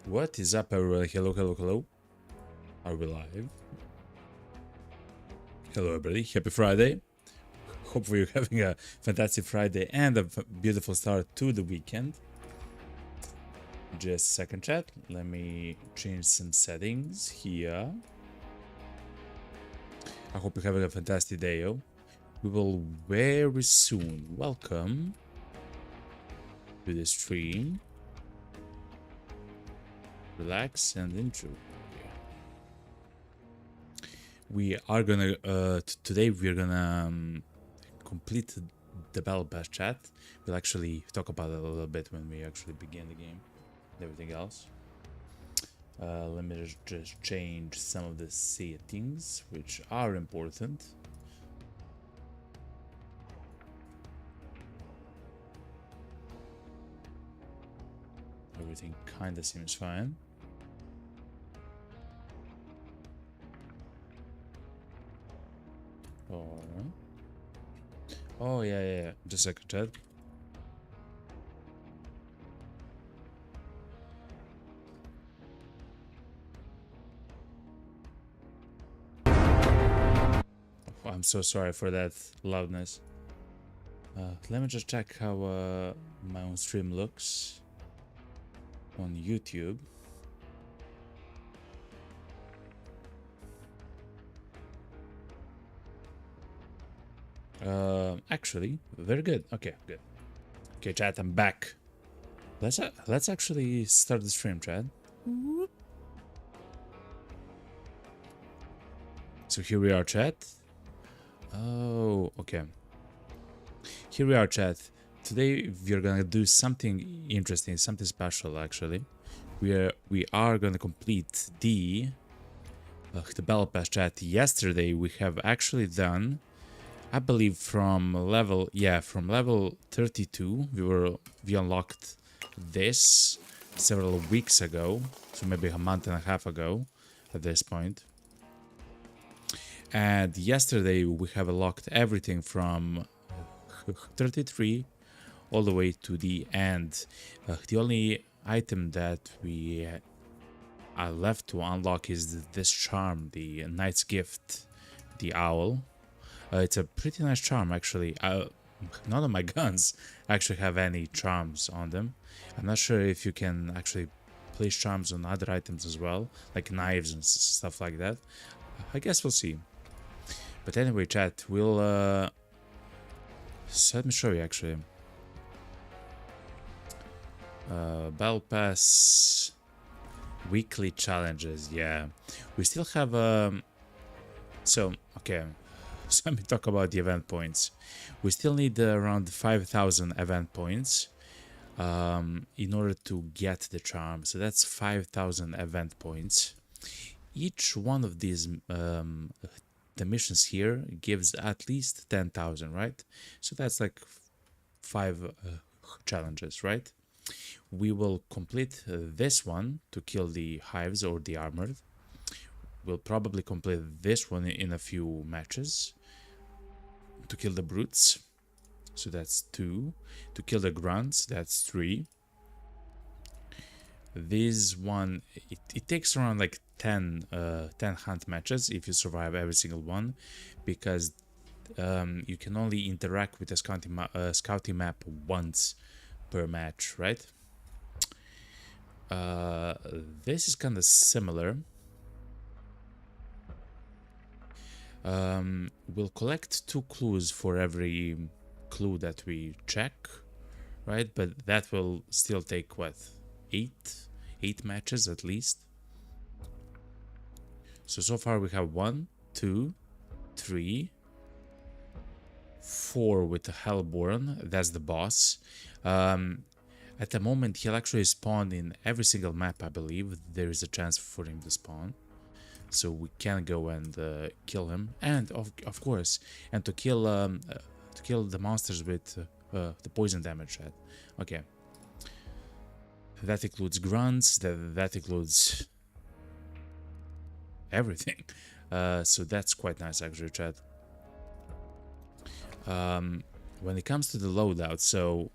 What is up, everybody? Hello, hello, hello. Are we live? Hello, everybody. Happy Friday. Hopefully you're having a fantastic Friday and a beautiful start to the weekend. Just a second, chat. Let me change some settings here. I hope you're having a fantastic day, yo. We will very soon welcome to the stream. Relax and intro. We are gonna today we're gonna complete the battle pass chat. We'll actually talk about it a little bit when we actually begin the game and everything else. Let me just change some of the settings which are important. Everything kinda seems fine. Alright. Oh yeah. Just a second, chat. Oh, I'm so sorry for that loudness. Let me just check how my own stream looks on YouTube. Actually, very good. Okay, good. Okay, chat, I'm back. Let's actually start the stream, chat. So here we are, chat. Oh, okay. Here we are, chat. Today we're gonna do something interesting, something special. Actually, we are gonna complete the battle pass, chat. Yesterday we have actually done, I believe, from level 32 we unlocked this several weeks ago, so maybe a month and a half ago at this point. And yesterday we have unlocked everything from 33 all the way to the end. The only item that we are left to unlock is this charm, the Knight's Gift, the owl. It's a pretty nice charm, actually. None of my guns actually have any charms on them. I'm not sure if you can actually place charms on other items as well, like knives and stuff like that. I guess we'll see. But anyway, chat, we'll so let me show you actually. Battle Pass weekly challenges. Yeah, we still have so okay. So let me talk about the event points. We still need around 5,000 event points in order to get the charm. So that's 5,000 event points. Each one of these the missions here gives at least 10,000, right? So that's like 5 challenges, right? We will complete this one to kill the hives or the armored. We'll probably complete this one in a few matches to kill the brutes. So that's 2. To kill the grunts, that's 3. This one, it takes around like 10 hunt matches if you survive every single one, because you can only interact with the scouting map once per match, right? This is kind of similar. We'll collect 2 clues for every clue that we check, right? But that will still take what, 8 matches at least. So far we have 1, 2, 3, 4 with the Hellborn. That's the boss. At the moment he'll actually spawn in every single map. I believe there is a chance for him to spawn, so we can go and kill him, and of course, and to kill the monsters with the poison damage. Okay, that includes grunts. That includes everything. So that's quite nice, actually, chat. When it comes to the loadout, so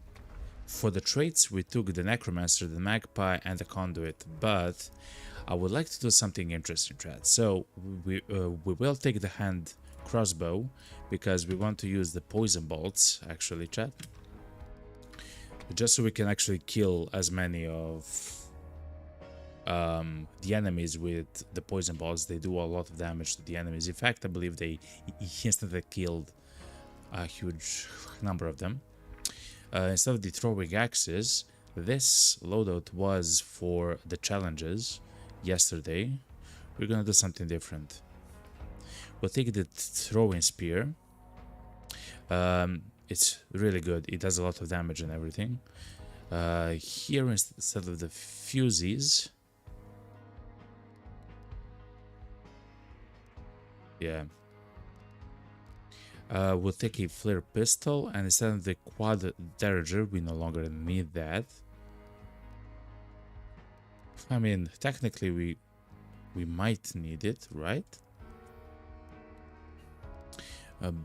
For the traits, we took the Necromancer, the Magpie, and the Conduit, but I would like to do something interesting, chat. So we will take the hand crossbow because we want to use the poison bolts, actually, chat, just so we can actually kill as many of the enemies with the poison bolts. They do a lot of damage to the enemies. In fact, I believe they instantly killed a huge number of them. Instead of the throwing axes, this loadout was for the challenges yesterday. We're gonna do something different. We'll take the throwing spear. It's really good. It does a lot of damage and everything. Here, instead of the fusees, yeah, we'll take a flare pistol, and instead of the quad dagger, we no longer need that. I mean, technically, we might need it, right?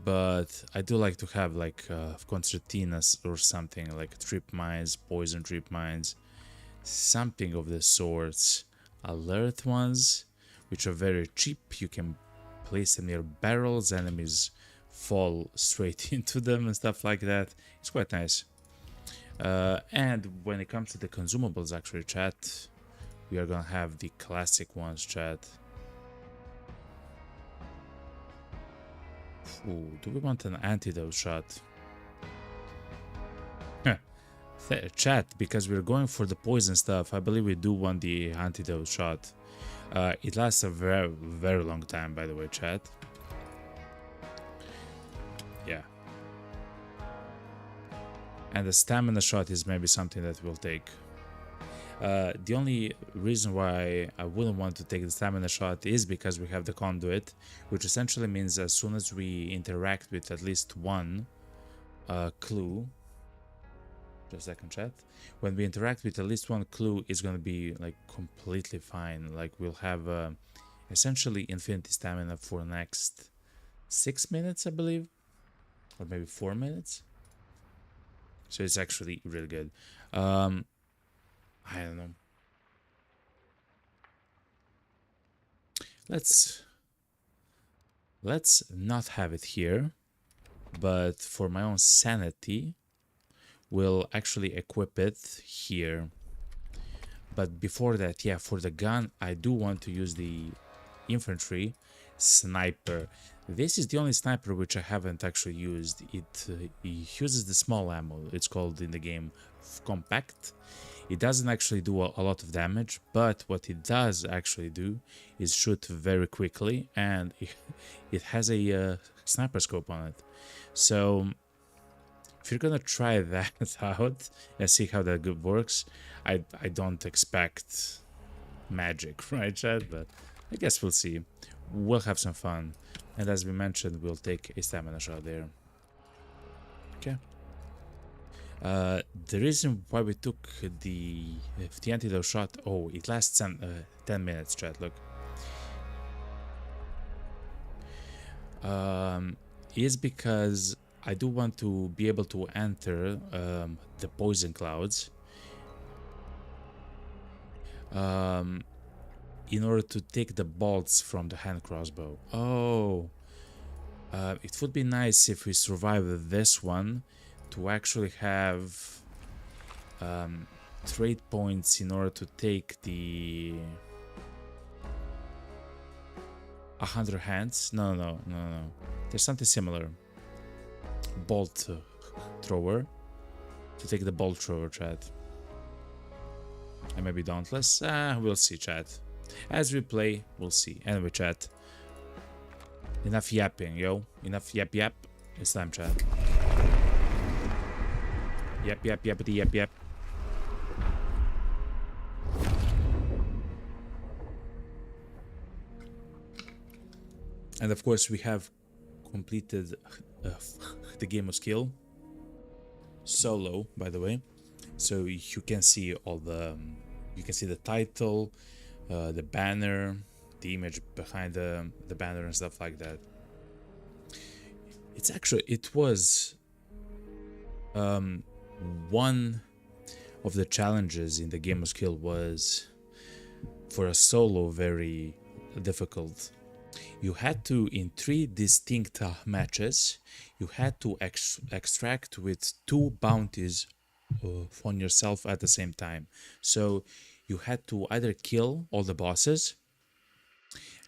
But I do like to have like concertinas or something, like trip mines, poison trip mines, something of the sorts. Alert ones, which are very cheap. You can place them near barrels, enemies fall straight into them and stuff like that. It's quite nice. And when it comes to the consumables, actually, chat, we are gonna have the classic ones, chat. Ooh, do we want an antidote shot? Chat, because we're going for the poison stuff, I believe we do want the antidote shot. It lasts a very, very long time, by the way, chat. Yeah. And the stamina shot is maybe something that we'll take. The only reason why I wouldn't want to take the stamina shot is because we have the conduit, which essentially means as soon as we interact with at least one clue, just a second, chat, when we interact with at least one clue, it's going to be like completely fine. Like we'll have essentially infinity stamina for the next 6 minutes, I believe, or maybe 4 minutes. So it's actually really good. I don't know. Let's not have it here, but for my own sanity, we'll actually equip it here. But before that, yeah, for the gun, I do want to use the infantry sniper. This is the only sniper which I haven't actually used. It uses the small ammo. It's called in the game compact. It doesn't actually do a lot of damage, but what it does actually do is shoot very quickly, and it has a sniper scope on it. So if you're gonna try that out and see how that good works, I don't expect magic, right, Chad? But I guess we'll see. We'll have some fun, and as we mentioned, we'll take a stamina shot there. Okay. The reason why we took the antidote shot, oh, it lasts 10 minutes, chat, look. Is because I do want to be able to enter the poison clouds in order to take the bolts from the hand crossbow. Oh, it would be nice if we survive this one to actually have trade points in order to take the 100 hands. No. There's something similar. Bolt thrower. To take the bolt thrower, chat. And maybe dauntless. We'll see, chat. As we play, we'll see. Anyway, chat. Enough yapping, yo. Enough yap. It's time, chat. Yep. And of course, we have completed the game of skill solo, by the way. So you can see all the, you can see the title, the banner, the image behind the banner and stuff like that. It's actually, it was one of the challenges in the game of skill was, for a solo, very difficult. You had to, in 3 distinct matches, you had to extract with 2 bounties on yourself at the same time. So you had to either kill all the bosses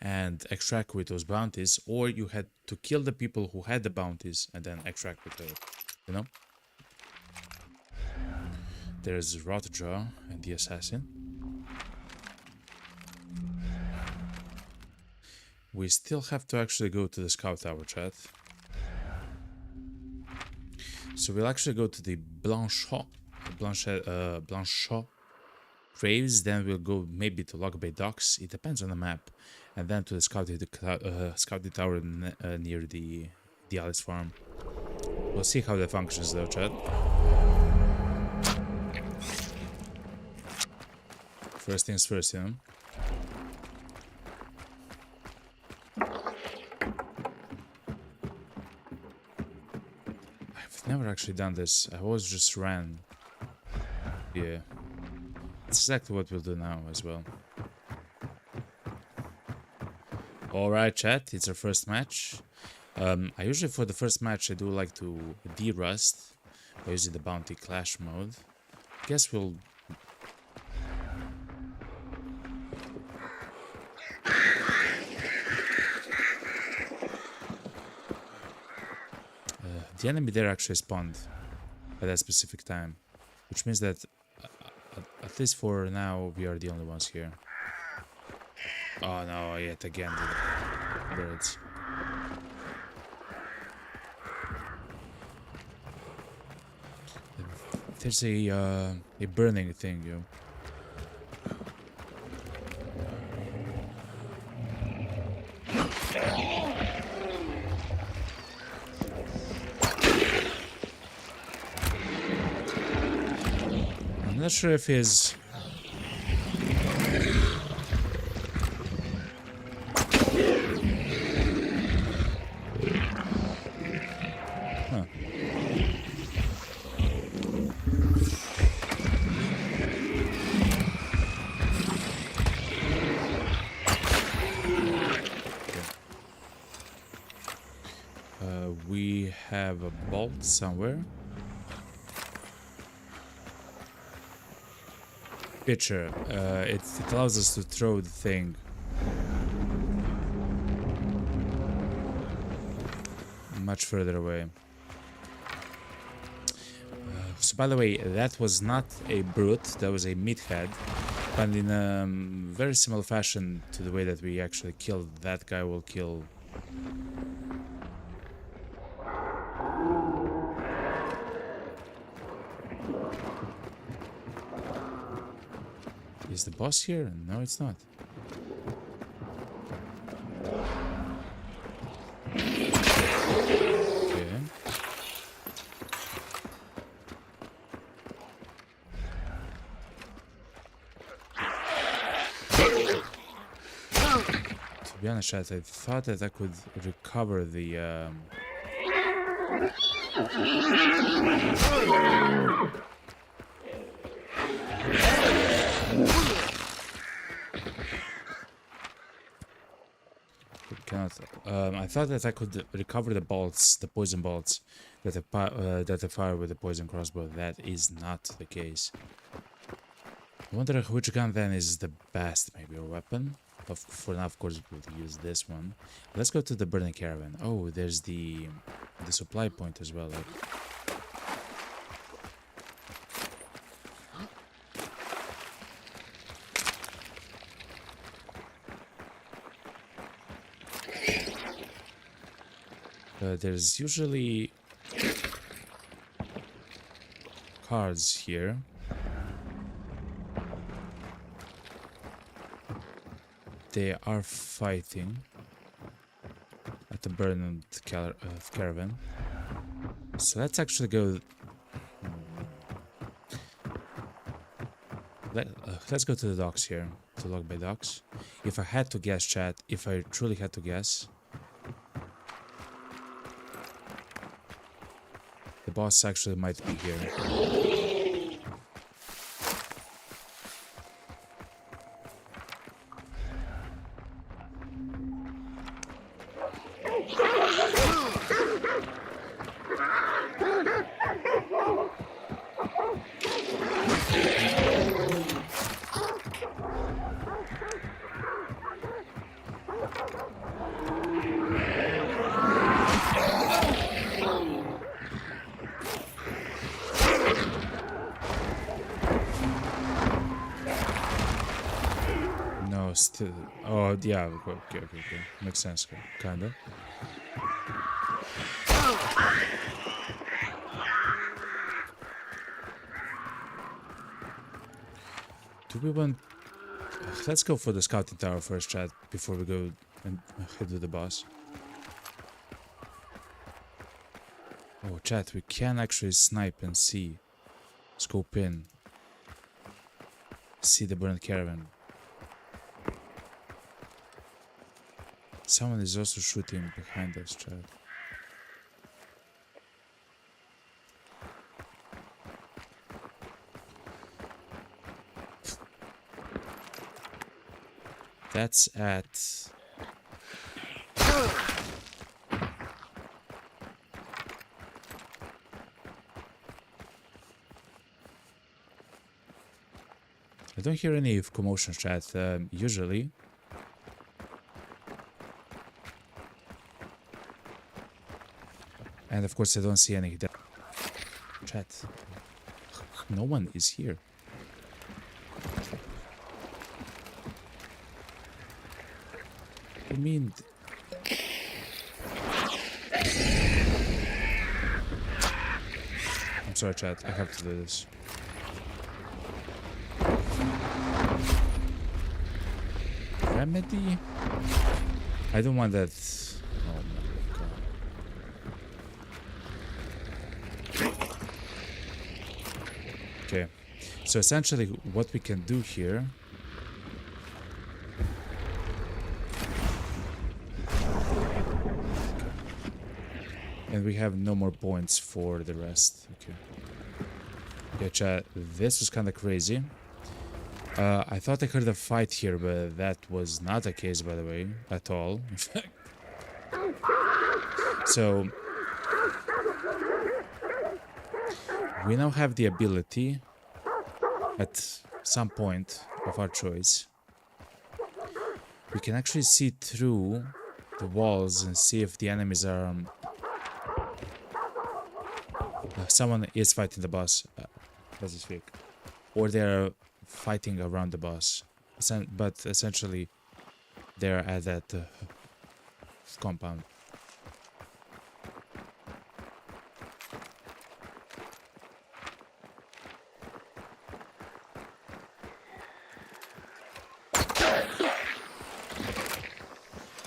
and extract with those bounties, or you had to kill the people who had the bounties and then extract with those, you know? There's Rotjaw and the assassin. We still have to actually go to the scout tower, chat. So we'll actually go to the Blanchot graves, then we'll go maybe to Logbay Docks, it depends on the map, and then to the scouting tower near the Alice farm. We'll see how that functions though, chat. First things first, you know. I've never actually done this. I always just ran. Yeah. That's exactly what we'll do now as well. Alright, chat, it's our first match. I usually, for the first match, I do like to de-rust by using the bounty clash mode. Guess we'll... the enemy there actually spawned at that specific time, which means that at least for now we are the only ones here. Oh no, yet again the birds. There's a burning thing, yo. I'm not sure if his... Huh. We have a bolt somewhere. Pitcher. It allows us to throw the thing. Much further away. So by the way, that was not a brute, that was a meathead. But in a very similar fashion to the way that we actually killed that guy, will kill... Is the boss here? No, it's not. Okay. To be honest, chat, I thought that I could recover the I thought that I could recover the bolts, the poison bolts that I fire with the poison crossbow. That is not the case. I wonder which gun then is the best, maybe a weapon. For now, of course, we'll use this one. Let's go to the burning caravan. Oh, there's the supply point as well. Like. There's usually cards here. They are fighting at the burned caravan. So let's actually go. Let's go to the docks here, to Logbay Docks. If I had to guess, chat, if I truly had to guess, the boss actually might be here. No, still. Oh, yeah. Okay. Makes sense, kinda. Do we want? Let's go for the scouting tower first, chat, before we go and head to the boss. Oh, chat, we can actually snipe and see, scope in, see the burnt caravan. Someone is also shooting behind us, chat. That's at... I don't hear any commotion, chat, usually. And of course I don't see any... Chat. No one is here. I mean... I'm sorry, chat, I have to do this. Remedy? I don't want that... Oh my god. Okay, so essentially what we can do here... And we have no more points for the rest. Okay. Okay, chat, this was kind of crazy. I thought I heard a fight here, but that was not the case, by the way, at all, in fact. So, we now have the ability, at some point of our choice, we can actually see through the walls and see if the enemies are... someone is fighting the boss, as we speak, or they're fighting around the boss, but essentially they're at that compound.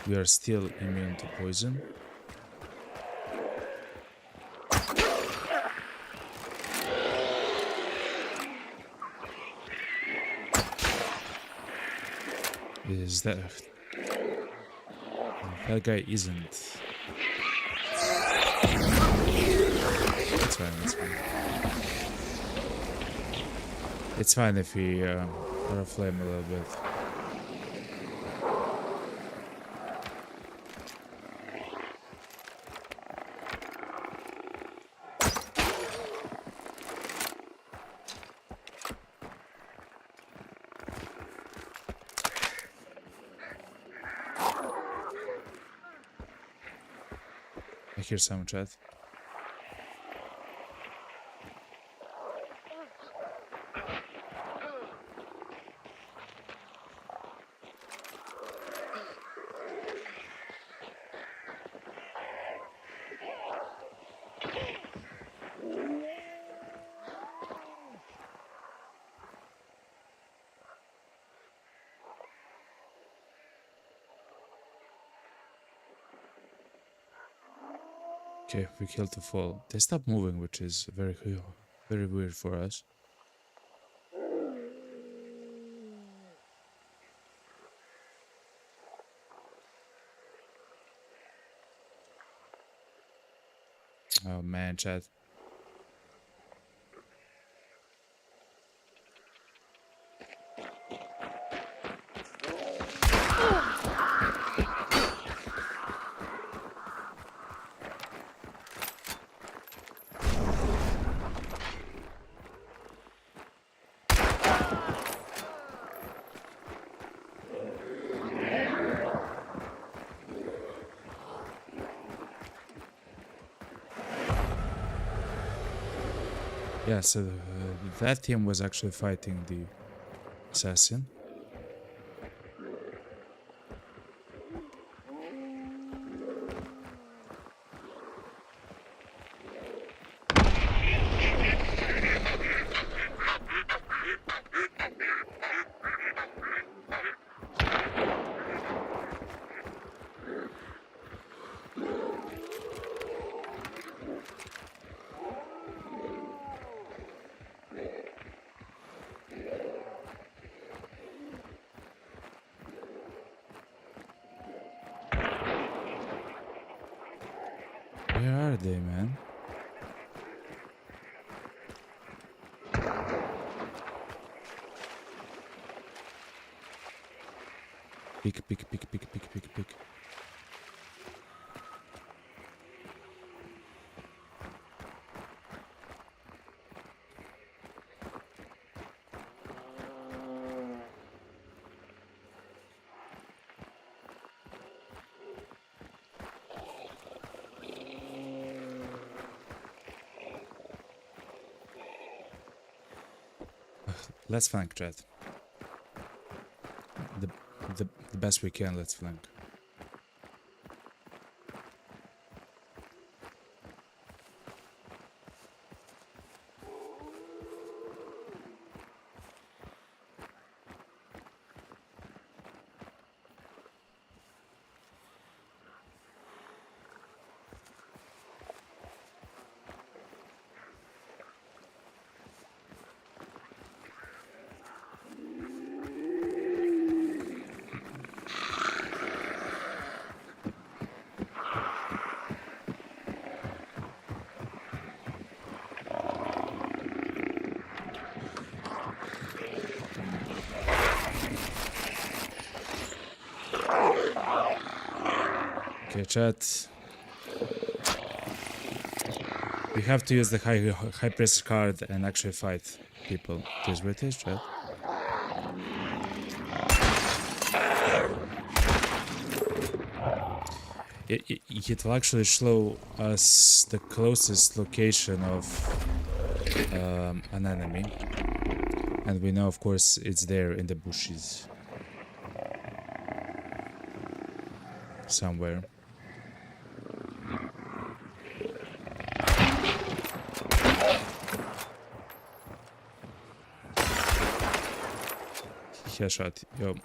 We are still immune to poison. Is that... That guy isn't... It's fine, it's fine. It's fine if we are aflame a little bit. I hear someone, chat. Okay, we killed the fall. They stopped moving, which is very weird for us. Oh man, chat. Yeah, so that team was actually fighting the assassin. Where are they, man? Pick. Let's flank, chat. The best we can, let's flank. Okay, chat. We have to use the high pressure card and actually fight people. This what it is, chat. It will actually show us the closest location of an enemy, and we know, of course, it's there in the bushes somewhere. Headshot, yo.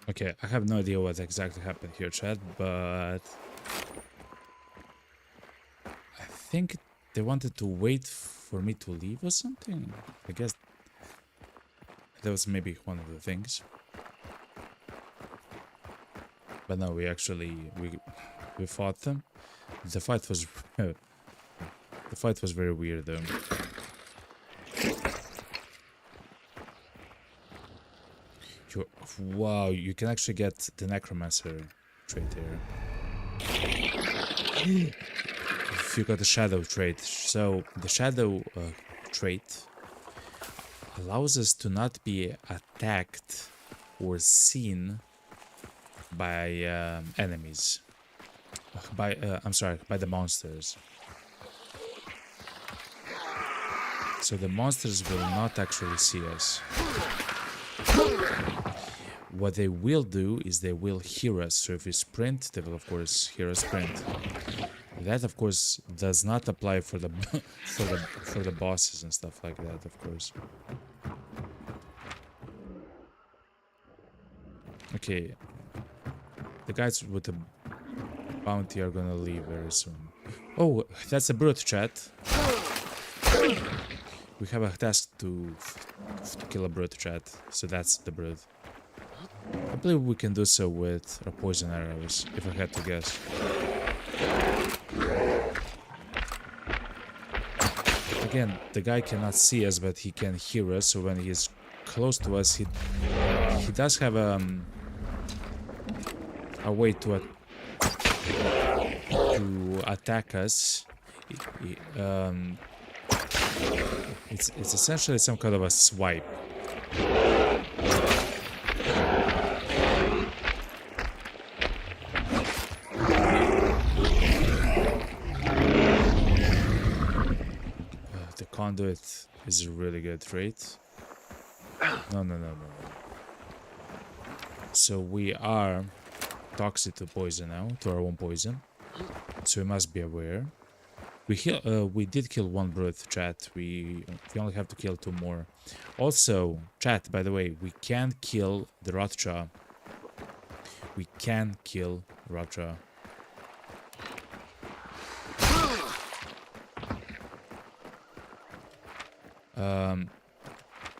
Okay, I have no idea what exactly happened here, chat, but I think they wanted to wait for me to leave or something. I guess that was maybe one of the things. But no, we actually we fought them. The fight was the fight was very weird though. Wow, you can actually get the Necromancer trait here. If you got the Shadow trait. So, the Shadow trait allows us to not be attacked or seen by enemies. I'm sorry, by the monsters. So the monsters will not actually see us. What they will do is they will hear us. So if we sprint, they will of course hear us sprint. That of course does not apply for the for the bosses and stuff like that, of course. Okay. The guys with the bounty are gonna leave very soon. Oh, that's a brute, chat. We have a task to kill a brute, chat. So that's the brute. I believe we can do so with our poison arrows, if I had to guess. Again, the guy cannot see us, but he can hear us, so when he's close to us, he does have a way to attack us. It's essentially some kind of a swipe. The conduit is a really good trait. No. So we are toxic to poison now, to our own poison. So we must be aware. We did kill one brute, chat. We only have to kill 2 more. Also, chat, by the way, we can kill the Rotjaw. We can kill Rotjaw.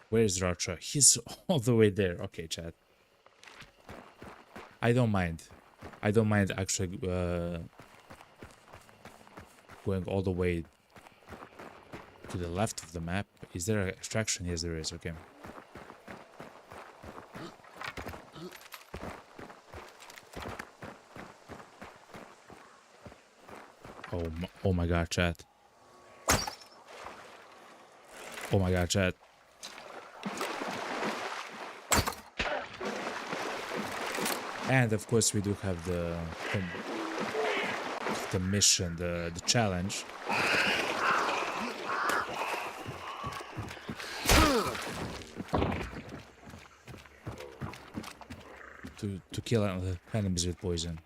Where is Rotjaw? He's all the way there. Okay, chat. I don't mind. I don't mind actually going all the way to the left of the map. Is there an extraction? Yes, there is. Okay. Oh my god, chat. Oh my god, chat. And of course we do have the mission, the challenge. To kill enemies with poison.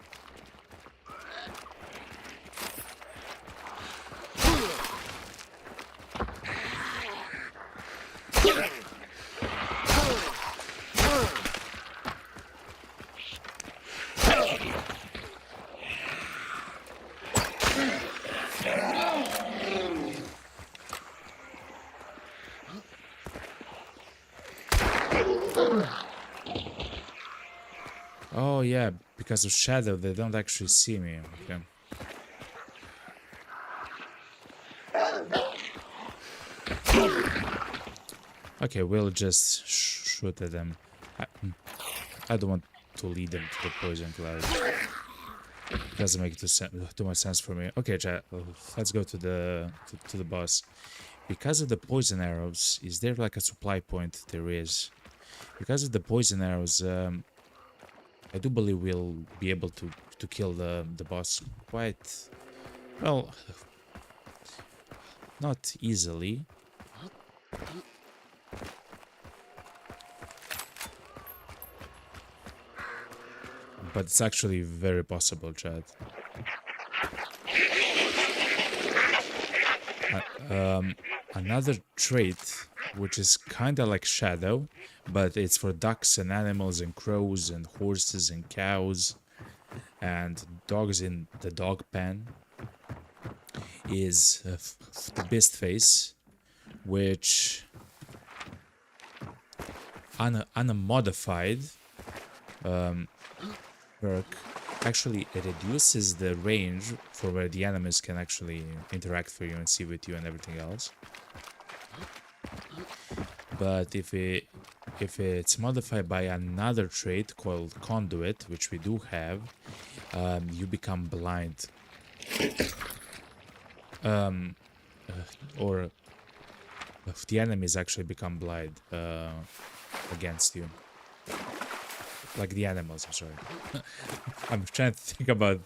Oh yeah, because of shadow they don't actually see me. Okay. Okay, we'll just shoot at them. I don't want to lead them to the poison cloud. It doesn't make too much sense for me. Okay, chat, let's go to the boss. Because of the poison arrows, is there like a supply point? There is. Because of the poison arrows, I do believe we'll be able to kill the boss quite well. Not easily. But it's actually very possible, Chad. Another trait, which is kinda like Shadow, but it's for ducks and animals and crows and horses and cows and dogs in the dog pen, is the Beast Face, which on a modified perk actually it reduces the range for where the enemies can actually interact for you and see with you and everything else. But if it's modified by another trait called Conduit, which we do have, you become blind. Or the enemies actually become blind against you. Like the animals, I'm sorry. I'm trying to think about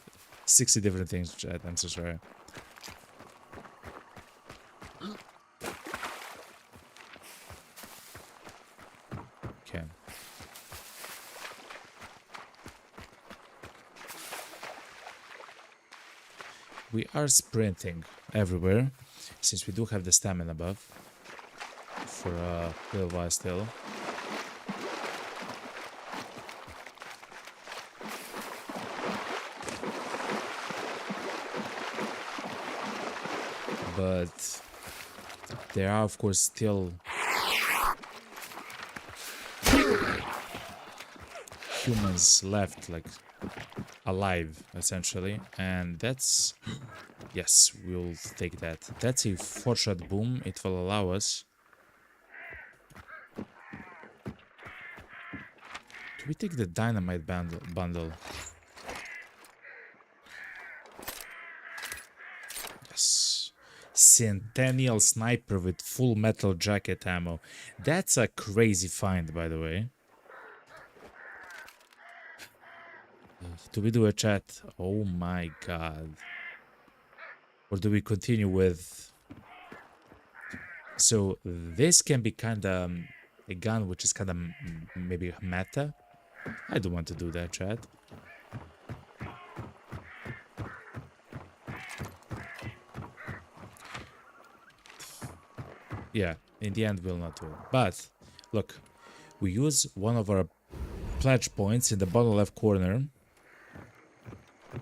60 different things, chat. I'm so sorry. Okay. We are sprinting everywhere, since we do have the stamina buff for a little while still. but there are, of course, still humans left, like alive, essentially, and that's yes, we'll take that. That's a 4-shot boom. It will allow us. Do we take the dynamite bundle? Yes. Centennial sniper with full metal jacket ammo. That's a crazy find, by the way. Do we do a chat? Oh my god. Or do we continue with... So this can be kind of a gun which is kind of maybe meta. I don't want to do that, chat. Yeah, in the end we'll not do it. But look, we use one of our pledge points in the bottom left corner.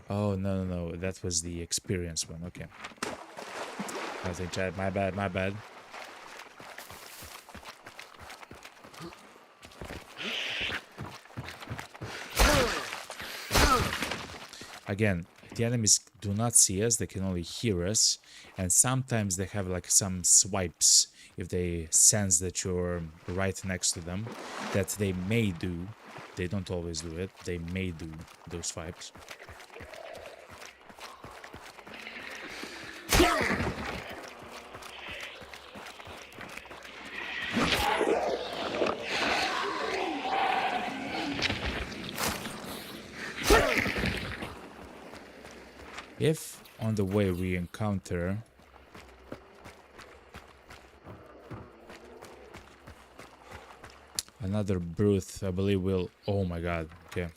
Oh, no, that was the experience one. Okay. I think, chat, my bad. Again, the enemies do not see us, they can only hear us, and sometimes they have like some swipes if they sense that you're right next to them, that they may do. They don't always do it, they may do those swipes. If on the way we encounter another brute, I believe we'll... Oh my god, okay.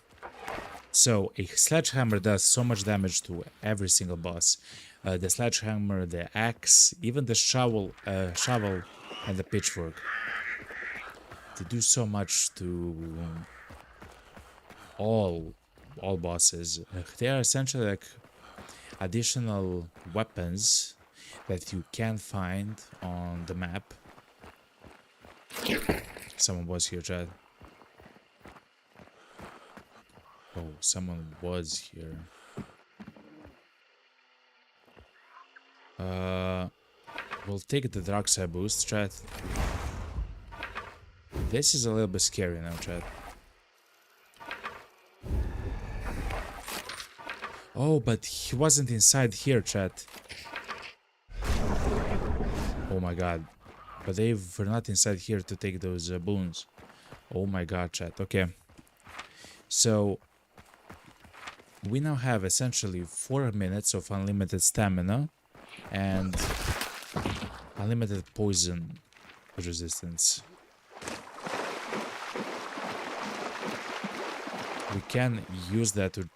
So, a sledgehammer does so much damage to every single boss. The sledgehammer, the axe, even the shovel and the pitchfork. They do so much to all bosses. They are essentially like additional weapons that you can find on the map. Someone was here, Chad. Oh, someone was here. We'll take the dark side boost, Chad. This is a little bit scary now, Chad. Oh, but he wasn't inside here, chat. Oh my god. But they were not inside here to take those boons. Oh my god, chat. Okay. So, we now have essentially 4 minutes of unlimited stamina and unlimited poison resistance. We can use that to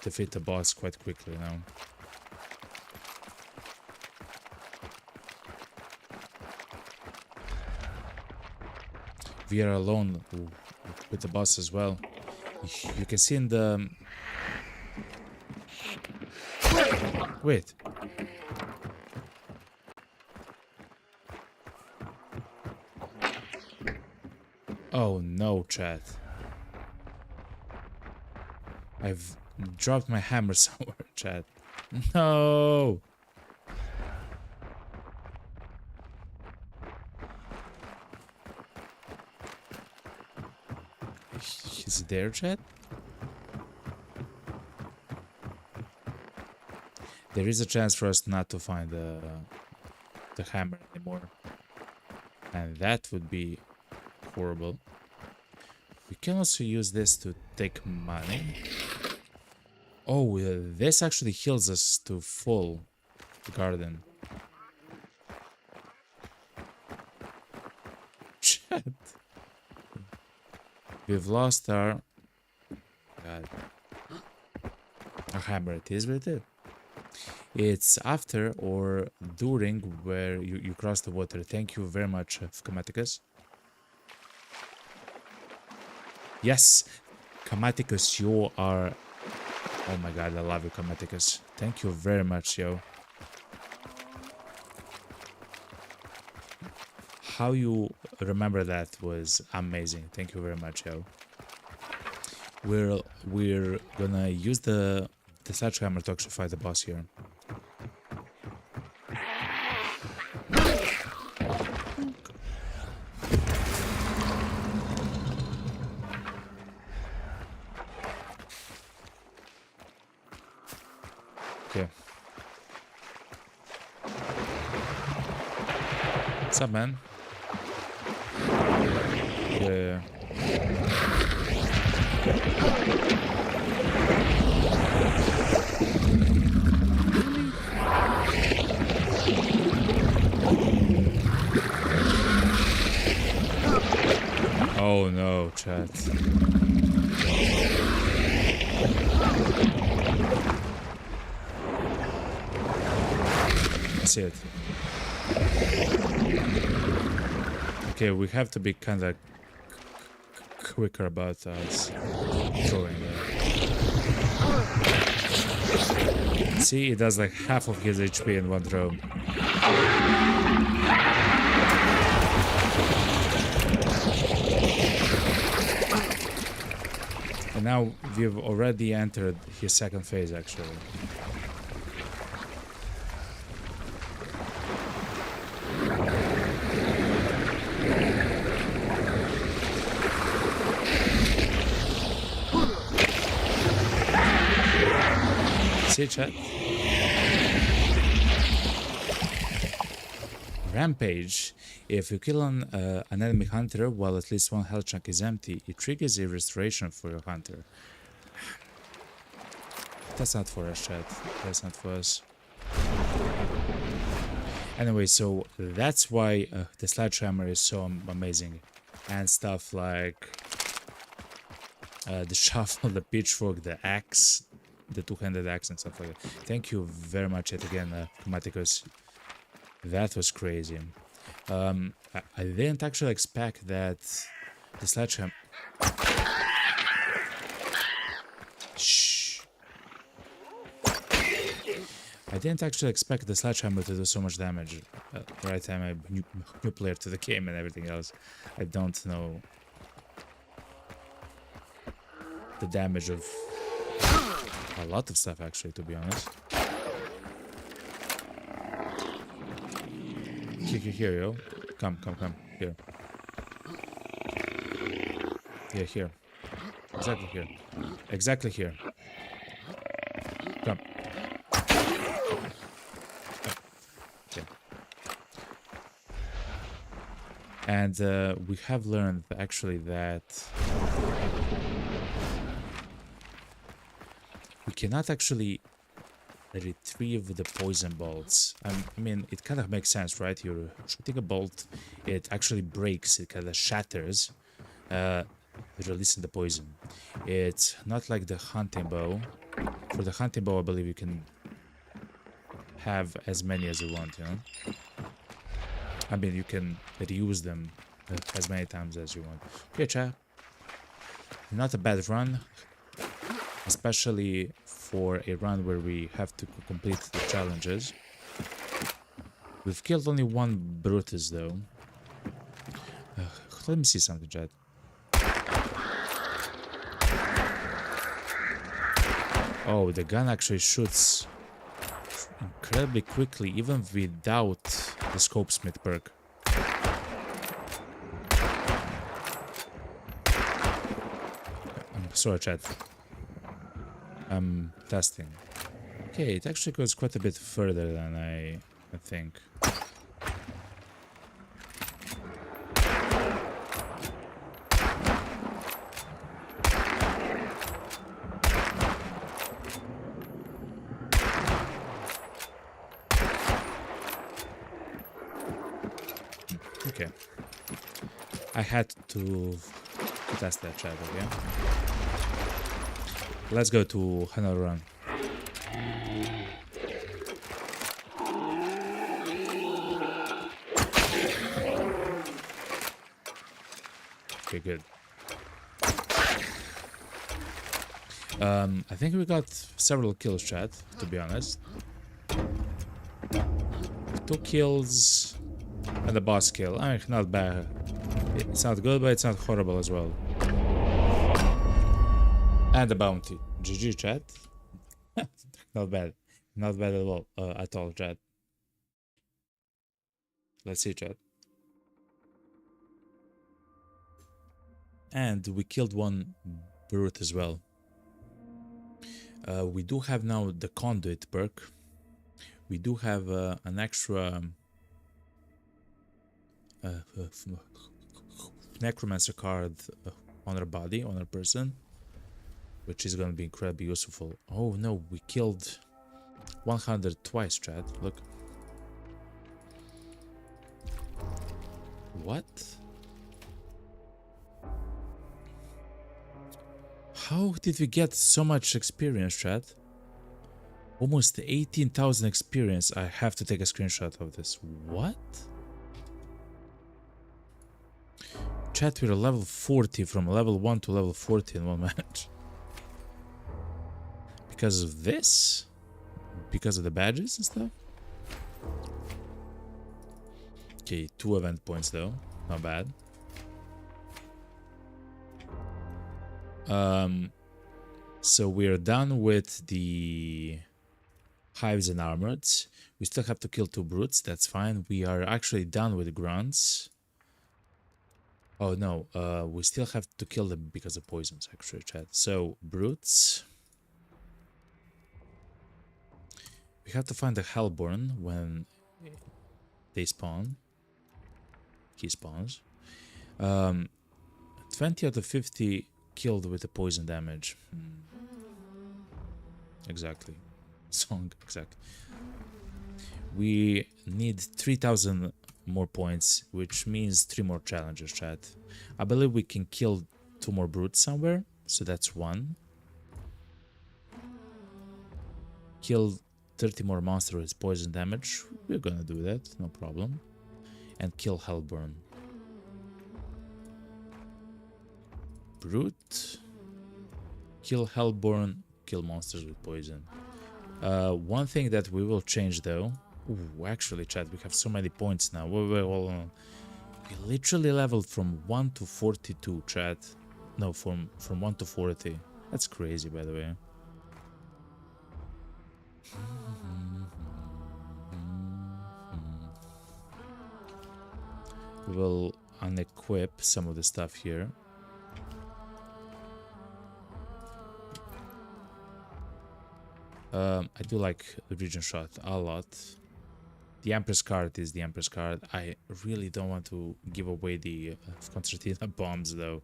defeat the boss quite quickly now. We are alone with the boss as well. You can see in the... Wait. Oh no, chat. I've dropped my hammer somewhere, chat. No! Is it there, chat? There is a chance for us not to find the hammer anymore. And that would be horrible. We can also use this to take money. Oh, this actually heals us to full garden. Chat. We've lost our... God. Our hammer, it is with it. It's after or during where you cross the water. Thank you very much, Kamaticus. Yes, Kamaticus, you are... Oh my god, I love you, Kamaticus. Thank you very much, yo. how you remember that was amazing. Thank you very much, yo. We're gonna use the sledgehammer to actually fight the boss here. Okay. What's up, man? Yeah. Oh no, chat. That's it. Okay, we have to be kind of quicker about us throwing that. See, it does like half of his HP in one throw. And now we've already entered his second phase, actually. See, chat? Rampage. If you kill an enemy hunter while at least one health chunk is empty, it triggers a restoration for your hunter. That's not for us, chat. That's not for us. Anyway, so that's why the sledgehammer is so amazing. And stuff like the shovel, the pitchfork, the axe, the two-handed axe and stuff like that. Thank you very much yet again, Chromaticus. That was crazy. I didn't actually expect that the sledgehammer... Shh. I didn't actually expect the sledgehammer to do so much damage. Right, I'm a new player to the game and everything else. I don't know the damage of a lot of stuff, actually, to be honest. Here, yo. Come, here. Yeah, here. Exactly here. Exactly here. Come. Okay. And we have learned, actually, that we cannot actually retrieve the poison bolts. I mean, it kind of makes sense, right? You're shooting a bolt, it actually breaks, it kind of shatters, releasing the poison. It's not like the hunting bow. For the hunting bow, I believe you can have as many as you want, you know? I mean, you can reuse them as many times as you want. Okay, chat. Not a bad run, especially for a run where we have to complete the challenges. We've killed only one Brutus, though. Let me see something, chat. Oh, the gun actually shoots incredibly quickly, even without the Scope Smith perk. I'm sorry, chat. I'm testing. Okay, it actually goes quite a bit further than I think. Okay. I had to test that, chat, okay? Let's go to another run. Okay, good. I think we got several kills, chat, to be honest. 2 kills. And the boss kill. I mean, not bad. It's not good, but it's not horrible as well. And the bounty. GG, chat. Not bad. Not bad at all, chat. Let's see, chat. And we killed one brute as well. We do have now the conduit perk. We do have an extra necromancer card on our body, on our person, which is going to be incredibly useful. Oh no, we killed 100 twice, chat. Look. What? How did we get so much experience, chat? Almost 18,000 experience. I have to take a screenshot of this. What? Chat, we're level 40 from level 1 to level 40 in one match. Because of this? Because of the badges and stuff? Okay, 2 event points though. Not bad. So we're done with the hives and armoreds. We still have to kill 2 brutes, that's fine. We are actually done with grunts. Oh no, we still have to kill them because of poisons, actually, chat. So, brutes. We have to find the Hellborn when they spawn. He spawns. 20 out of 50 killed with the poison damage. Exactly. Song, exactly. We need 3,000 more points, which means 3 more challenges, chat. I believe we can kill 2 more brutes somewhere, so that's 1. Kill 30 more monsters with poison damage. We're gonna do that, no problem. And kill Hellborn. Brute. Kill Hellborn. Kill monsters with poison. One thing that we will change though. Ooh, actually, chat, we have so many points now. Wait, hold on. We literally leveled from 1 to 42, chat. No, from 1 to 40. That's crazy, by the way. We will unequip some of the stuff here. I do like the Region Shot a lot. The Empress card is the Empress card. I really don't want to give away the Concertina bombs though.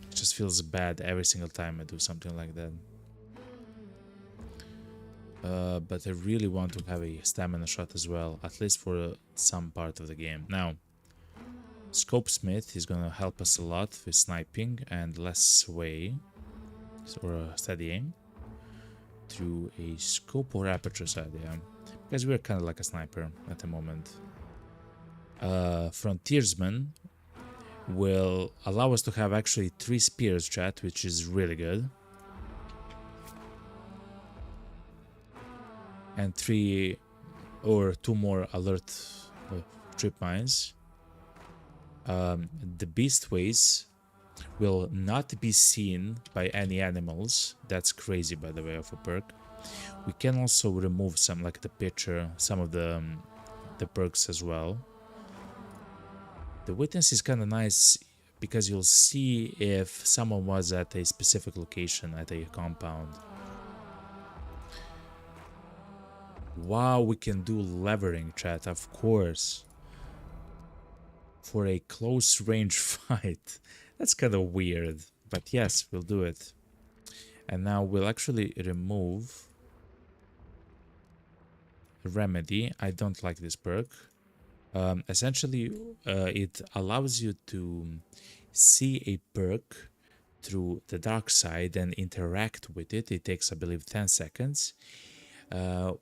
It just feels bad every single time I do something like that. But I really want to have a stamina shot as well, at least for some part of the game. Now, Scope Smith is gonna help us a lot with sniping and less sway, or steady aim, through a scope or aperture side, yeah. Because we're kind of like a sniper at the moment. Frontiersman will allow us to have actually 3 spears, chat, which is really good. And 3 or 2 more alert trip mines. The Beastways will not be seen by any animals. That's crazy, by the way, of a perk. We can also remove some, like the picture, some of the perks as well. The Witness is kind of nice because you'll see if someone was at a specific location, at a compound. Wow, we can do levering, chat, of course. For a close range fight. That's kind of weird, but yes, we'll do it. And now we'll actually remove Remedy. I don't like this perk. Essentially, it allows you to see a perk through the dark side and interact with it. It takes, I believe, 10 seconds,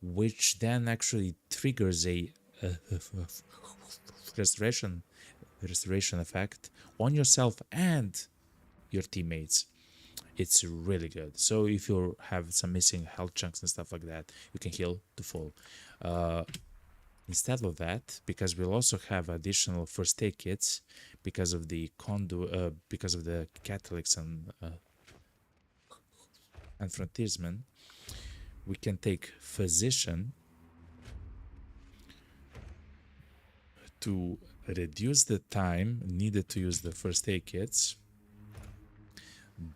which then actually triggers a restoration effect on yourself and your teammates. It's really good. So if you have some missing health chunks and stuff like that, you can heal to full. Instead of that, because we'll also have additional first aid kits because of the because of the Catholics and frontiersmen, we can take physician to reduce the time needed to use the first aid kits,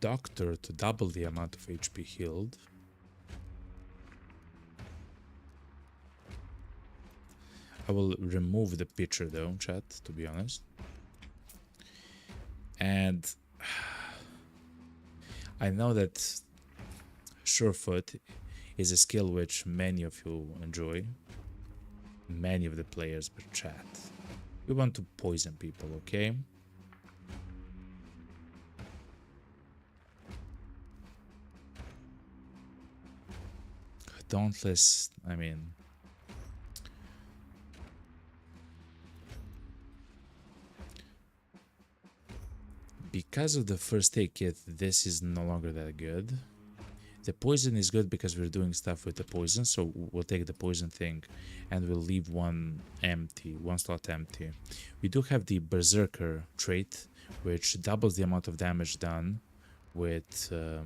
doctor to double the amount of HP healed, I will remove the picture though, chat, to be honest. And I know that Surefoot is a skill which many of you enjoy, many of the players, but chat, we want to poison people, okay? Dauntless, I mean, because of the first aid kit, this is no longer that good. The poison is good because we're doing stuff with the poison, so we'll take the poison thing and we'll leave one slot empty. We do have the Berserker trait, which doubles the amount of damage done with the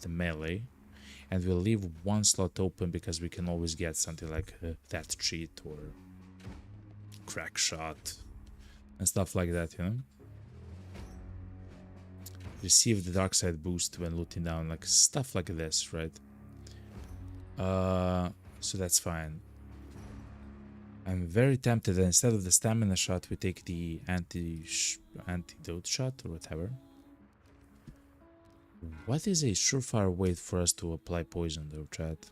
melee, and we'll leave one slot open because we can always get something like that cheat or crack shot and stuff like that, you know? Receive the dark side boost when looting down, like stuff like this, right? So that's fine. I'm very tempted that instead of the stamina shot, we take the antidote shot or whatever. What is a surefire way for us to apply poison though, chat?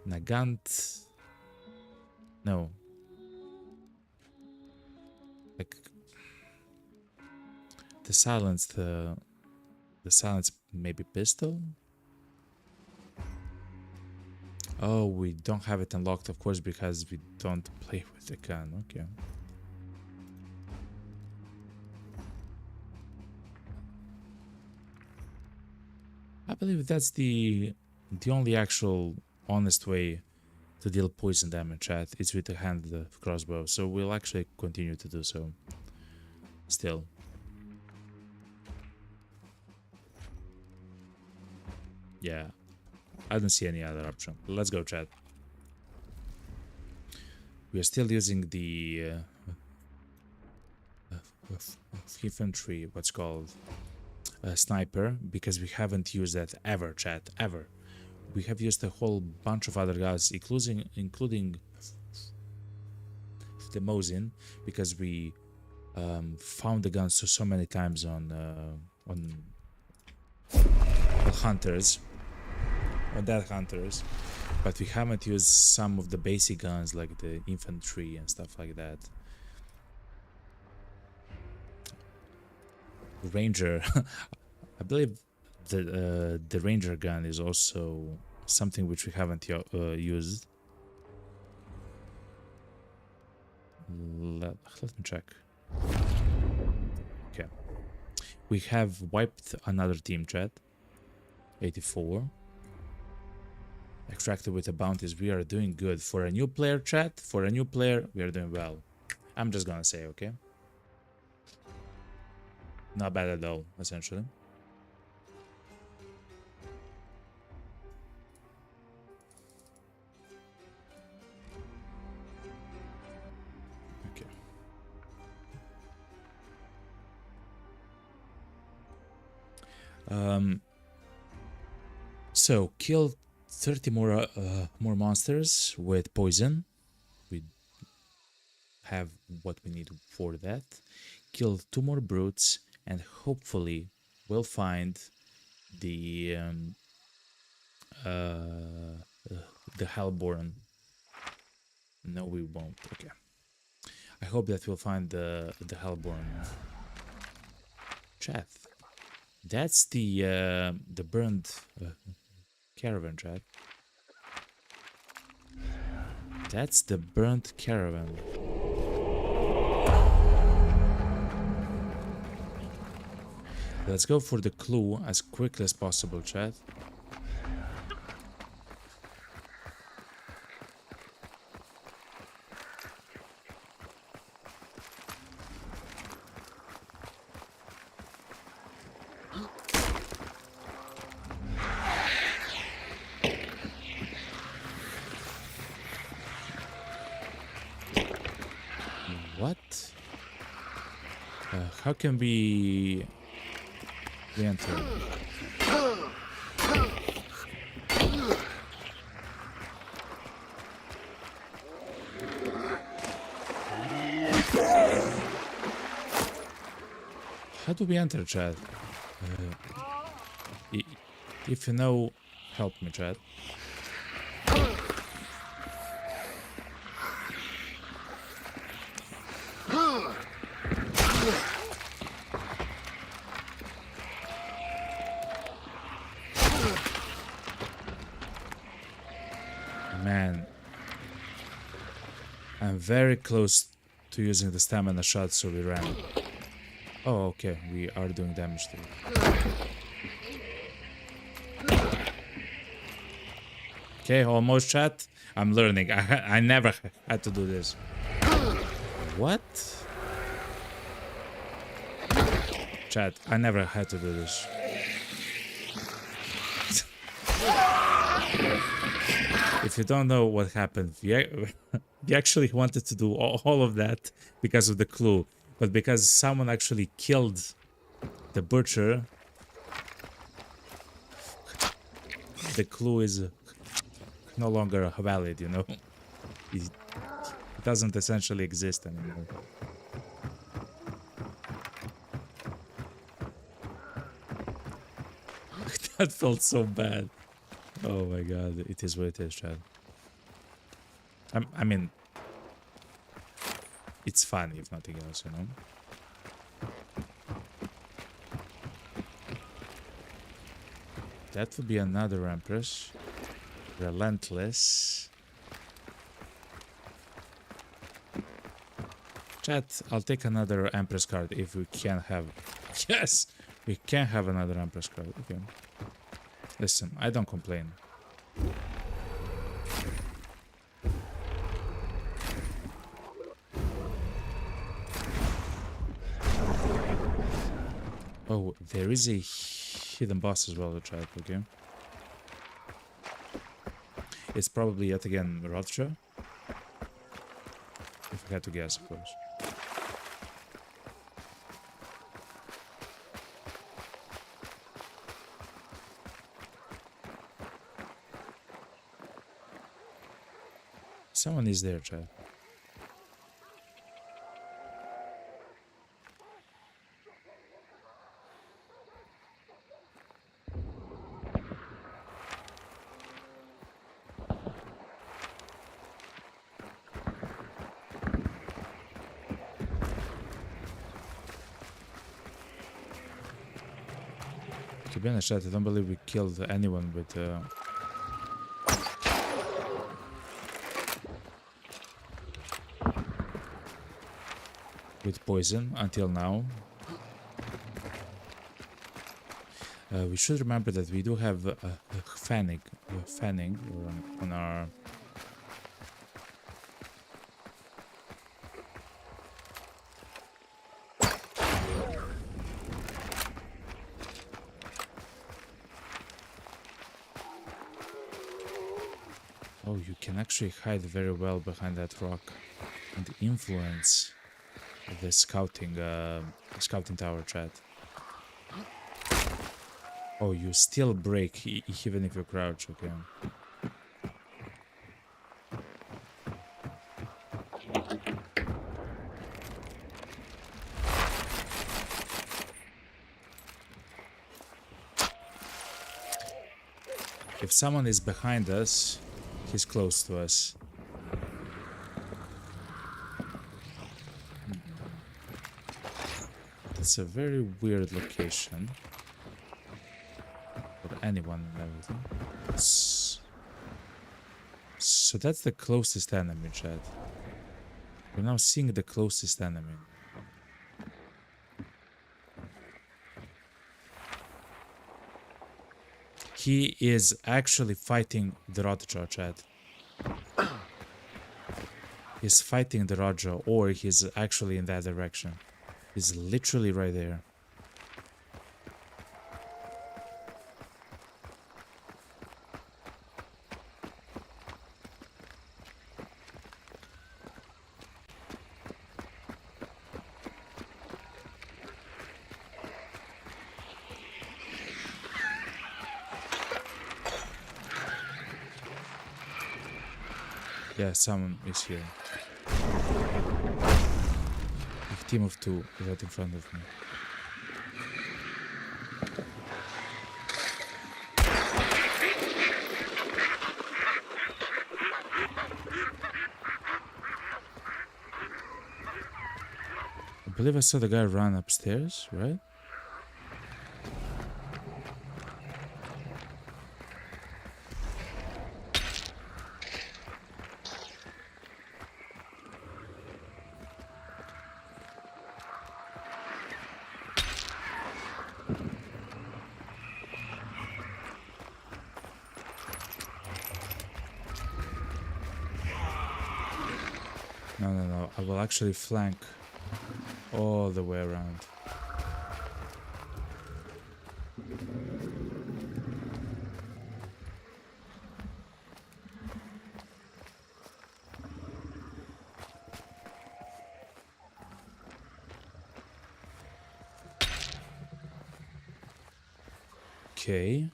Nagant? No. Like the silence, the silence maybe pistol? Oh, we don't have it unlocked, of course, because we don't play with the gun. Okay. I believe that's the only actual honest way to deal poison damage, chat. It's with the hand crossbow, so we'll actually continue to do so. Still. Yeah, I don't see any other option. Let's go, chat. We are still using the infantry, what's called sniper, because we haven't used that ever, chat, ever. We have used a whole bunch of other guns, including the Mosin, because we found the guns so many times on hunters. On dead hunters, but we haven't used some of the basic guns like the infantry and stuff like that. Ranger, I believe the ranger gun is also something which we haven't used. Let me check. Okay, we have wiped another team, chat. 84. Extracted with the bounties. We are doing good for a new player, chat. For a new player, we are doing well. I'm just gonna say, okay? Not bad at all, essentially. Okay. So kill 30 more monsters with poison. We have what we need for that. Kill 2 more brutes, and hopefully we'll find the Hellborn. No, we won't. Okay. I hope that we'll find the Hellborn. Chat. That's the burned caravan, chat. That's the burnt caravan. Let's go for the clue as quickly as possible, chat. What? How can we enter? How do we enter, Chad? If you know, help me, Chad. Man, I'm very close to using the stamina shot, so we ran. Oh, okay, we are doing damage to it. Okay, almost, chat. I'm learning. I never had to do this. What? Chat, I never had to do this. If you don't know what happened, we actually wanted to do all of that because of the clue. But because someone actually killed the butcher, the clue is no longer valid, you know? It doesn't essentially exist anymore. That felt so bad. Oh my god, it is what it is, Chad. I mean, it's funny if nothing else, you know? That would be another Empress. Relentless. Chat, I'll take another Empress card if we can have... Yes! We can have another Empress card. Okay. Listen, I don't complain. Oh, there is a hidden boss as well, chat, okay? It's probably yet again Rothschild. If I had to guess, of course. Someone is there, chat. To be honest, chat, I don't believe we killed anyone with poison until now. We should remember that we do have a fanning on our... Oh, you can actually hide very well behind that rock and influence the scouting tower, chat. Oh, you still break even if you crouch, okay. If someone is behind us, he's close to us. It's a very weird location for anyone and everything. So that's the closest enemy, chat. We're now seeing the closest enemy. He is actually fighting the Rothjaw, chat. He's fighting the Rothjaw, or he's actually in that direction. He's literally right there. Yeah, someone is here. Big team of two right in front of me. I believe I saw the guy run upstairs, right? No. I will actually flank all the way around. Okay.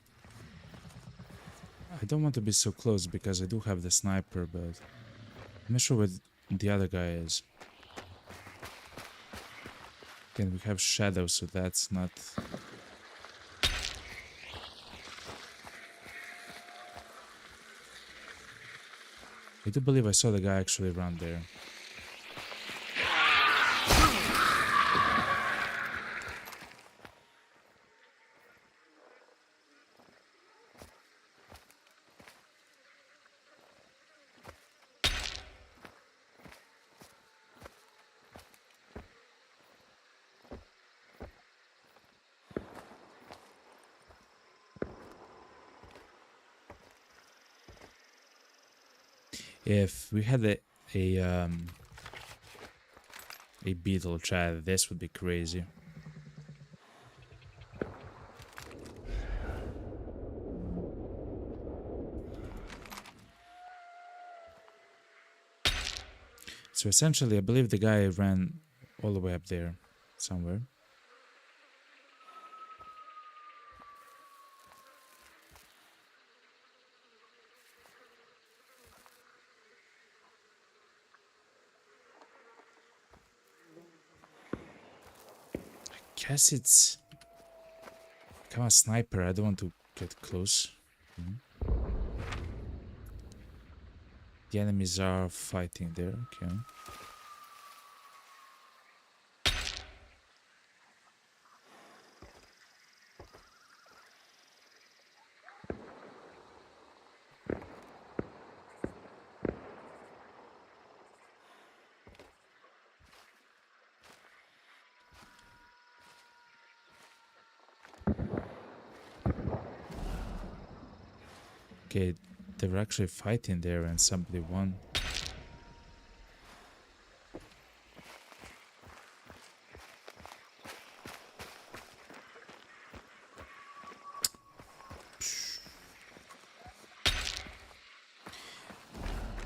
I don't want to be so close because I do have the sniper, but I'm not sure where the other guy is. Again, we have shadow, so that's not... I do believe I saw the guy actually run there. If we had a beetle chat, this would be crazy. So essentially, I believe the guy ran all the way up there, somewhere. I guess it's... Come on, sniper, I don't want to get close. The enemies are fighting there, okay. Okay, they were actually fighting there and somebody won.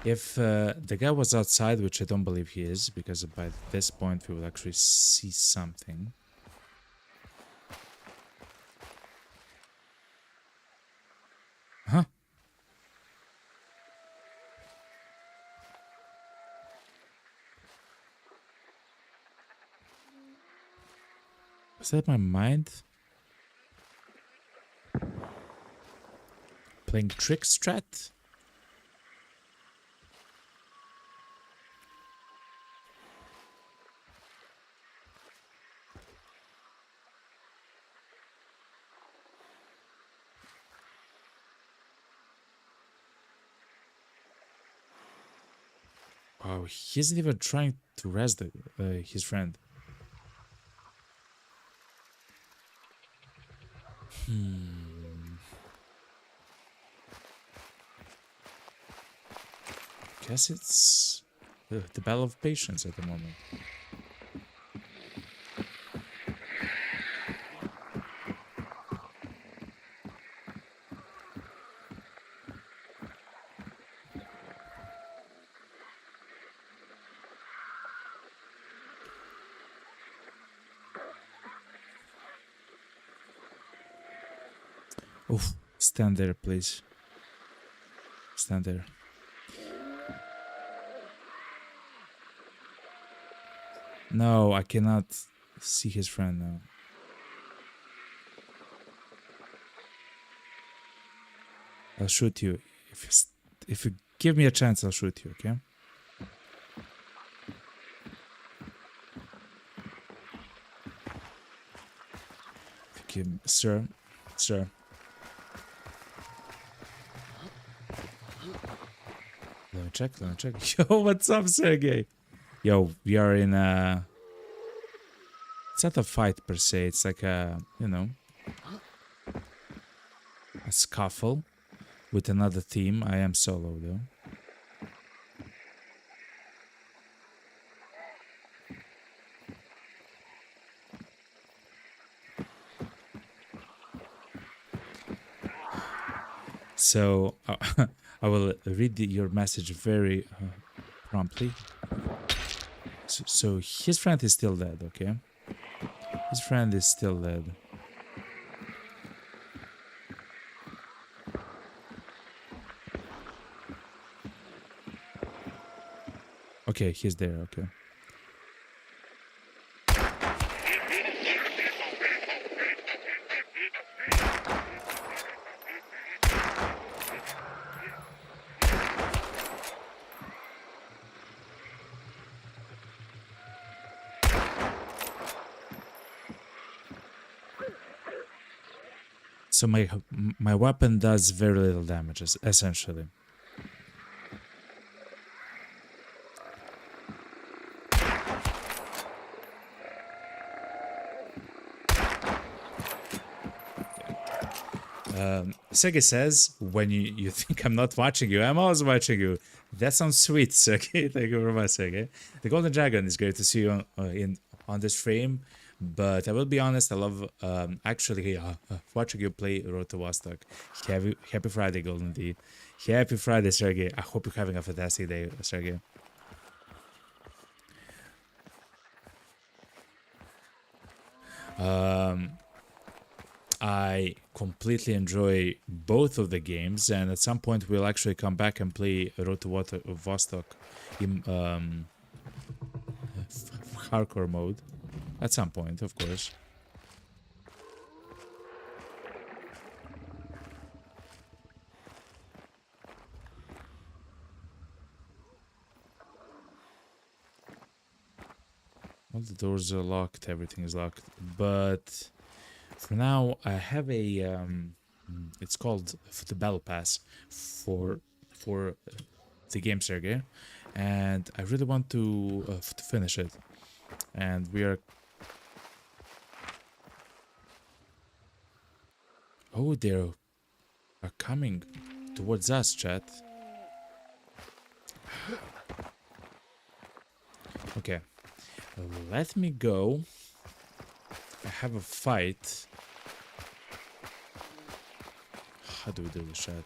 If the guy was outside, which I don't believe he is, because by this point we will actually see something. Huh? Was that my mind? Playing trick strat? Wow, he isn't even trying to res his friend. Guess it's the battle of patience at the moment. Oof, stand there, please. Stand there. No, I cannot see his friend now. I'll shoot you. If you give me a chance, I'll shoot you, okay? Sir. Sir. Let me check. Yo, what's up, Sergey? Yo, we are in a... It's not a fight per se, it's like a, you know, a scuffle with another team. I am solo though. So I will read your message very promptly. So his friend is still dead, okay? His friend is still dead. Okay, he's there, okay. So my weapon does very little damage, essentially. Sergey says, when you think I'm not watching you, I'm always watching you. That sounds sweet, Sergey. Thank you very much, Sergey. The Golden Dragon is great to see you on this stream, but I will be honest, I love actually watching you play Road to Vostok. Happy Friday, Golden D. Happy Friday, Sergey. I hope you're having a fantastic day, Sergey. I completely enjoy both of the games, and at some point we'll actually come back and play Road to Vostok in hardcore mode. At some point, of course. All the doors are locked, everything is locked, but for now I have a it's called the Battle Pass for the game, Sergey, and I really want to finish it, and we are... Oh, they are coming towards us, chat. Okay, let me go. I have a fight. How do we do this, chat?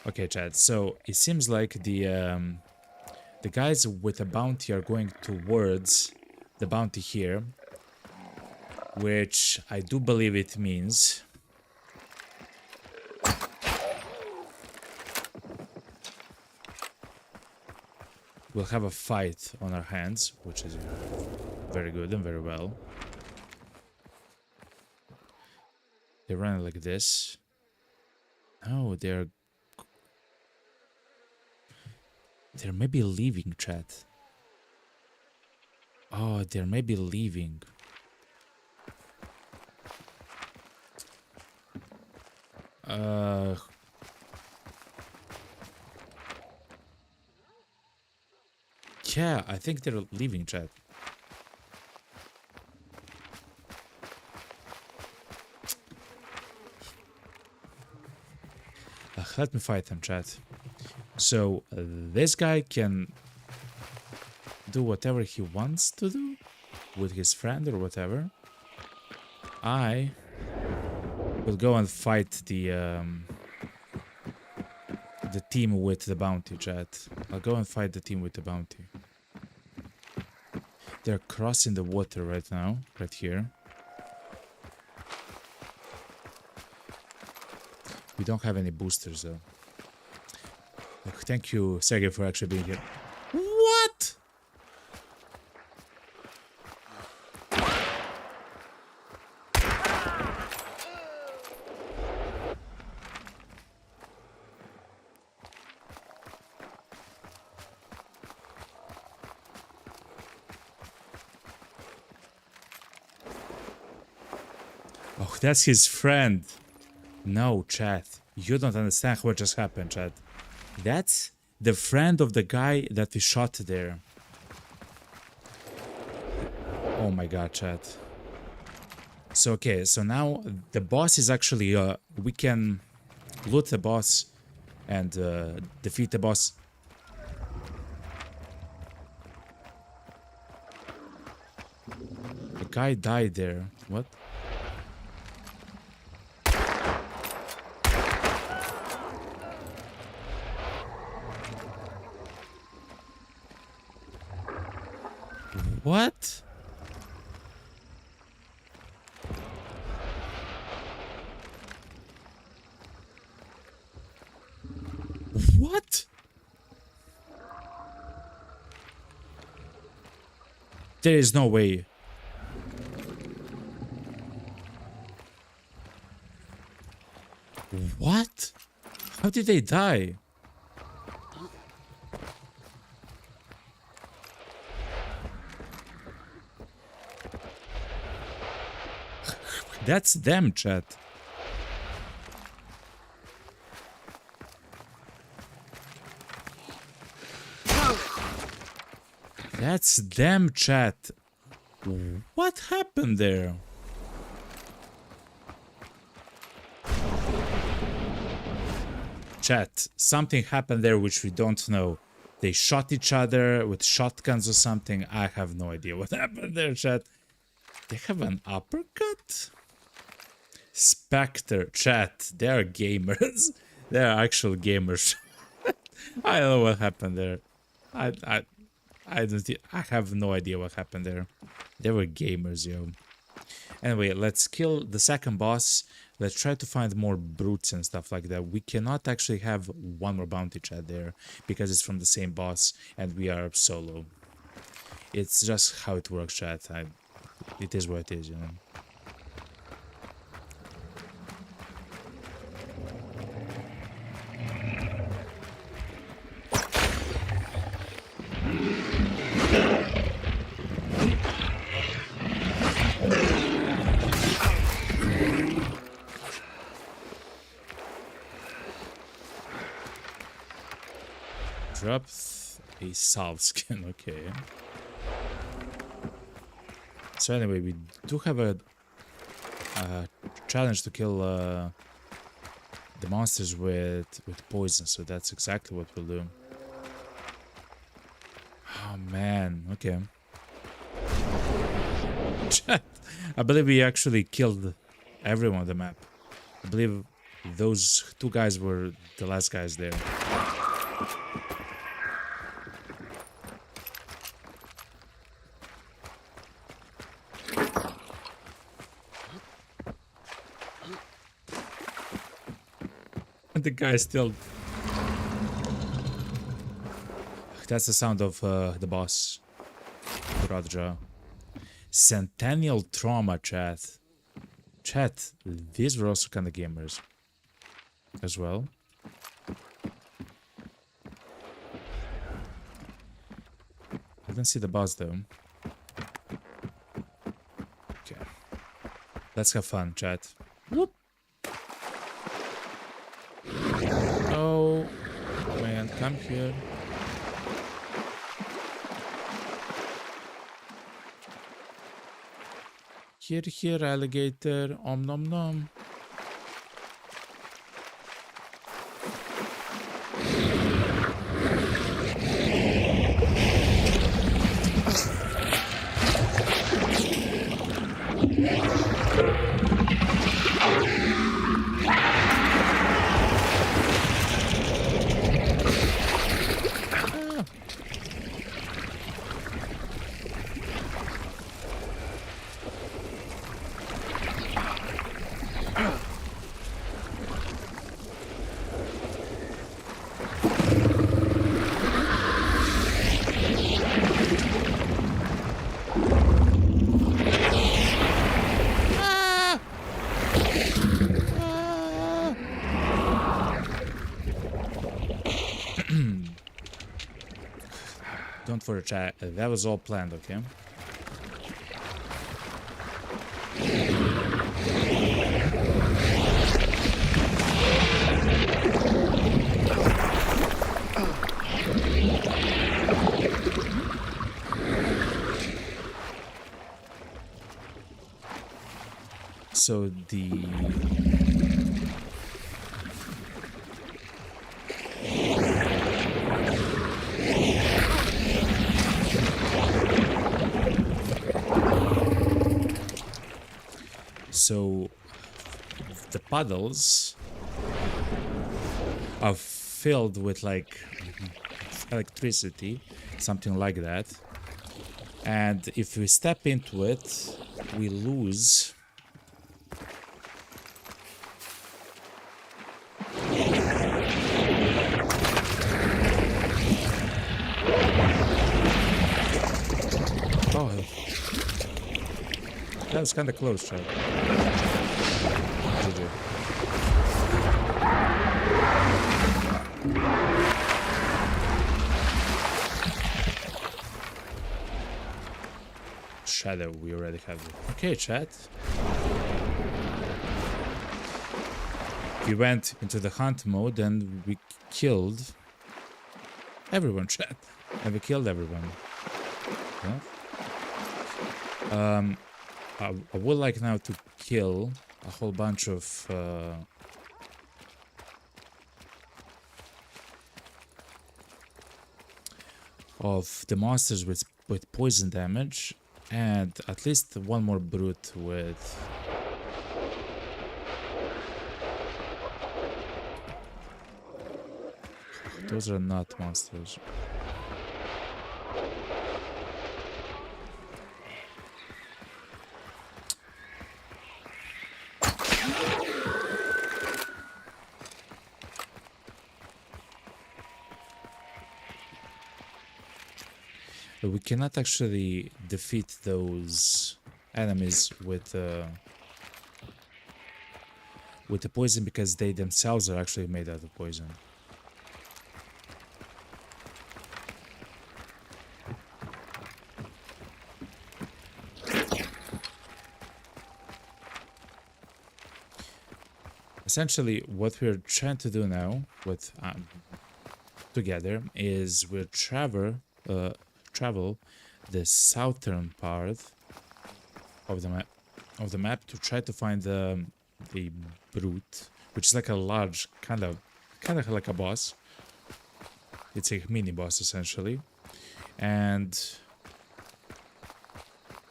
Okay, chat. So it seems like the guys with a bounty are going towards the bounty here, which I do believe it means we'll have a fight on our hands, which is very good and very well. They're running like this. Oh, they're maybe leaving, chat. Oh, they're maybe leaving. Yeah, I think they're leaving, chat. Let me fight them, chat. So this guy can do whatever he wants to do with his friend or whatever. I will go and fight the team with the bounty, chat. I'll go and fight the team with the bounty. They're crossing the water right now, right here. We don't have any boosters though. Thank you, Sergey, for actually being here. What? Oh, that's his friend. No, chat. You don't understand what just happened, chat. That's the friend of the guy that we shot there. Oh my god, chat. So, okay, so now the boss is actually, we can loot the boss and defeat the boss. The guy died there. What? What? What? There is no way. What? How did they die? That's them, chat. That's them, chat. What happened there? Chat, something happened there which we don't know. They shot each other with shotguns or something. I have no idea what happened there, chat. They have an uppercut? Spectre, chat, they are gamers. They are actual gamers. I don't know what happened there. I have no idea what happened there. They were gamers, yo. Anyway, let's kill the second boss. Let's try to find more brutes and stuff like that. We cannot actually have one more bounty chat there because it's from the same boss and we are solo. It's just how it works, chat. It is what it is, you know. Drop a salve skin, okay. So anyway, we do have a challenge to kill the monsters with poison, so that's exactly what we'll do. Oh man, okay. I believe we actually killed everyone on the map. I believe those two guys were the last guys there. The guy still... That's the sound of the boss. Rodja. Centennial Trauma, chat. Chat, these were also kind of gamers. As well. I don't see the boss though. Okay. Let's have fun, chat. Whoop. Oh man, come here. Here, alligator. Om nom nom. for a chat. That was all planned, okay? So the puddles are filled with like electricity, something like that. And if we step into it, we lose that was kind of close, Chad. GG. Shadow, we already have it. Okay, chat. We went into the hunt mode and we killed everyone, chat. And we killed everyone. Yeah. I would like now to kill a whole bunch of the monsters with poison damage, and at least one more brute with those are not monsters. But we cannot actually defeat those enemies with the poison because they themselves are actually made out of poison. Essentially, what we're trying to do now with together is we'll travel the southern part of the map to try to find the brute, which is like a large kind of like a boss. It's a mini boss essentially, and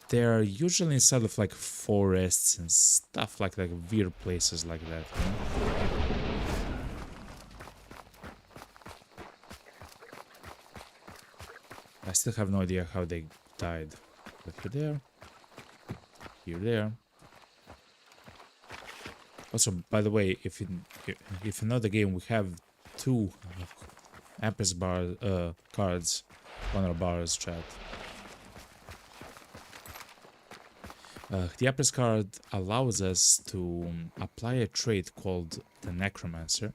they're usually inside of like forests and stuff like weird places like that. You know? I still have no idea how they died. But you're there. Also, by the way, if you know the game, we have 2 Empress bar cards on our bars, chat. The Empress card allows us to apply a trait called the Necromancer.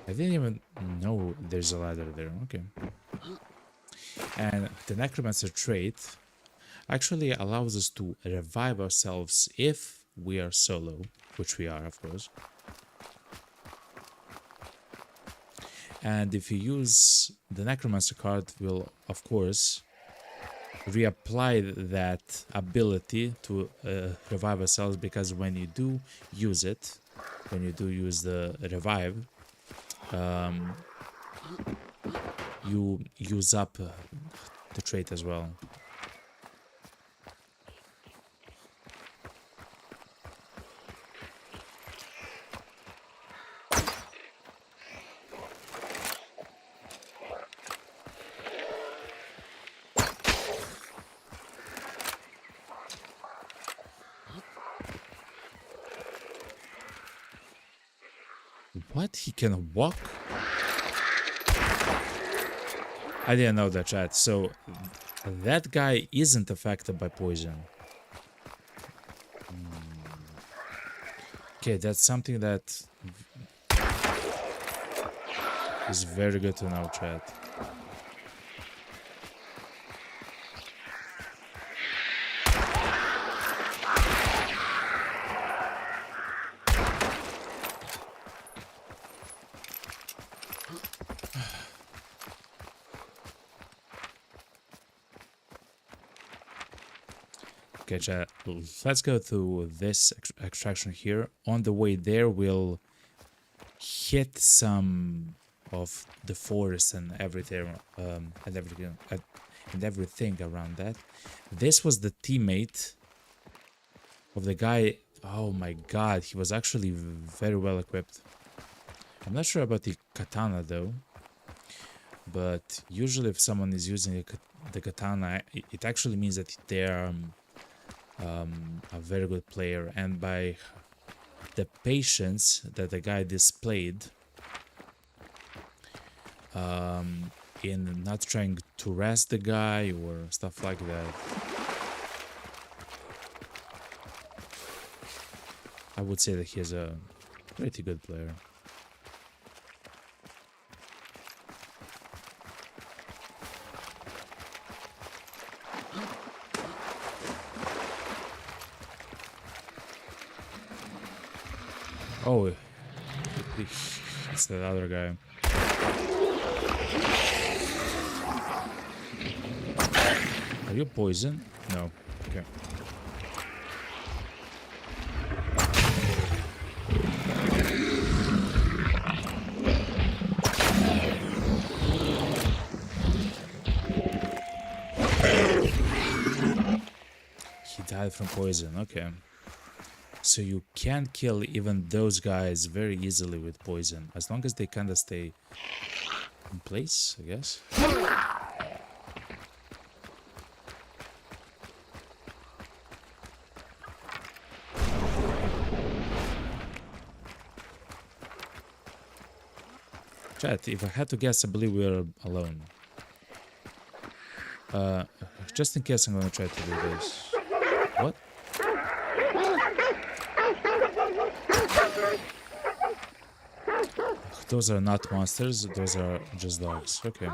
I didn't even know there's a ladder there. Okay. And the Necromancer trait actually allows us to revive ourselves if we are solo, which we are, of course. And if you use the Necromancer card, we'll, of course, reapply that ability to revive ourselves, because when you do use it, when you do use the revive, you use up the trait as well. What? He can walk? I didn't know that, chat. So that guy isn't affected by poison. Okay, that's something that is very good to know, chat. Okay, chat, let's go through this extraction here. On the way there, we'll hit some of the forest and everything, and everything around that. This was the teammate of the guy. Oh my god, he was actually very well equipped. I'm not sure about the katana though, but usually if someone is using the katana, it actually means that they're a very good player, and by the patience that the guy displayed in not trying to rest the guy or stuff like that, I would say that he's a pretty good player. Oh, it's that other guy. Are you poisoned? No. Okay. He died from poison. Okay. So you can kill even those guys very easily with poison, as long as they kind of stay in place, I guess. Chat, if I had to guess, I believe we're alone. Just in case, I'm gonna try to do this. What? Those are not monsters, those are just dogs. Okay.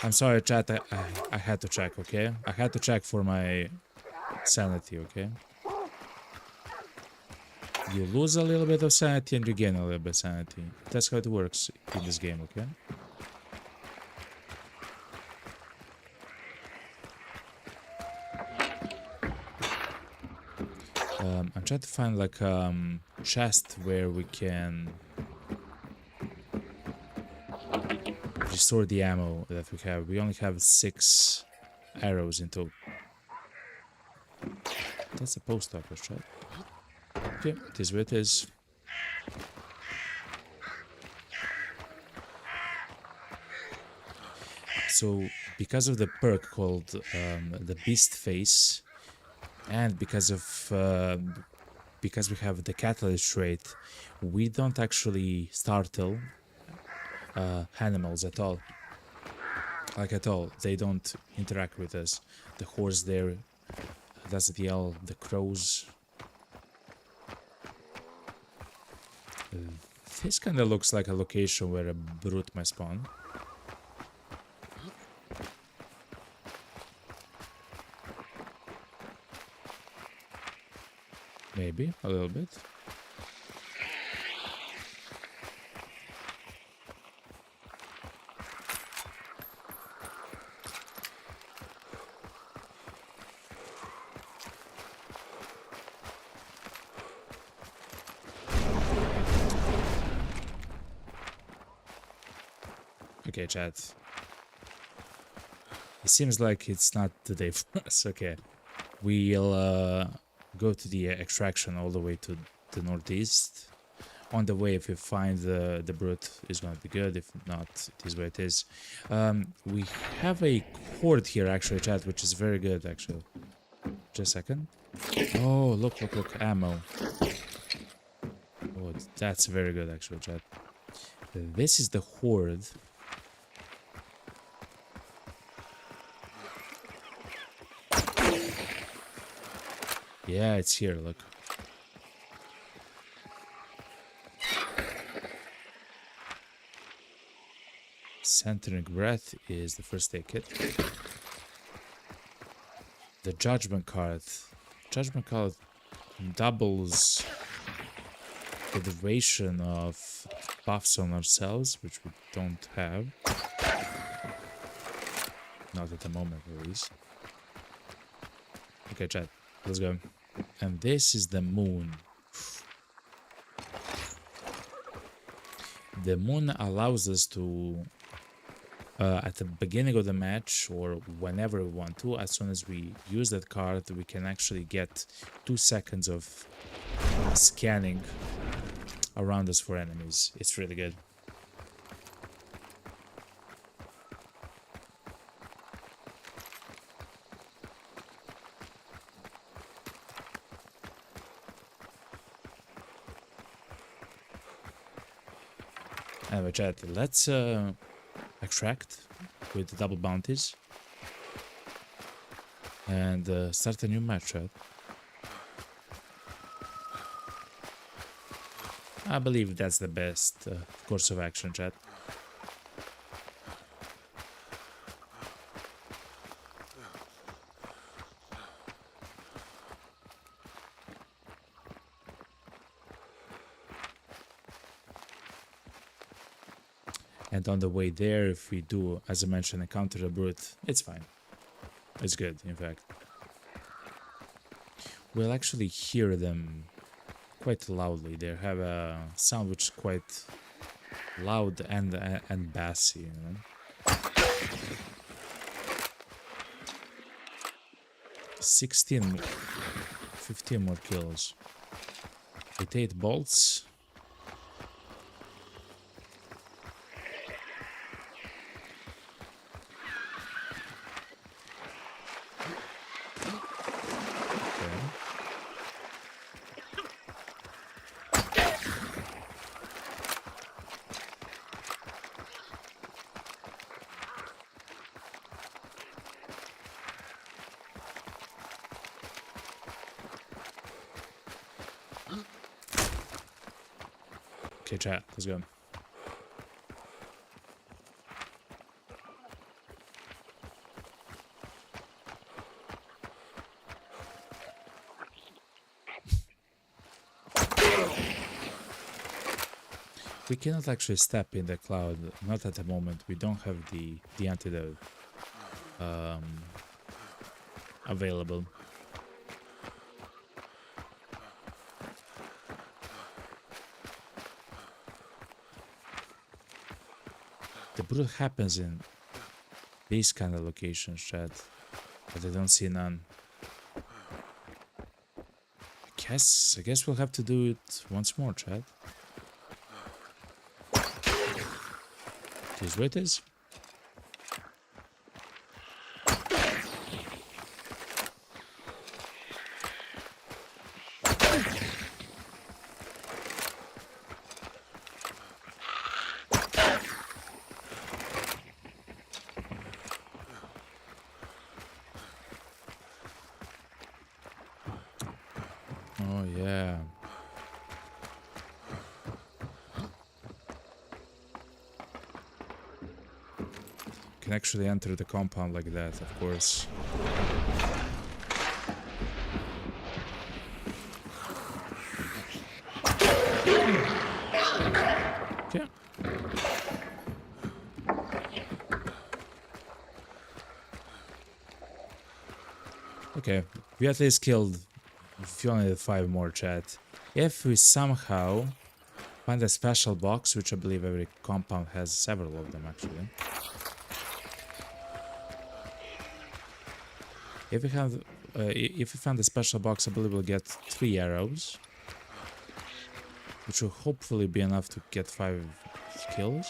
I'm sorry, chat, I had to check, okay? I had to check for my sanity, okay? You lose a little bit of sanity and you gain a little bit of sanity. That's how it works in this game, okay? I'm trying to find like chest where we can restore the ammo that we have. We only have 6 arrows in total. That's a post office, right? Okay, it is what it is. So, because of the perk called the Beast Face, and because we have the Catalyst trait, we don't actually startle animals at all. Like at all. They don't interact with us. The horse there doesn't yell, the crows. This kind of looks like a location where a brute might spawn. Maybe, a little bit. Okay, chat. It seems like it's not the day for us. Okay. We'll go to the extraction all the way to the northeast. On the way, if we find the brute, it's going to be good. If not, it is what it is. We have a horde here, actually, chat, which is very good, actually. Just a second. Oh, look, ammo. Oh, that's very good, actually, chat. This is the horde. Yeah, it's here, look. Centering Breath is the first aid kit. The Judgment card. Judgment card doubles the duration of buffs on ourselves, which we don't have. Not at the moment, at least. Okay, chat. Let's go. And this is the moon. The moon allows us to, at the beginning of the match or whenever we want to, as soon as we use that card, we can actually get 2 seconds of scanning around us for enemies. It's really good. Anyway, chat, let's extract with the double bounties and start a new match, chat. I believe that's the best course of action, chat. And on the way there, if we do, as I mentioned, encounter a brute, it's fine. It's good, in fact. We'll actually hear them quite loudly. They have a sound which is quite loud and bassy, you know. 15 more kills. With 8 bolts. Okay, chat, let's go. We cannot actually step in the cloud, not at the moment. We don't have the antidote available. The brute happens in these kind of locations, chat, but I don't see none. I guess we'll have to do it once more, chat. Here's where it is. Oh yeah. Can actually enter the compound like that, of course. Okay. Okay, we at least killed only 5 more, chat. If we somehow find a special box, which I believe every compound has several of them actually. If we have, if we find a special box, I believe we'll get 3 arrows, which will hopefully be enough to get 5 kills.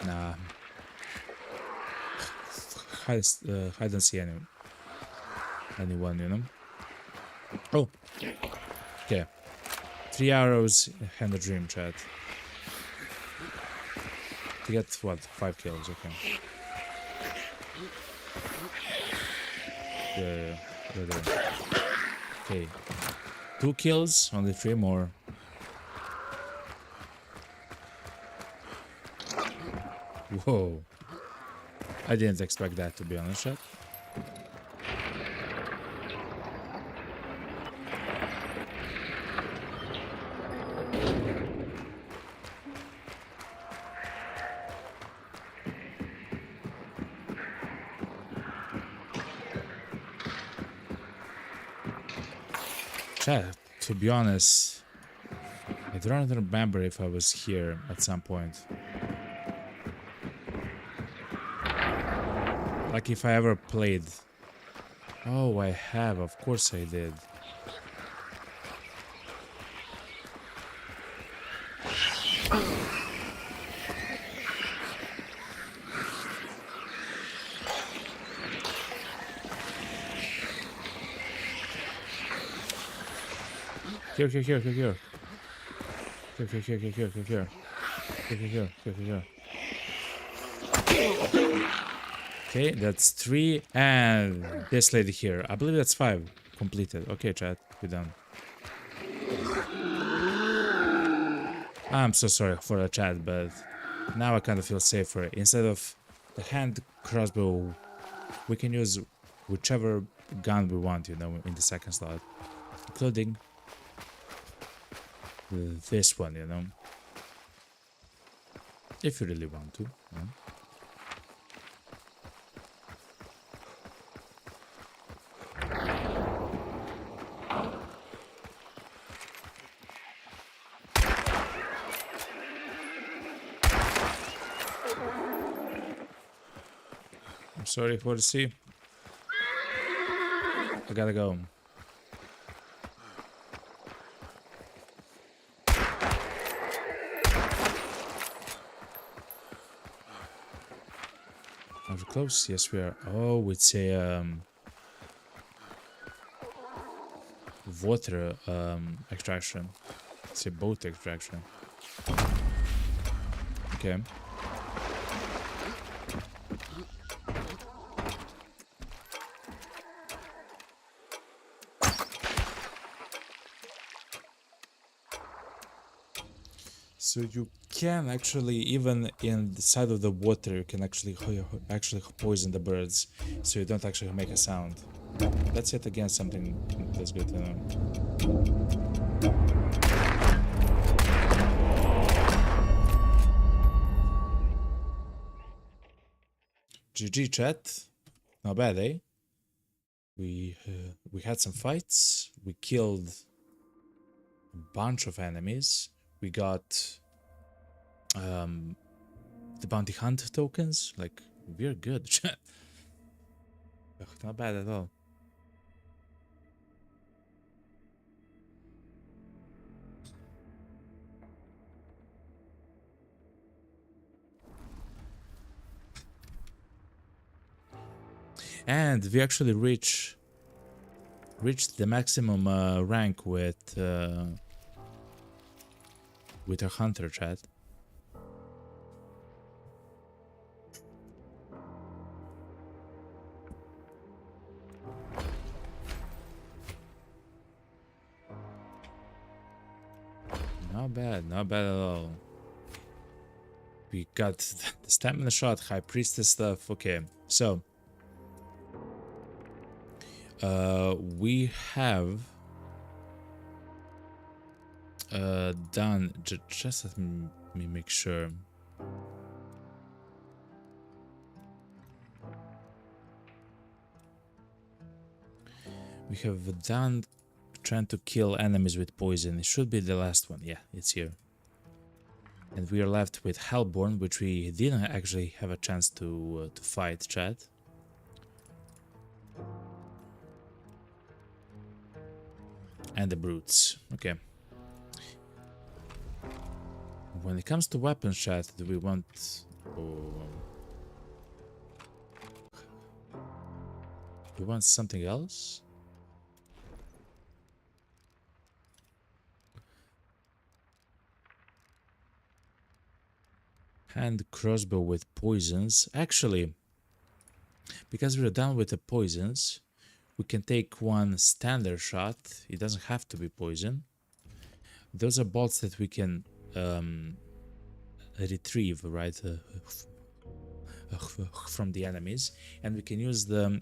Nah. I don't see anyone, you know. Oh, okay. 3 arrows and a dream, chat. To get what? 5 kills, okay. Yeah. Okay. 2 kills, only 3 more. Whoa. I didn't expect that, to be honest, chat. Chat, to be honest, I don't remember if I was here at some point. Like if I ever played. Oh, I have. Of course I did. Here. Here. Okay, that's 3, and this lady here. I believe that's 5 completed. Okay, chat, we're done. I'm so sorry for the chat, but now I kind of feel safer. Instead of the hand crossbow, we can use whichever gun we want, you know, in the second slot, including this one, you know, if you really want to. Yeah. I'm sorry for the sea. I gotta go. Are we close? Yes, we are. Oh, it's a water extraction. It's a boat extraction. Okay. So you can actually, even in the side of the water, you can actually poison the birds, so you don't actually make a sound. That's yet again something that's good to know. GG chat, not bad, eh? We had some fights. We killed a bunch of enemies. We got the bounty hunt tokens. Like, we're good, chat. Not bad at all. And we actually reached the maximum rank with a hunter, chat. Not bad at all. We got the stamina shot, high priestess stuff. Okay, so we have done. Just let me make sure. We have done trying to kill enemies with poison. It should be the last one. Yeah, it's here. And we are left with Hellborn, which we didn't actually have a chance to fight, chat. And the brutes. Okay. When it comes to weapons, chat, do we want? We want something else? Hand crossbow with poisons. Actually, because we're done with the poisons, We can take one standard shot. It doesn't have to be poison. Those are bolts that we can retrieve, right, from the enemies, and we can use the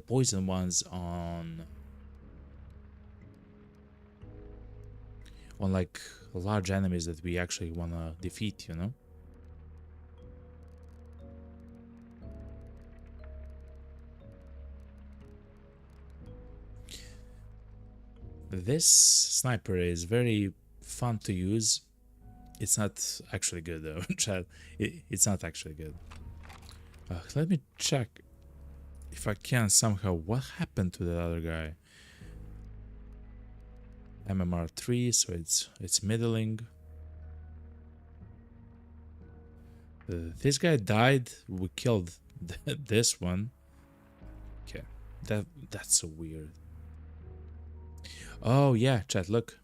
poison ones on like large enemies that we actually want to defeat, you know. This sniper is very fun to use. It's not actually good though. Chat, it's not actually good. Let me check if I can somehow. What happened to the other guy? MMR 3, so it's middling. This guy died. We killed this one. Okay, that's so weird. Oh yeah, chat. Look.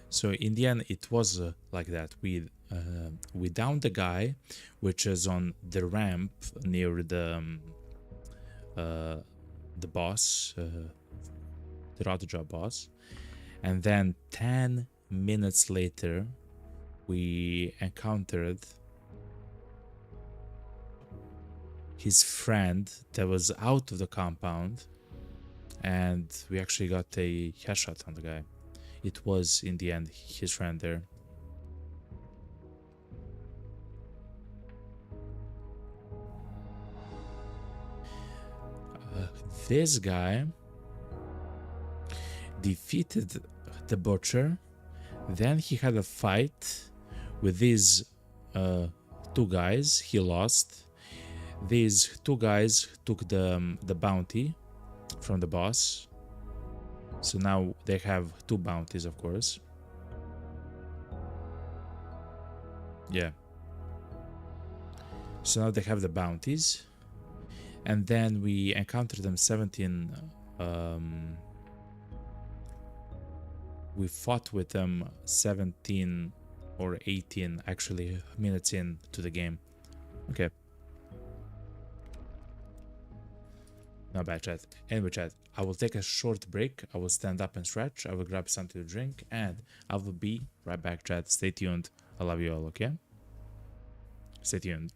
So in the end, it was like that. We downed the guy, which is on the ramp near the boss, the Rotja boss, and then 10 minutes later, we encountered his friend that was out of the compound, and we actually got a headshot on the guy. It was in the end his friend there. This guy defeated the butcher. Then he had a fight with these two guys. He lost. These two guys took the bounty from the boss. So now they have two bounties, of course. Yeah. So now they have the bounties. And then we encountered them 17. We fought with them 17 or 18 actually minutes into the game. Okay. Not bad, chat. Anyway, chat, I will take a short break. I will stand up and stretch. I will grab something to drink, and I will be right back, chat. Stay tuned. I love you all, okay? Stay tuned.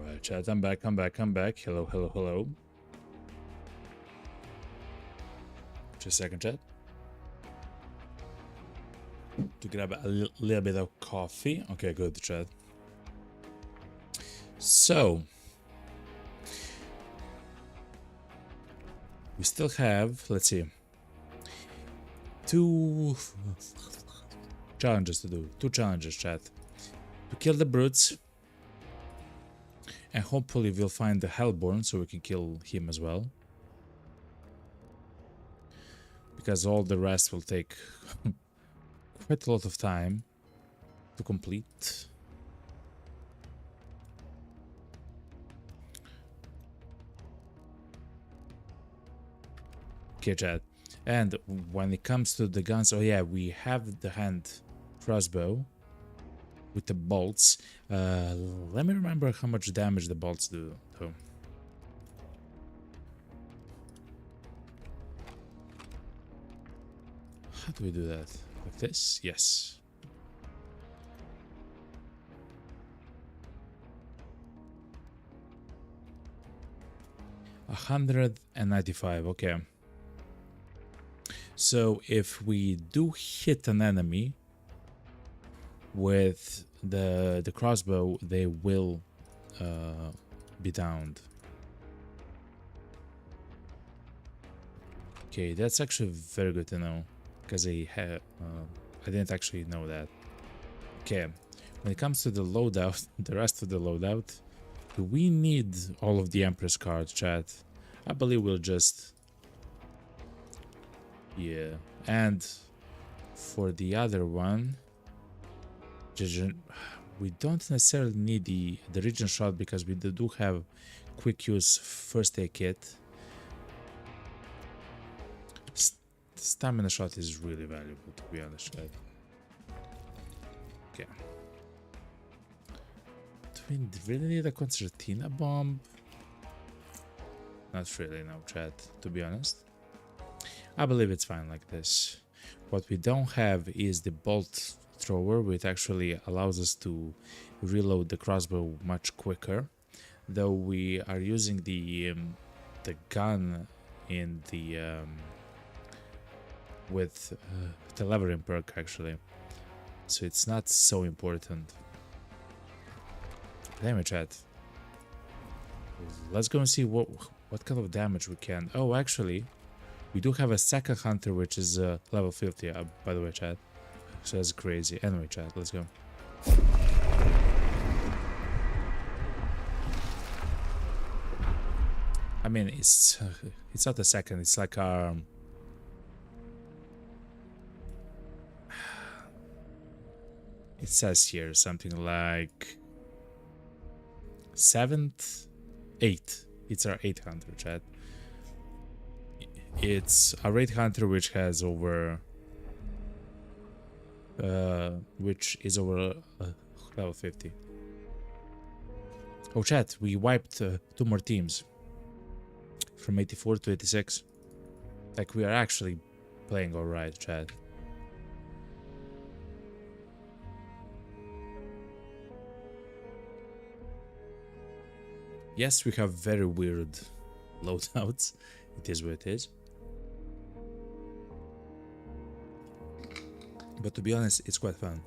Alright, chat, I'm back. Hello, hello, hello. Just a second, chat. To grab a little bit of coffee. Okay, good, chat. So, we still have, let's see, 2 challenges to do. 2 challenges, chat. To kill the brutes. And hopefully we'll find the Hellborn so we can kill him as well. Because all the rest will take quite a lot of time to complete. Okay, chat. And when it comes to the guns, oh yeah, we have the hand crossbow with the bolts. Let me remember how much damage the bolts do, though. How do we do that? Like this? Yes. $195, okay. So if we do hit an enemy with the crossbow, they will be downed. Okay, that's actually very good to know, because I didn't actually know that. Okay, when it comes to the loadout, the rest of the loadout, do we need all of the Empress cards, chat? I believe we'll just... Yeah, and for the other one, we don't necessarily need the region shot because we do have quick use first aid kit. Stamina shot is really valuable, to be honest, right? Okay. Do we really need a concertina bomb? Not really, no, chat, to be honest. I believe it's fine like this. What we don't have is the bolt thrower, which actually allows us to reload the crossbow much quicker. Though we are using the gun in the with the levering perk actually, so it's not so important. Damage, chat. Let's go and see what kind of damage we can. Oh, actually, we do have a second hunter, which is level 50, by the way, chat. So that's crazy. Anyway, chat, let's go. I mean, it's not a second. It's like it says here something like 7th, 8th. It's our 8th hunter, chat. It's a raid hunter which has over which is over level 50. Oh, chat, we wiped 2 more teams from 84 to 86. Like, we are actually playing alright, chat. Yes, we have very weird loadouts. It is what it is. But to be honest, it's quite fun.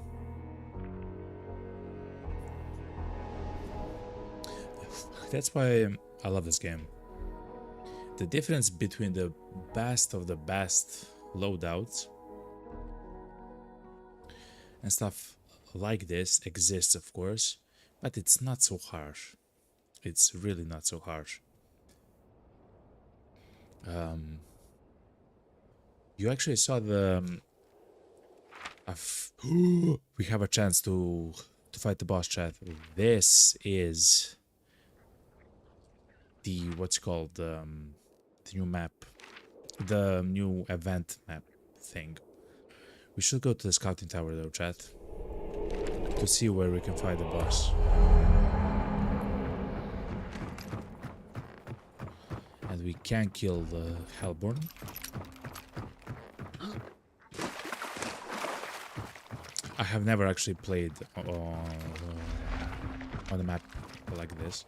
That's why I love this game. The difference between the best of the best loadouts and stuff like this exists, of course, but it's not so harsh. It's really not so harsh. You actually saw the we have a chance to fight the boss, chat. This is the what's called the new map, the new event map thing. We should go to the scouting tower though, chat, to see where we can fight the boss. And we can kill the Hellborn. I have never actually played on the map like this.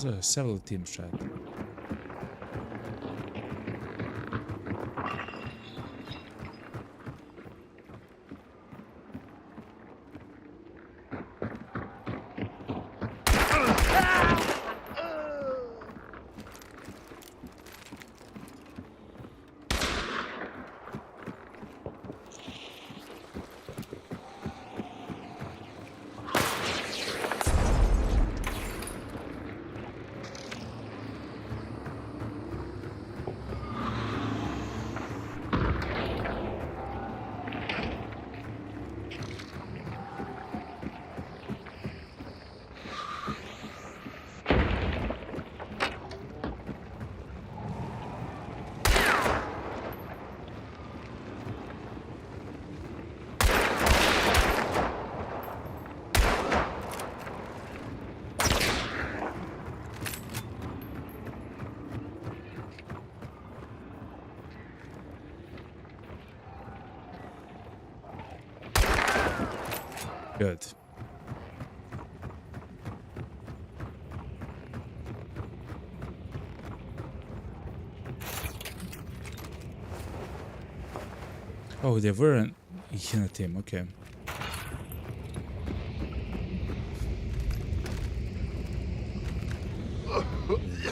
There's several teams, chat. Good. Oh, they were in a team, okay.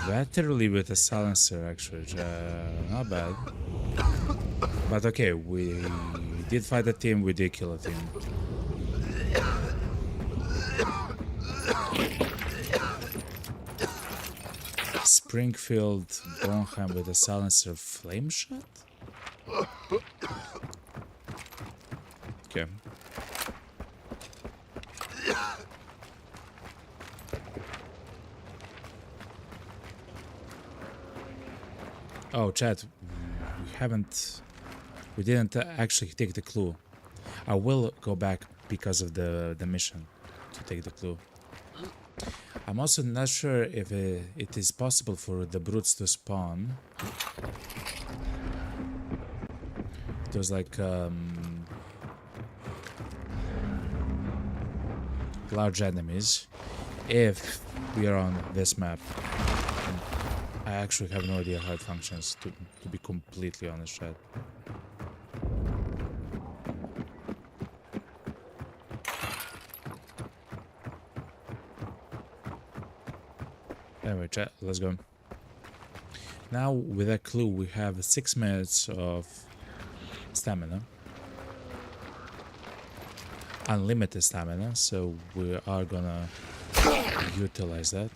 Laterally with a silencer, actually. Not bad. But okay, we did fight a team, we did kill a team. Springfield Bonham with a silencer flame shot? Okay. Oh, chat, we didn't actually take the clue. I will go back because of the mission to take the clue. I'm also not sure if it is possible for the brutes to spawn. There's like large enemies if we are on this map. I actually have no idea how it functions, to be completely honest, chat. Anyway, chat, let's go. Now, with that clue, we have 6 minutes of stamina. Unlimited stamina, so we are gonna utilize that.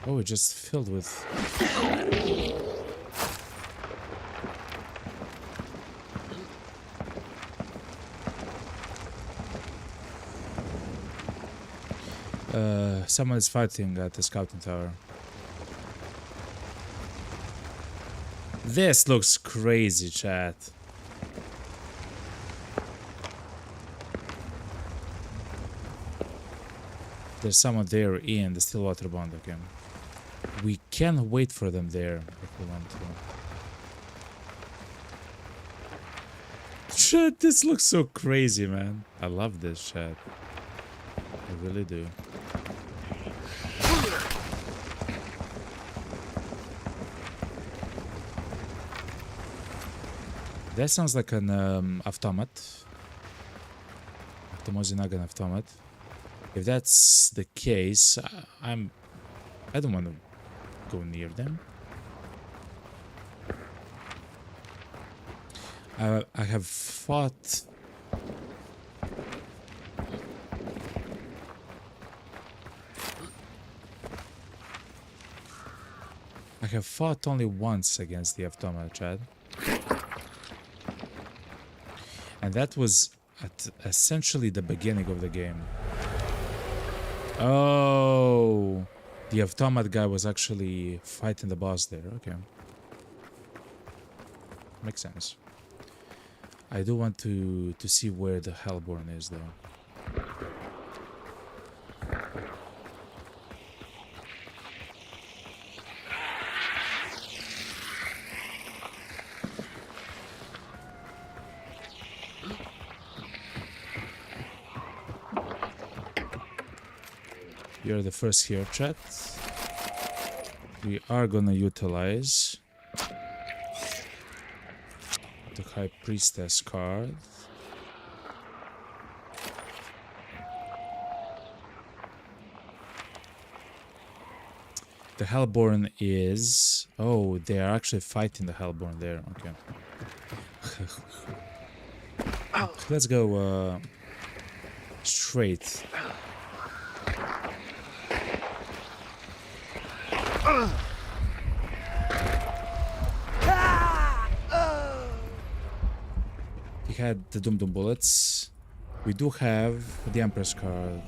Oh, it's just filled with... someone is fighting at the scouting tower. This looks crazy, chat. There's someone there in the Stillwater Bond again. We can wait for them there if we want to. Chat, this looks so crazy, man. I love this, chat. I really do. That sounds like an automat. Автомозинаgan automat. If that's the case, I don't want to go near them. I have fought. I have fought only once against the Automata, Chad. And that was at essentially the beginning of the game. Oh, the Automata guy was actually fighting the boss there. Okay. Makes sense. I do want to see where the Hellborn is, though. You're the first here, chat. We are gonna utilize the High Priestess card. The Hellborn is... Oh, they are actually fighting the Hellborn there. Okay. Let's go straight. He had the Doom Doom bullets. We do have the Empress card.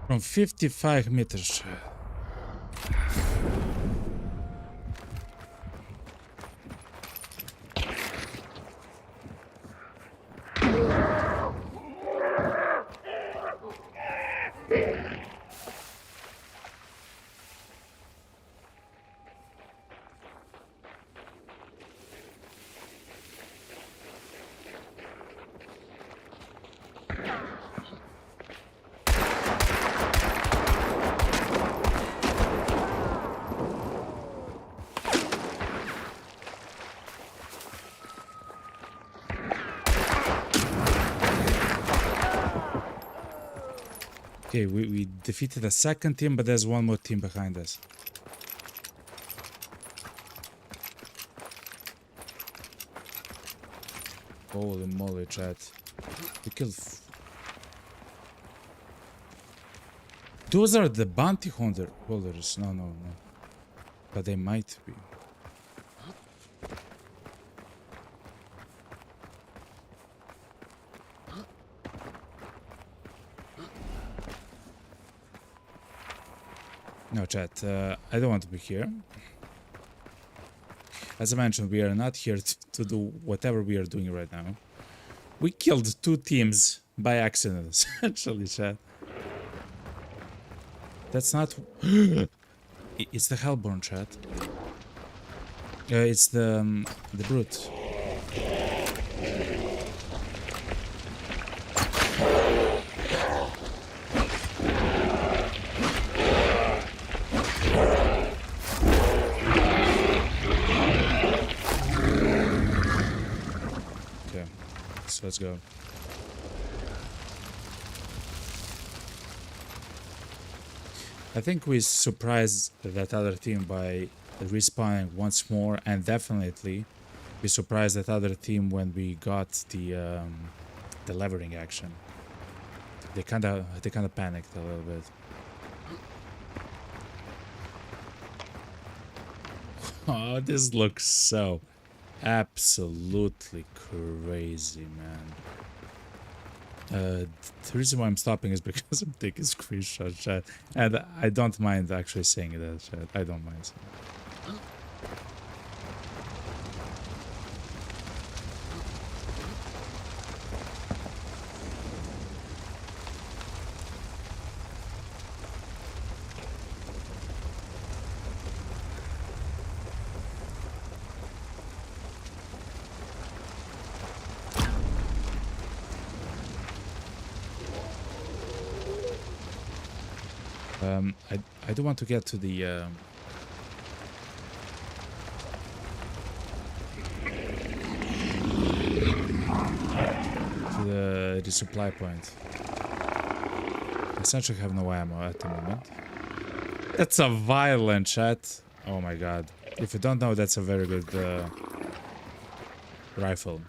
From 55 meters. Okay, we defeated a second team, but there's one more team behind us. Holy moly, chat. We killed... Those are the bounty holders. No, no, no. But they might be. No, chat, I don't want to be here. As I mentioned, we are not here to do whatever we are doing right now. We killed two teams by accident, essentially, chat. That's not... It's the Hellborn, chat. It's the Brute. Let's go. I think we surprised that other team by respawning once more, and definitely we surprised that other team when we got the levering action. They kind of panicked a little bit. Oh, this looks so absolutely crazy, man. The reason why I'm stopping is because I'm taking screenshots, chat. And I don't mind actually saying that, chat. I don't mind saying I do want to get to the supply point. I essentially have no ammo at the moment. That's a violent chat. Oh my god. If you don't know, that's a very good rifle.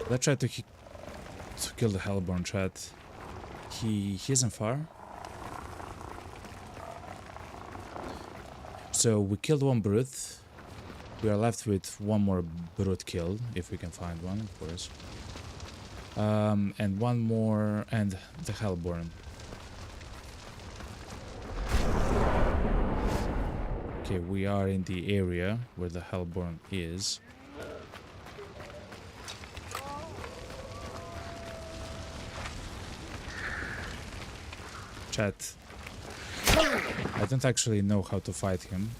Let's try to kill the Hellborn, chat. He isn't far. So we killed one brute. We are left with one more brute killed, if we can find one, of course. And one more, and the Hellborn. Okay, we are in the area where the Hellborn is. Chat. I don't actually know how to fight him.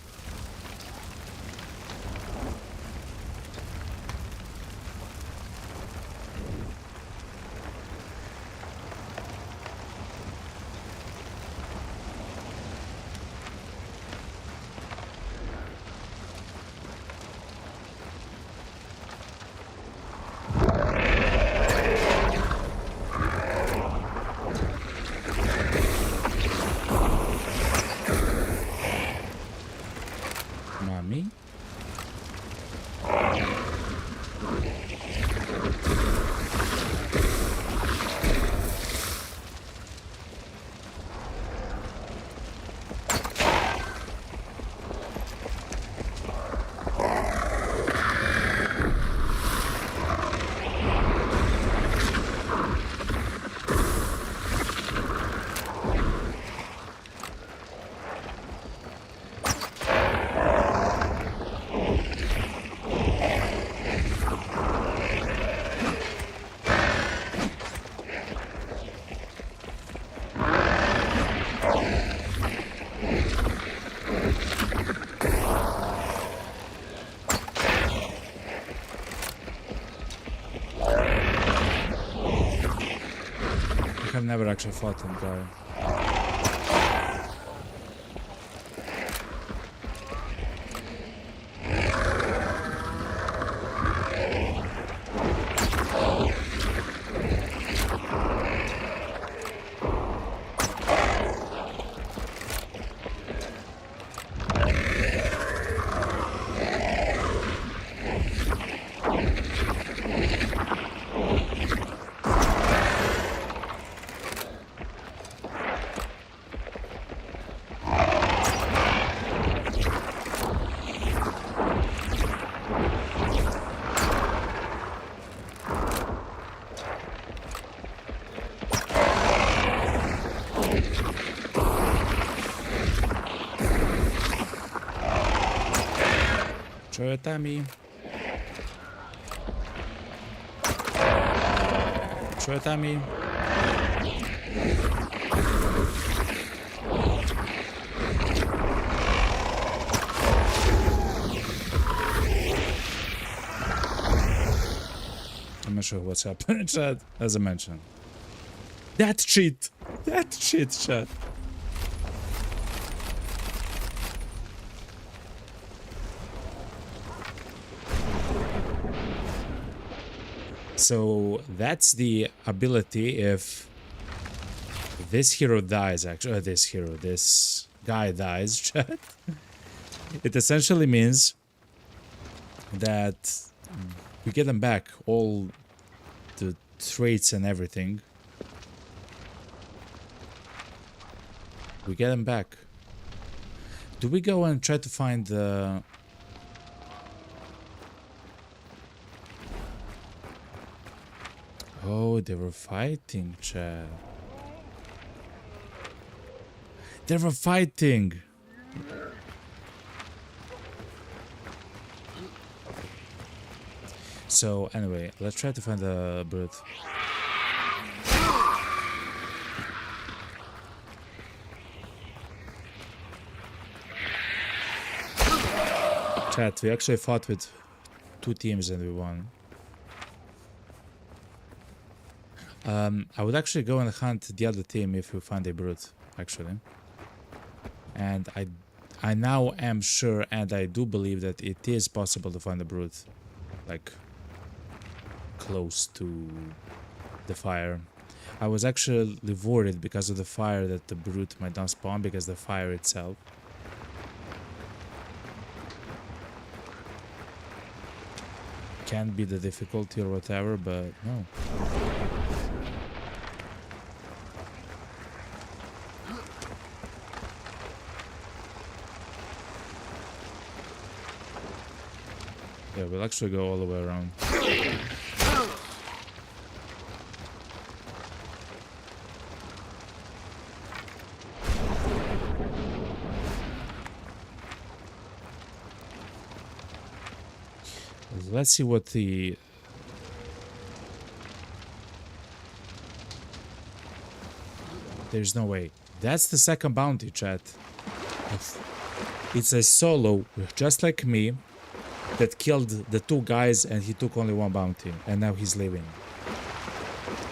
I've never actually fought him, guy. Tammy. Tammy. I'm not sure what's happening, chat, as I mentioned. That cheat! That cheat, chat. So that's the ability if this hero dies, actually, this guy dies, chat. It essentially means that we get them back, all the traits and everything. We get them back. Do we go and try to find the... Oh, they were fighting, Chad. They were fighting! So, anyway, let's try to find the brute. Chat, we actually fought with 2 teams and we won. I would actually go and hunt the other team if we find a brute, actually. And I now am sure, and I do believe that it is possible to find a brute, like, close to the fire. I was actually worried because of the fire that the brute might not spawn, because the fire itself. Can be the difficulty or whatever, but no. Yeah, we'll actually go all the way around. Let's see what the... There's no way. That's the second bounty, chat. It's a solo, just like me, that killed the 2 guys and he took only 1 bounty. And now he's leaving.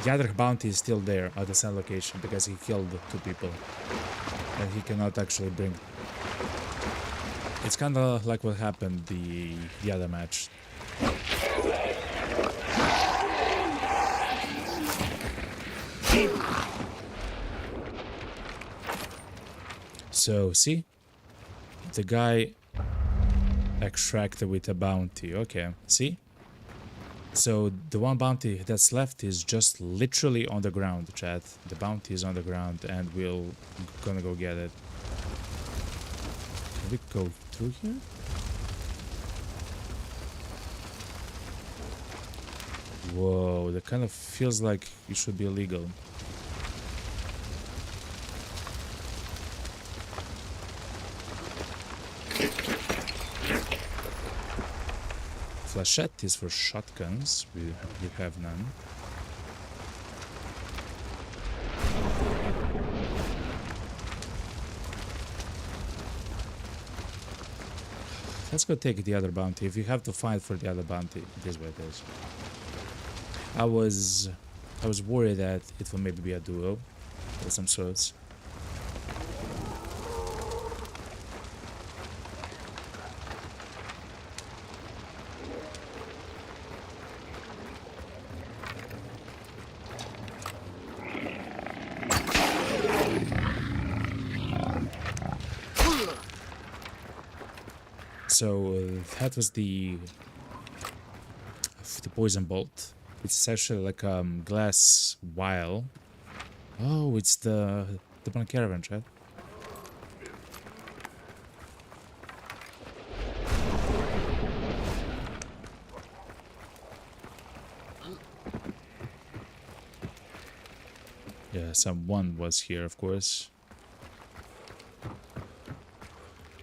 The other bounty is still there at the same location because he killed 2 people. And he cannot actually bring... It's kind of like what happened the other match. So, see? The guy extracted with a bounty. Okay, see? So, the 1 bounty that's left is just literally on the ground, chat. The bounty is on the ground and we're gonna go get it. Can we go through here? Whoa, that kind of feels like it should be illegal. Flashette is for shotguns. We have none. Let's go take the other bounty. If you have to fight for the other bounty, it is what it is. I was worried that it will maybe be a duo of some sorts. So that was the poison bolt. It's essentially like a glass vial. Oh, it's the one caravan, right? Yeah, someone was here, of course.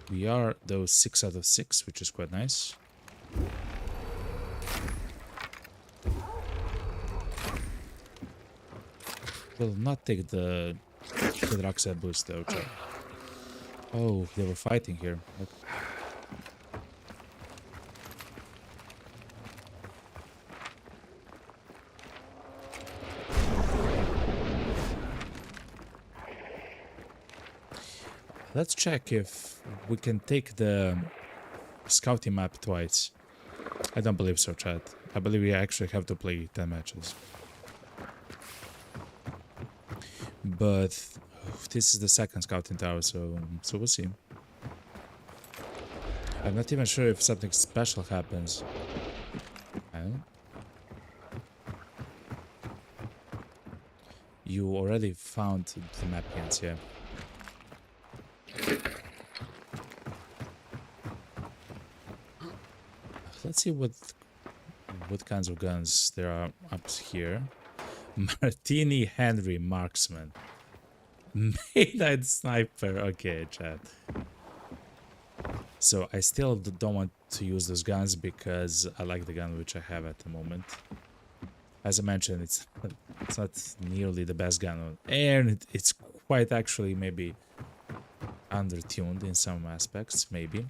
We are those 6 out of 6, which is quite nice. Will not take the Roxette boost though. Check. Oh, they were fighting here. Okay. Let's check if we can take the scouting map twice. I don't believe so, chat. I believe we actually have to play 10 matches. But this is the second scouting tower, so we'll see. I'm not even sure if something special happens. I don't know. You already found the map hints, yeah. Let's see what kinds of guns there are up here. Martini Henry Marksman. Midnight Sniper. Okay, chat. So I still don't want to use those guns because I like the gun which I have at the moment. As I mentioned, it's not nearly the best gun, and it's quite actually maybe undertuned in some aspects, maybe.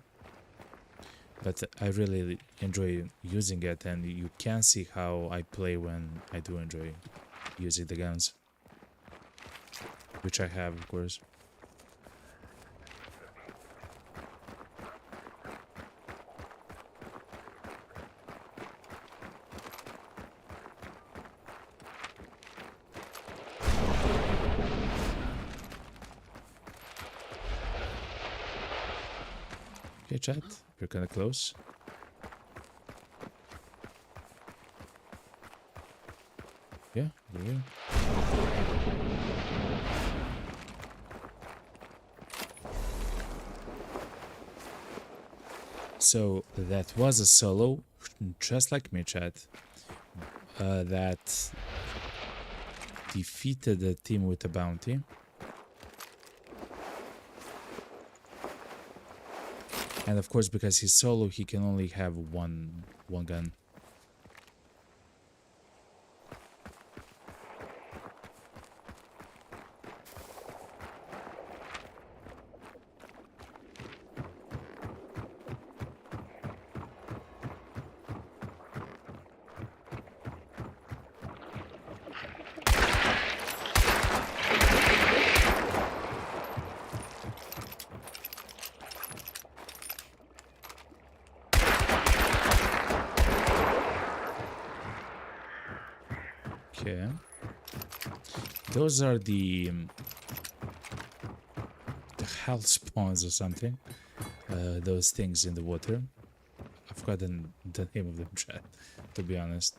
But I really enjoy using it, and you can see how I play when I do enjoy using the guns, which I have, of course. Okay, chat, we're kind of close. Yeah, really. So that was a solo, just like me, chat, that defeated the team with a bounty. And of course, because he's solo, he can only have one gun. Okay. Those are the health spawns or something. Those things in the water. I've forgotten the name of them, chat, to be honest.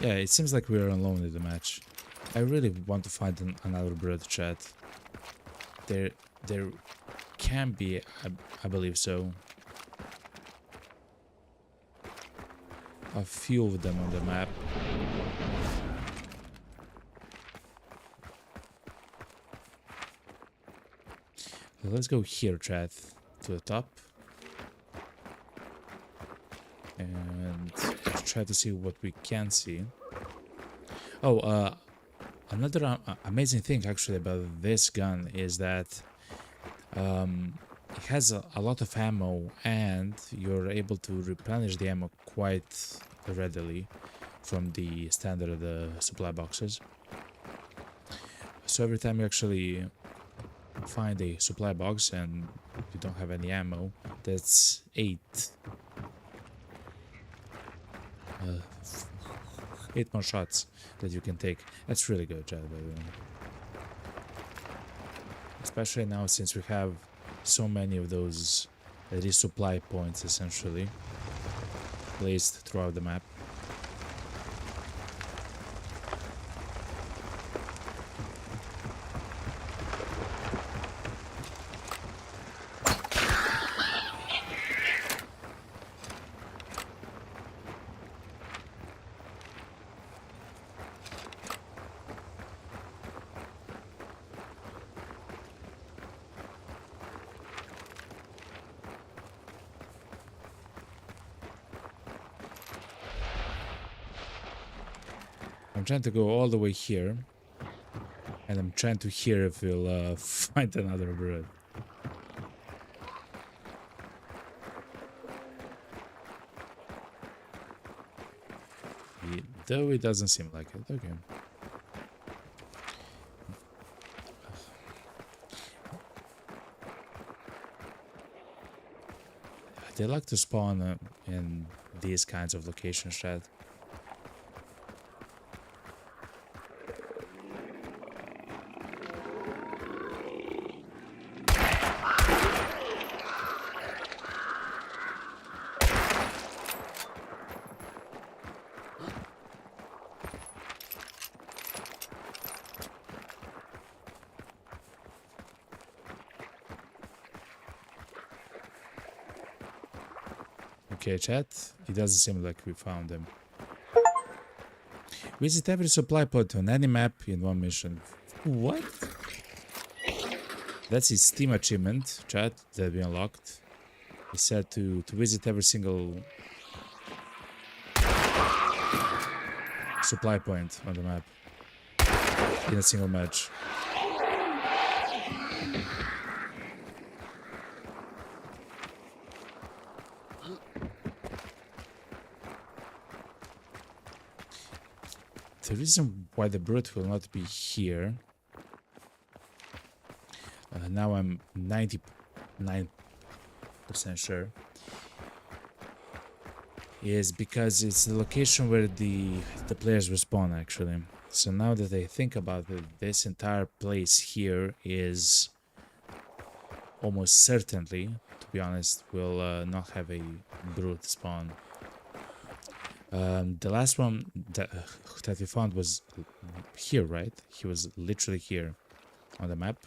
Yeah, it seems like we're alone in the match. I really want to find another bird, chat. There can be, I believe so. A few of them on the map. Let's go here, chat, to the top. And try to see what we can see. Oh, another amazing thing actually about this gun is that it has a lot of ammo, and you're able to replenish the ammo quite readily from the standard supply boxes. So every time you actually find a supply box and you don't have any ammo, that's 8 more shots that you can take. That's really good, chat, by the way. Especially now, since we have so many of those resupply points essentially placed throughout the map. I'm trying to go all the way here, and I'm trying to hear if we'll find another bird. Though it doesn't seem like it. Okay. They like to spawn in these kinds of locations, chat. Okay, chat. It doesn't seem like we found them. Visit every supply point on any map in one mission. What? That's his Steam achievement, chat, that we unlocked. He said to visit every single supply point on the map in a single match. The reason why the brute will not be here, now I'm 99% sure, is because it's the location where the players respawn actually. So now that I think about it, this entire place here is almost certainly, to be honest, will not have a brute spawn. The last one that we found was here, right? He was literally here on the map.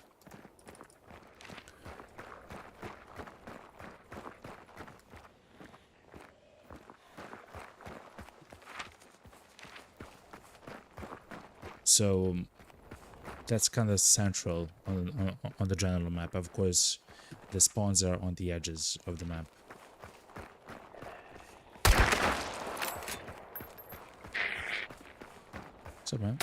So that's kind of central on the general map. Of course, the spawns are on the edges of the map. What's up, man?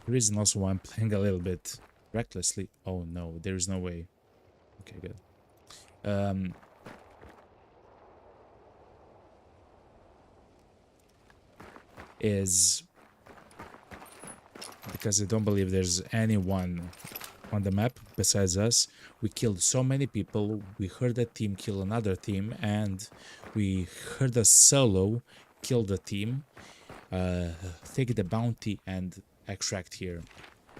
The reason also why I'm playing a little bit recklessly. Oh no, there is no way. Okay, good. Is because I don't believe there's anyone on the map besides us. We killed so many people, we heard a team kill another team, and we heard a solo kill the team, take the bounty and extract here.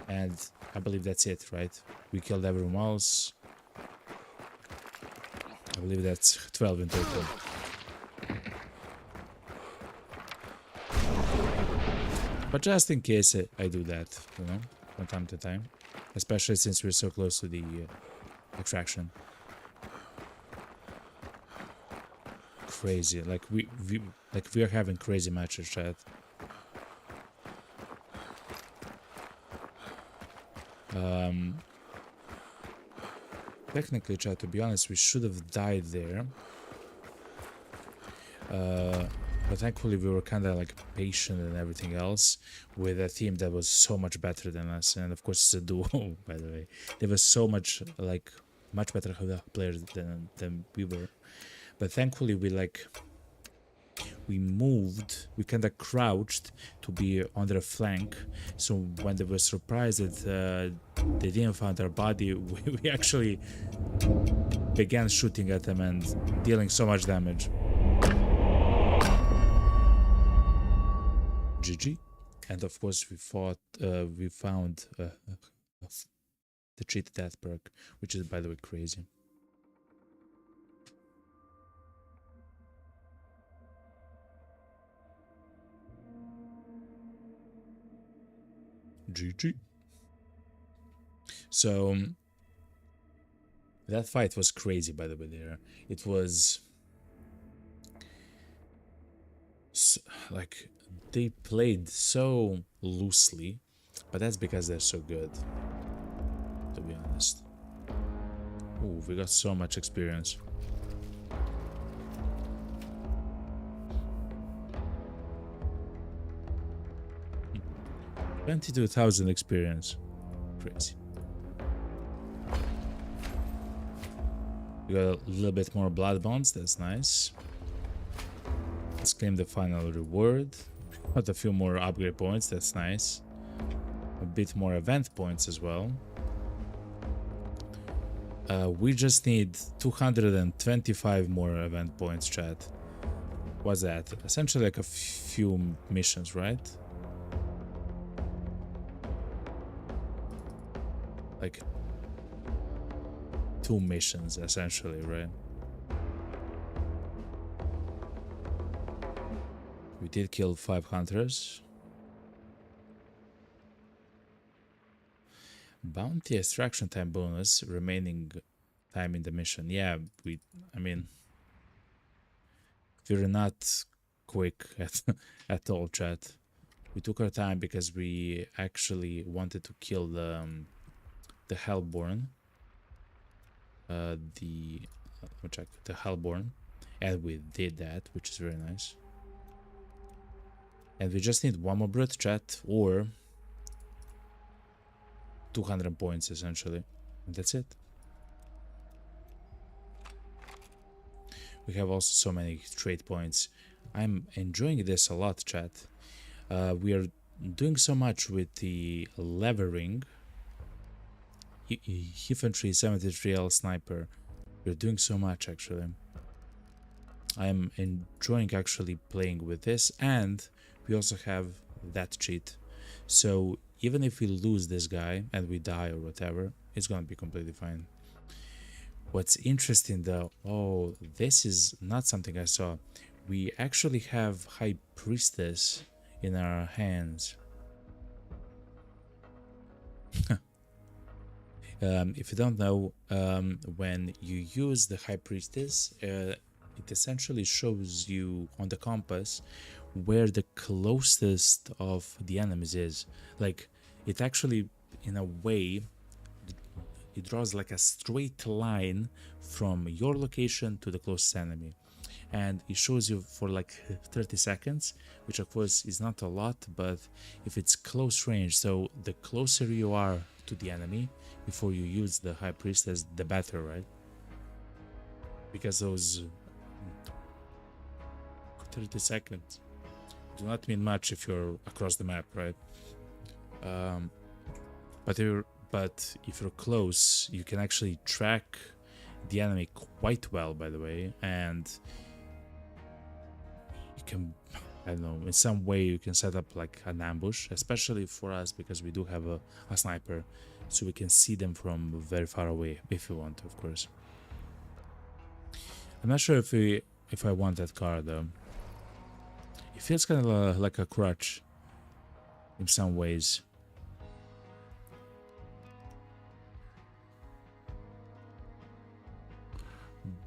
And I believe that's it, right? We killed everyone else. I believe that's 12 in total. But just in case I do that, you know, from time to time. Especially since we're so close to the extraction. Crazy, like we are having crazy matches, chat. Technically, chat, to be honest, we should have died there. But thankfully we were kind of like patient and everything else with a team that was so much better than us. And of course it's a duo, by the way. They were so much like much better players than we were. But thankfully we moved, we kind of crouched to be on their flank. So when they were surprised that they didn't find our body, we actually began shooting at them and dealing so much damage. GG. And of course we found the cheat death perk, which is by the way crazy. GG. So that fight was crazy, by the way. There it was like they played so loosely, but that's because they're so good, to be honest. Ooh, we got so much experience. Hmm. 22,000 experience. Crazy. We got a little bit more blood bonds, that's nice. Let's claim the final reward. Got a few more upgrade points, that's nice. A bit more event points as well. We just need 225 more event points, chat. What's that? Essentially like a few missions, right? Like 2 missions, essentially, right? We did kill 5 hunters. Bounty extraction time bonus, remaining time in the mission. Yeah, I mean, we're not quick at all, chat. We took our time because we actually wanted to kill the Hellborn. Let me check the Hellborn, and we did that, which is very nice. And we just need one more brute, chat, or 200 points essentially, and that's it. We have also so many trade points. I'm enjoying this a lot, chat. We are doing so much with the levering. Infantry, 73L sniper. We're doing so much actually. I'm enjoying actually playing with this, and we also have that cheat. So even if we lose this guy and we die or whatever, it's gonna be completely fine. What's interesting though, oh, this is not something I saw. We actually have High Priestess in our hands. If you don't know, when you use the High Priestess, it essentially shows you on the compass where the closest of the enemies is. Like, it actually, in a way, it draws like a straight line from your location to the closest enemy, and it shows you for like 30 seconds, which of course is not a lot, but if it's close range, so the closer you are to the enemy before you use the High Priestess, the better, right? Because those 30 seconds do not mean much if you're across the map, right? But if you're close, you can actually track the enemy quite well, by the way, and you can, I don't know, in some way you can set up like an ambush, especially for us because we do have a sniper, so we can see them from very far away if you want, of course. I'm not sure if I want that car though. It feels kind of like a crutch in some ways.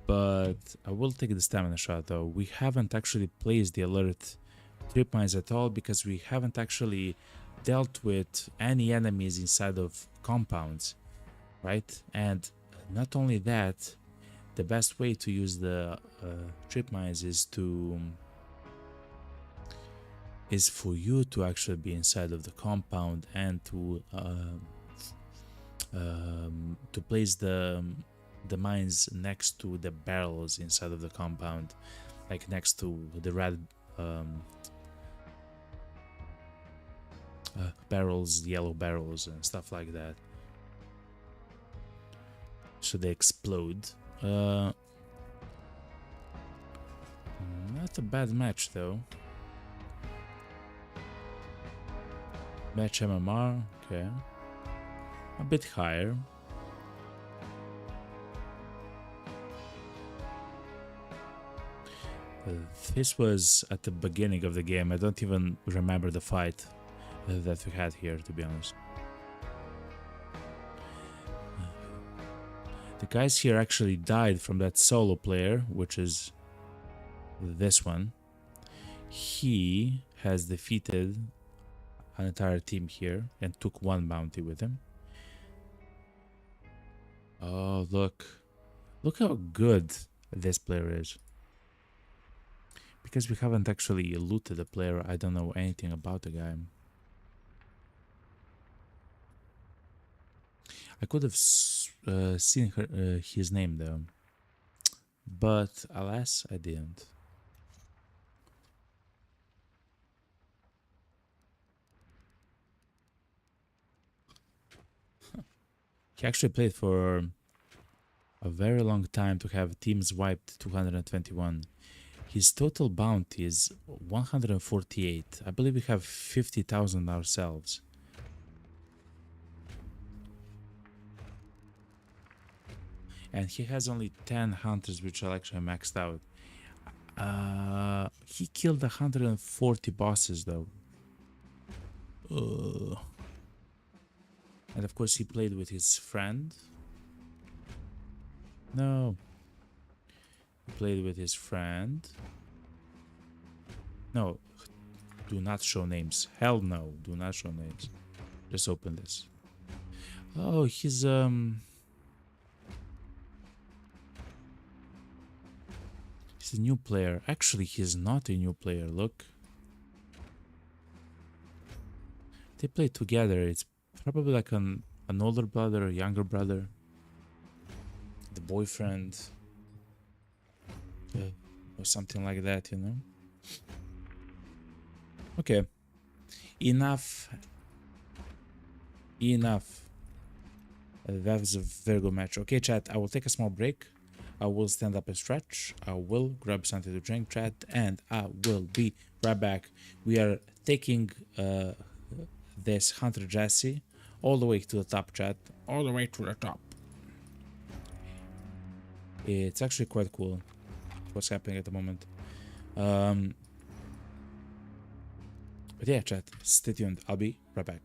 But I will take the stamina shot though. We haven't actually placed the alert trip mines at all because we haven't actually dealt with any enemies inside of compounds, right? And not only that, the best way to use the trip mines is for you to actually be inside of the compound and to place the mines next to the barrels inside of the compound, like next to the red barrels, yellow barrels, and stuff like that. So they explode. Not a bad match though. Match MMR, okay. A bit higher. This was at the beginning of the game. I don't even remember the fight that we had here, to be honest. The guys here actually died from that solo player, which is this one. He has defeated an entire team here and took one bounty with him. Oh, look how good this player is. Because we haven't actually looted the player, I don't know anything about the guy. I could have seen his name though, but alas, I didn't. He actually played for A very long time to have teams wiped 221. His total bounty is 148. I believe we have 50,000 ourselves. And he has only 10 hunters, which are actually maxed out. He killed 140 bosses though. And of course he played with his friend. No. He played with his friend. No. Do not show names. Hell no. Do not show names. Just open this. Oh, he's he's a new player. Actually, he's not a new player. Look. They play together. It's probably like an older brother, a younger brother. The boyfriend. Or something like that, you know? Okay. Enough. That was a very good match. Okay, chat, I will take a small break. I will stand up and stretch. I will grab something to drink, chat, and I will be right back. We are taking this Hunter Jesse all the way to the top, chat. All the way to the top. It's actually quite cool what's happening at the moment. But yeah, chat, stay tuned. I'll be right back.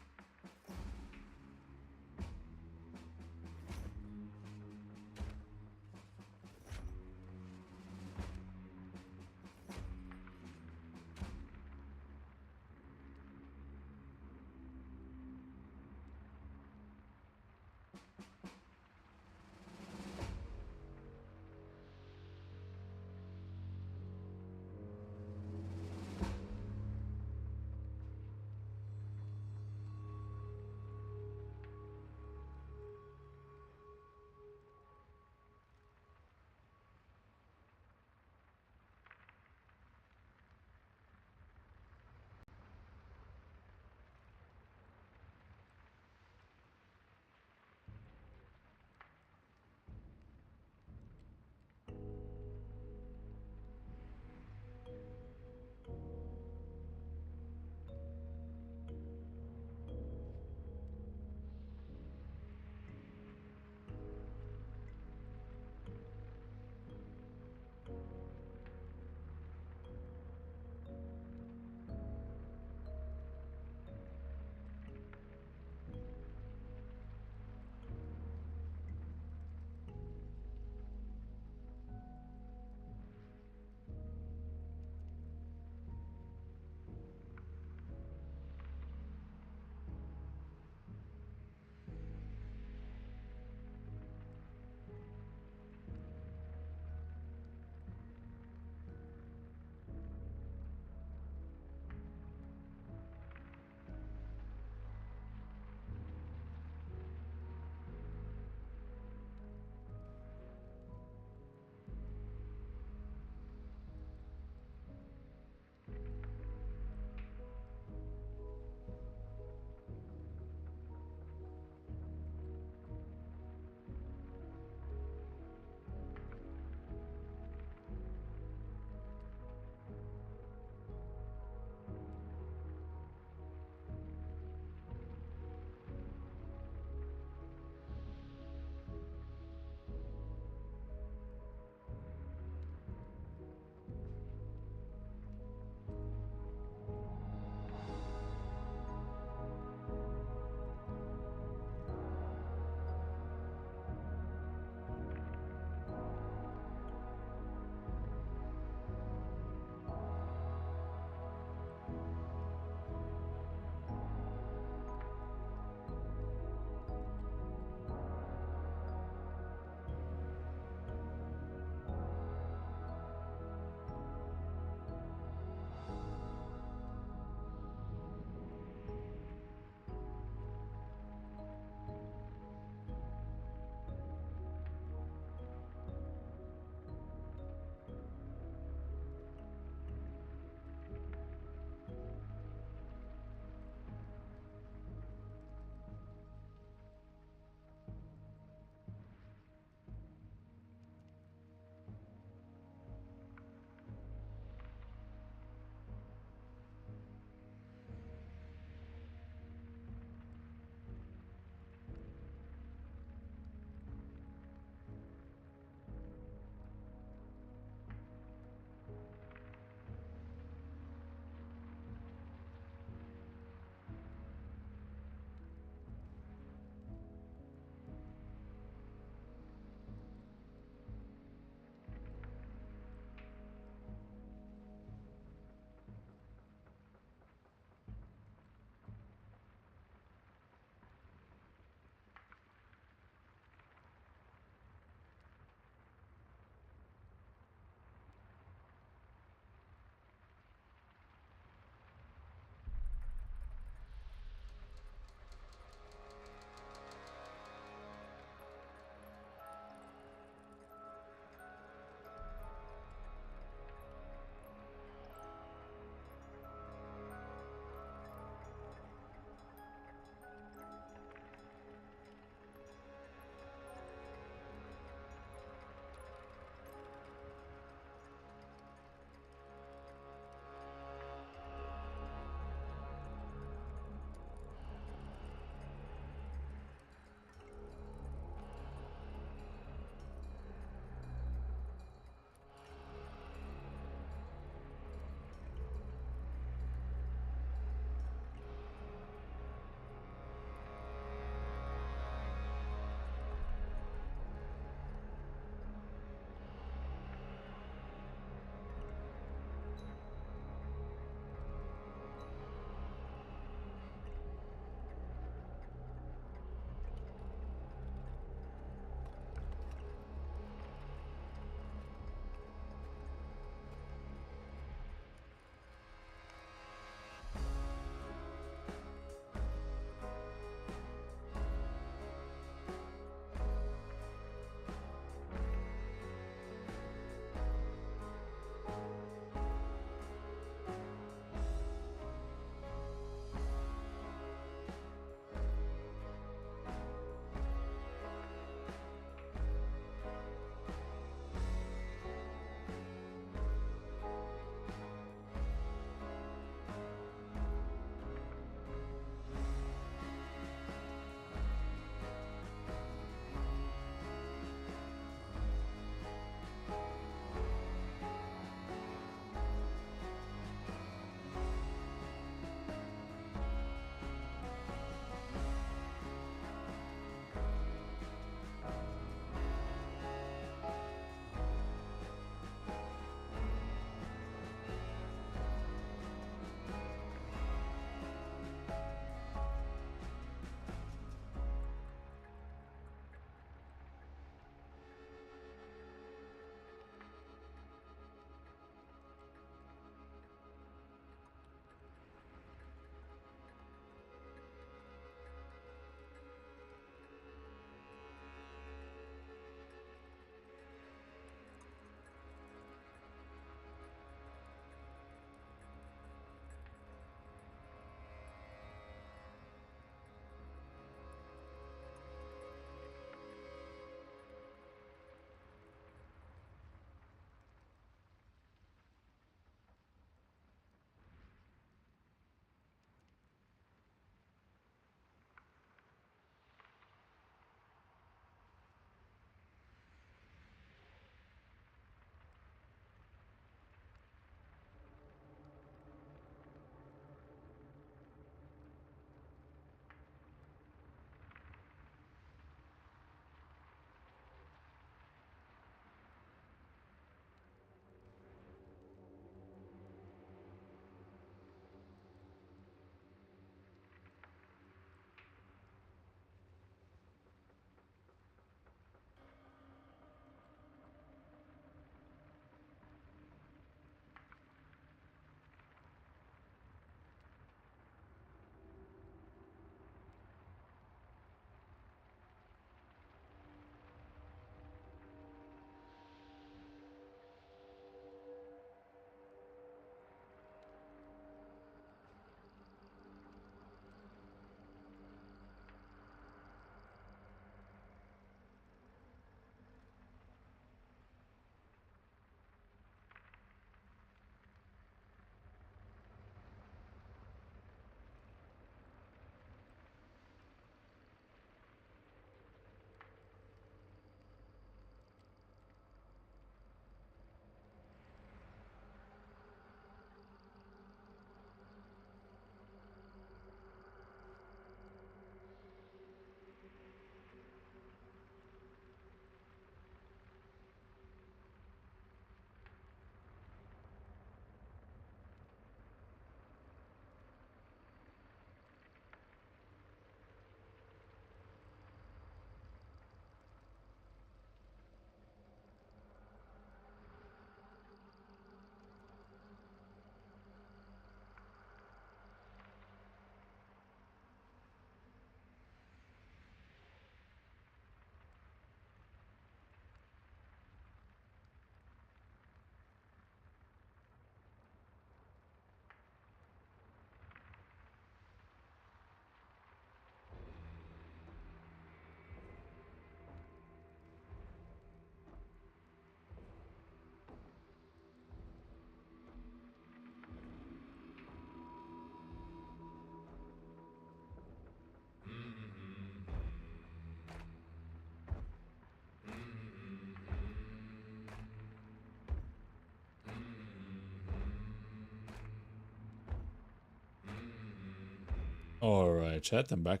Alright, chat, I'm back.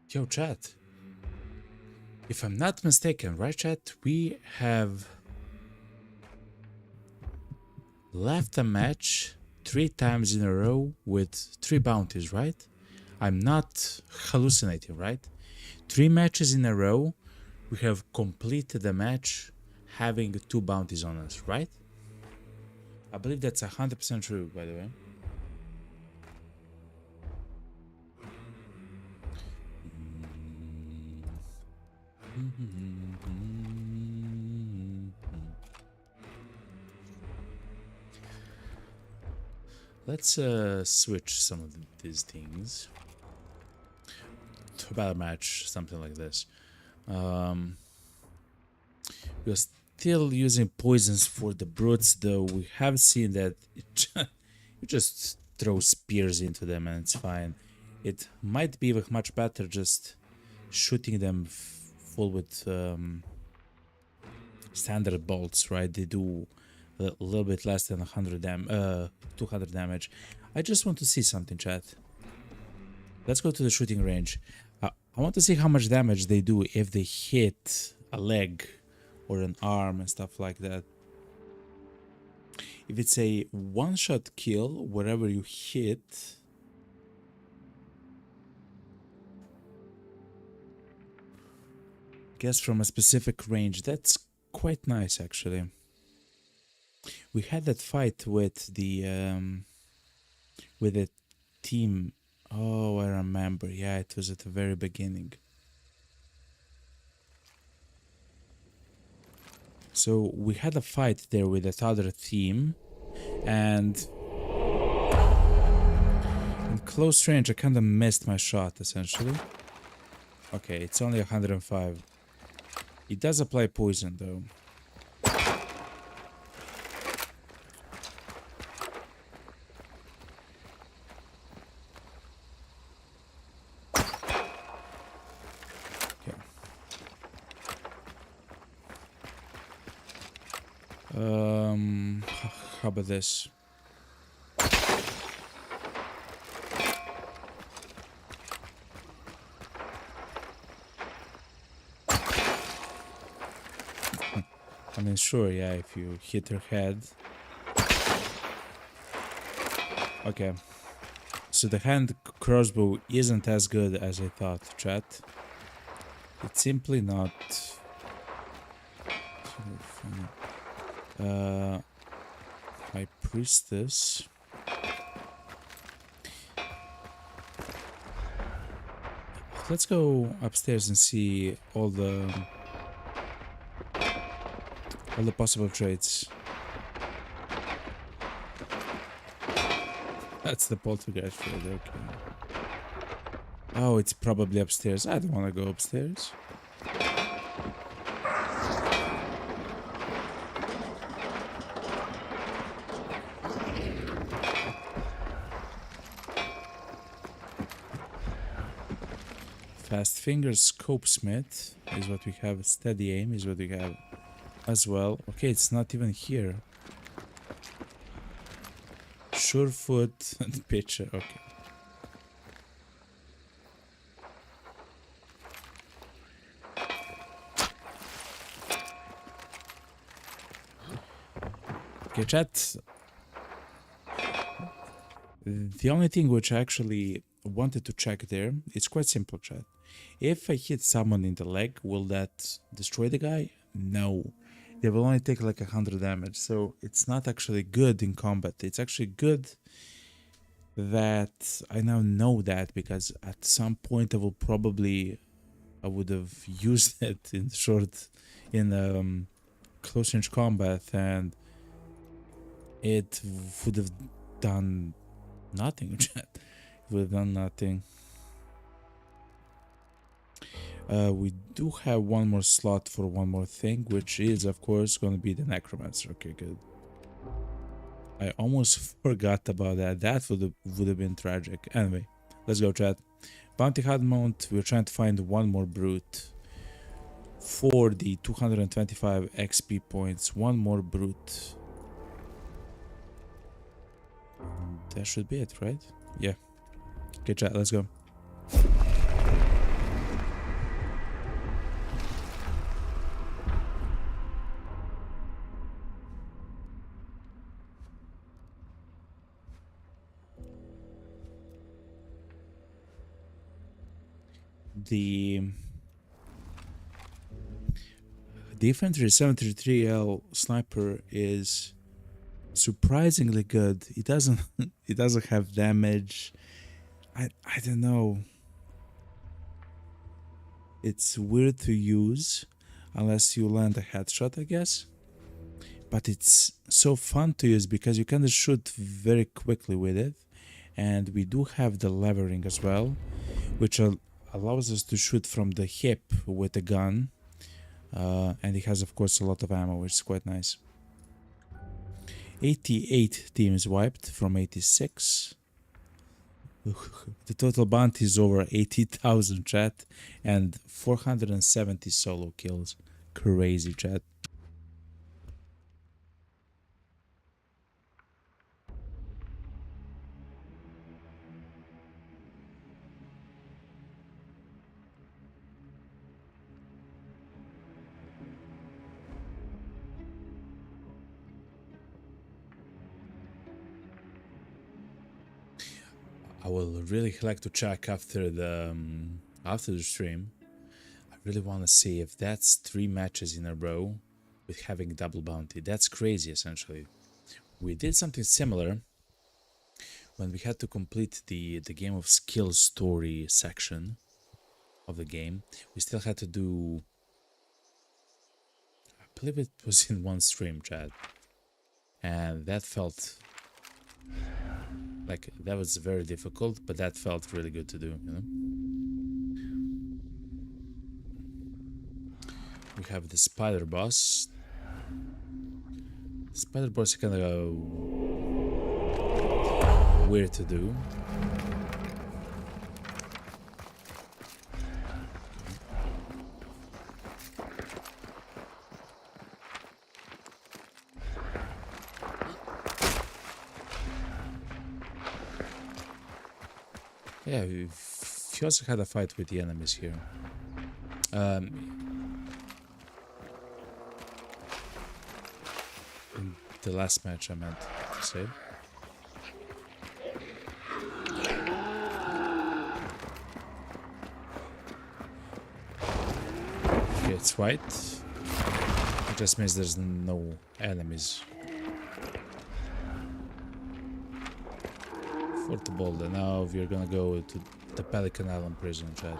Yo, chat. If I'm not mistaken, right, chat, we have left a match 3 times in a row with 3 bounties, right? I'm not hallucinating, right? 3 matches in a row, we have completed the match having 2 bounties on us, right? I believe that's 100% true, by the way. Let's switch some of these things to a battle match, something like this. We're still using poisons for the brutes, though we have seen that you just throw spears into them and it's fine. It might be much better just shooting them full with standard bolts, right? They do a little bit less than 200 damage. I just want to see something, chat. Let's go to the shooting range. I want to see how much damage they do if they hit a leg or an arm and stuff like that. If it's a one-shot kill, wherever you hit, guess from a specific range, that's quite nice actually. We had that fight with the team. Oh, I remember. Yeah, it was at the very beginning. So we had a fight there with that other team, and in close range I kind of missed my shot essentially. Okay, it's only 105. It does apply poison though. How about this? I mean, sure, yeah, if you hit her head. Okay. So the hand crossbow isn't as good as I thought, chat. It's simply not. My priestess. Let's go upstairs and see all the possible traits. That's the poltergeist field, okay. Oh, it's probably upstairs. I don't want to go upstairs. Fast fingers, scope smith is what we have. Steady aim is what we have as well. Okay, it's not even here. Surefoot and pitcher. Okay. Okay, chat. The only thing which I actually wanted to check there, it's quite simple, chat. If I hit someone in the leg, will that destroy the guy? No. They will only take like 100 damage, so it's not actually good in combat. It's actually good that I now know that, because at some point I would have used it in close range combat, and it would have done nothing, chat. It would have done nothing. We do have one more slot for one more thing, which is, of course, going to be the Necromancer. Okay, good. I almost forgot about that. That would have been tragic. Anyway, let's go, chat. Bounty Hunt mount. We're trying to find one more brute for the 225 XP points. One more brute. That should be it, right? Yeah. Okay, chat, let's go. The infantry 73L sniper is surprisingly good. It doesn't it doesn't have damage. I don't know. It's weird to use unless you land a headshot, I guess. But it's so fun to use because you can shoot very quickly with it. And we do have the levering as well, which allows us to shoot from the hip with a gun. And it has, of course, a lot of ammo, which is quite nice. 88 teams wiped from 86. The total bounty is over 80,000, chat, and 470 solo kills. Crazy, chat. I will really like to check after the stream. I really want to see if that's 3 matches in a row with having double bounty. That's crazy, essentially. We did something similar when we had to complete the game of skill story section of the game. We still had to do, I believe it was in one stream, chat, and that felt like that was very difficult, but that felt really good to do, you know. We have the spider boss. The spider boss is kind of weird to do. Yeah, we also had a fight with the enemies here. In the last match, I meant to say. Okay, it's white. It just means there's no enemies. Fort Boulder. Now we're gonna go to the Pelican Island prison, chat.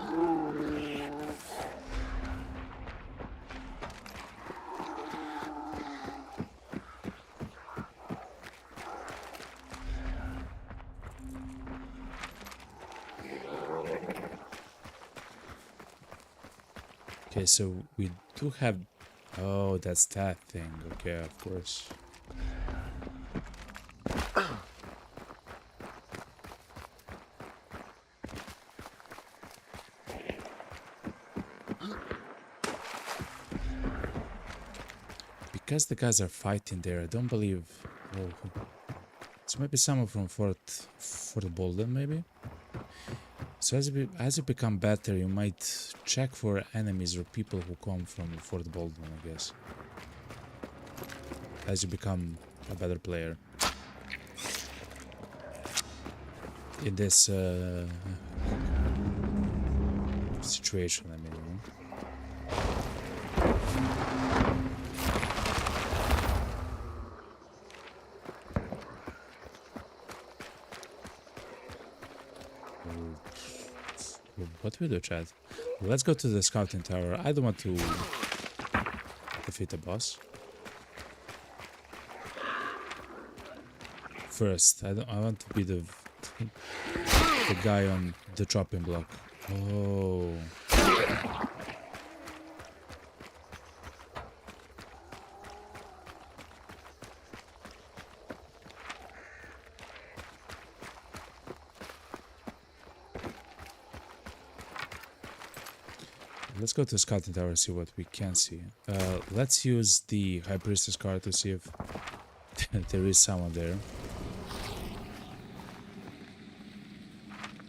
Okay, so we do have... Oh, that's that thing. Okay, of course. Because the guys are fighting there, I don't believe... Oh, so maybe someone from Fort Bolden, maybe? So as you become better, you might check for enemies or people who come from Fort Bolden, I guess. As you become a better player. In this situation, I mean, you know? What do we do, chat? Let's go to the scouting tower. I don't want to defeat the boss. First, I want to be the guy on the chopping block. Oh. Let's go to the scouting tower and see what we can see. Let's use the High Priestess card to see if there is someone there.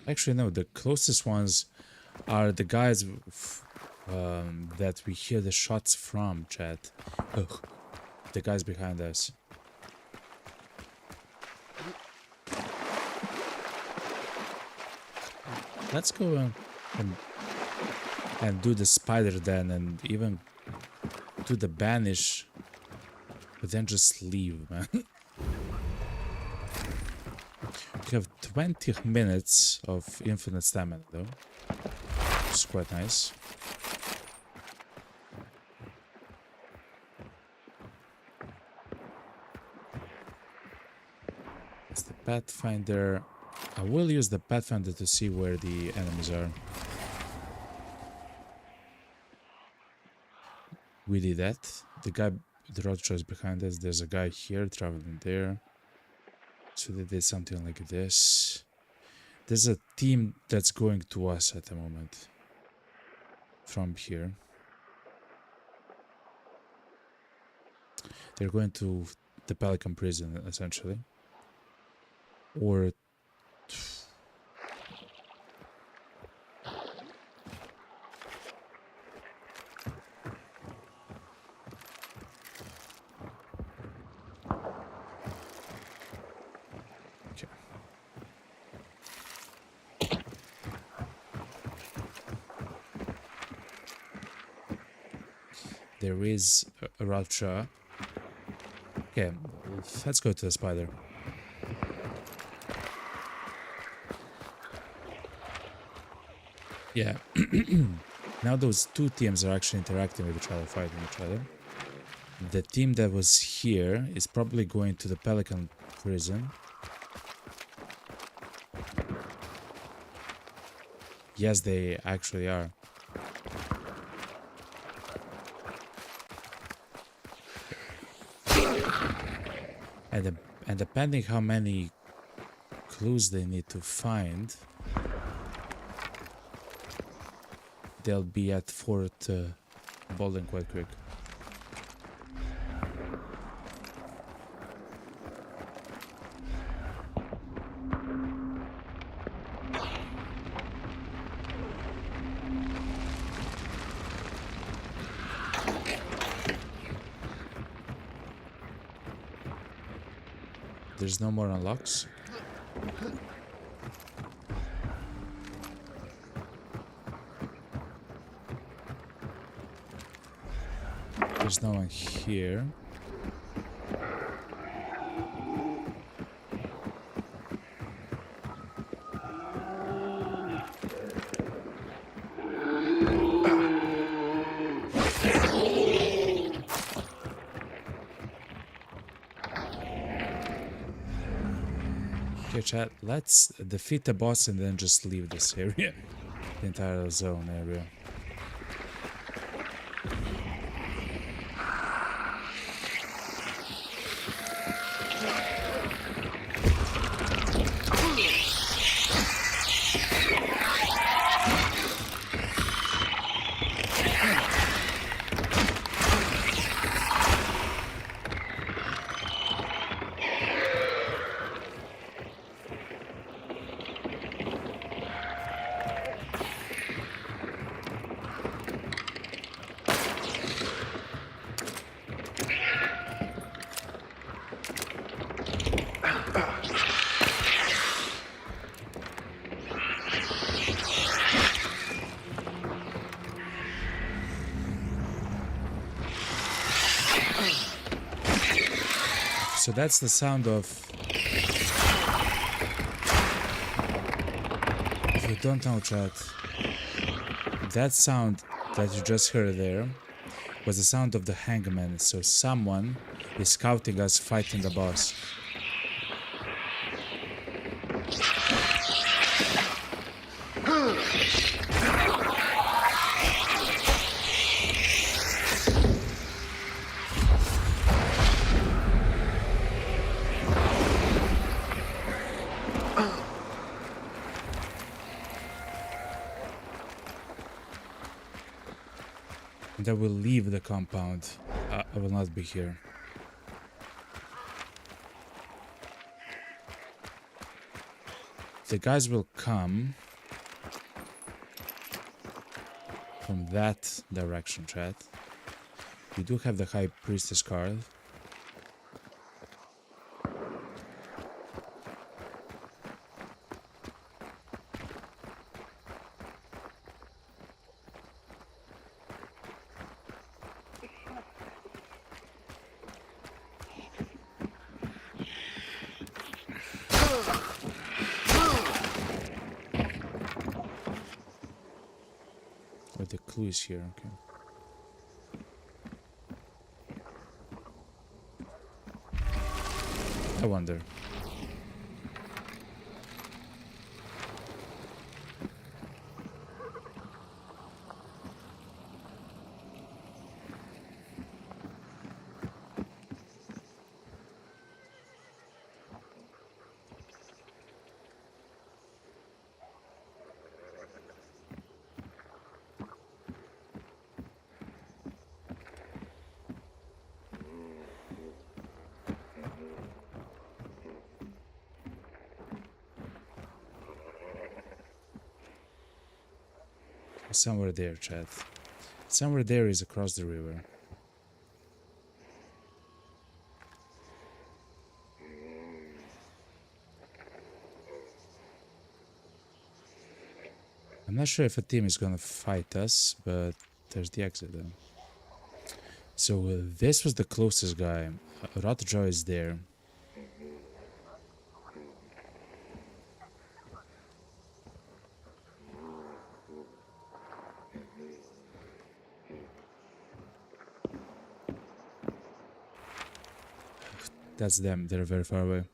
Actually, no, the closest ones are the guys that we hear the shots from, chat. Ugh. The guys behind us. Let's go and do the spider then, and even do the banish, but then just leave, man. We have 20 minutes of infinite stamina though, which is quite nice. It's the Pathfinder. I will use the Pathfinder to see where the enemies are. We did that. The guy, the road shows behind us. There's a guy here traveling there. So they did something like this. There's a team that's going to us at the moment. From here. They're going to the Pelican prison, essentially. Or... There is a rapture. Okay, let's go to the spider. Yeah. Now those two teams are actually interacting with each other, fighting each other. The team that was here is probably going to the Pelican prison. Yes, they actually are. And depending how many clues they need to find, they'll be at Fort Bolden quite quick. There's no more unlocks. There's no one here. Okay, chat, let's defeat the boss and then just leave this area. The entire zone area. So that's the sound of... If you don't know, chat, that sound that you just heard there was the sound of the hangman. So someone is scouting us fighting the boss. I will leave the compound. I will not be here. the guys will come from that direction, chat. We do have the High Priestess card. The clue is here, okay. I wonder. Somewhere there, chat. Somewhere there is across the river. I'm not sure if a team is gonna fight us, but there's the exit then. So this was the closest guy. Rotjaw is there. That's them. They're very far away.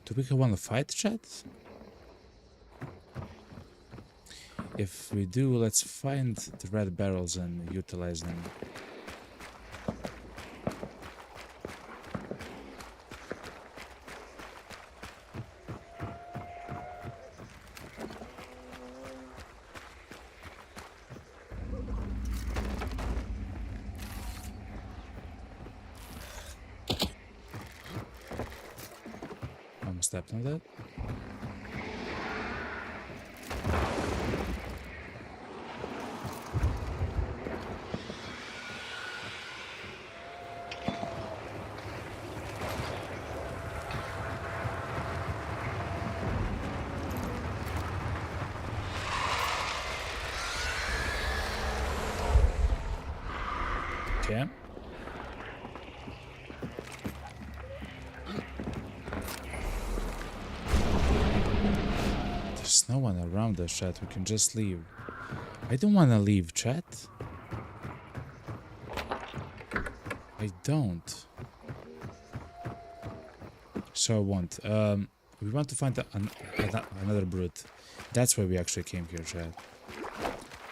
Do we want to fight, chat? If we do, let's find the red barrels and utilize them. Almost stepped on that. Okay. There's no one around us, chat. We can just leave. I don't want to leave, chat. I don't. So I want. We want to find another brute. That's why we actually came here, chat.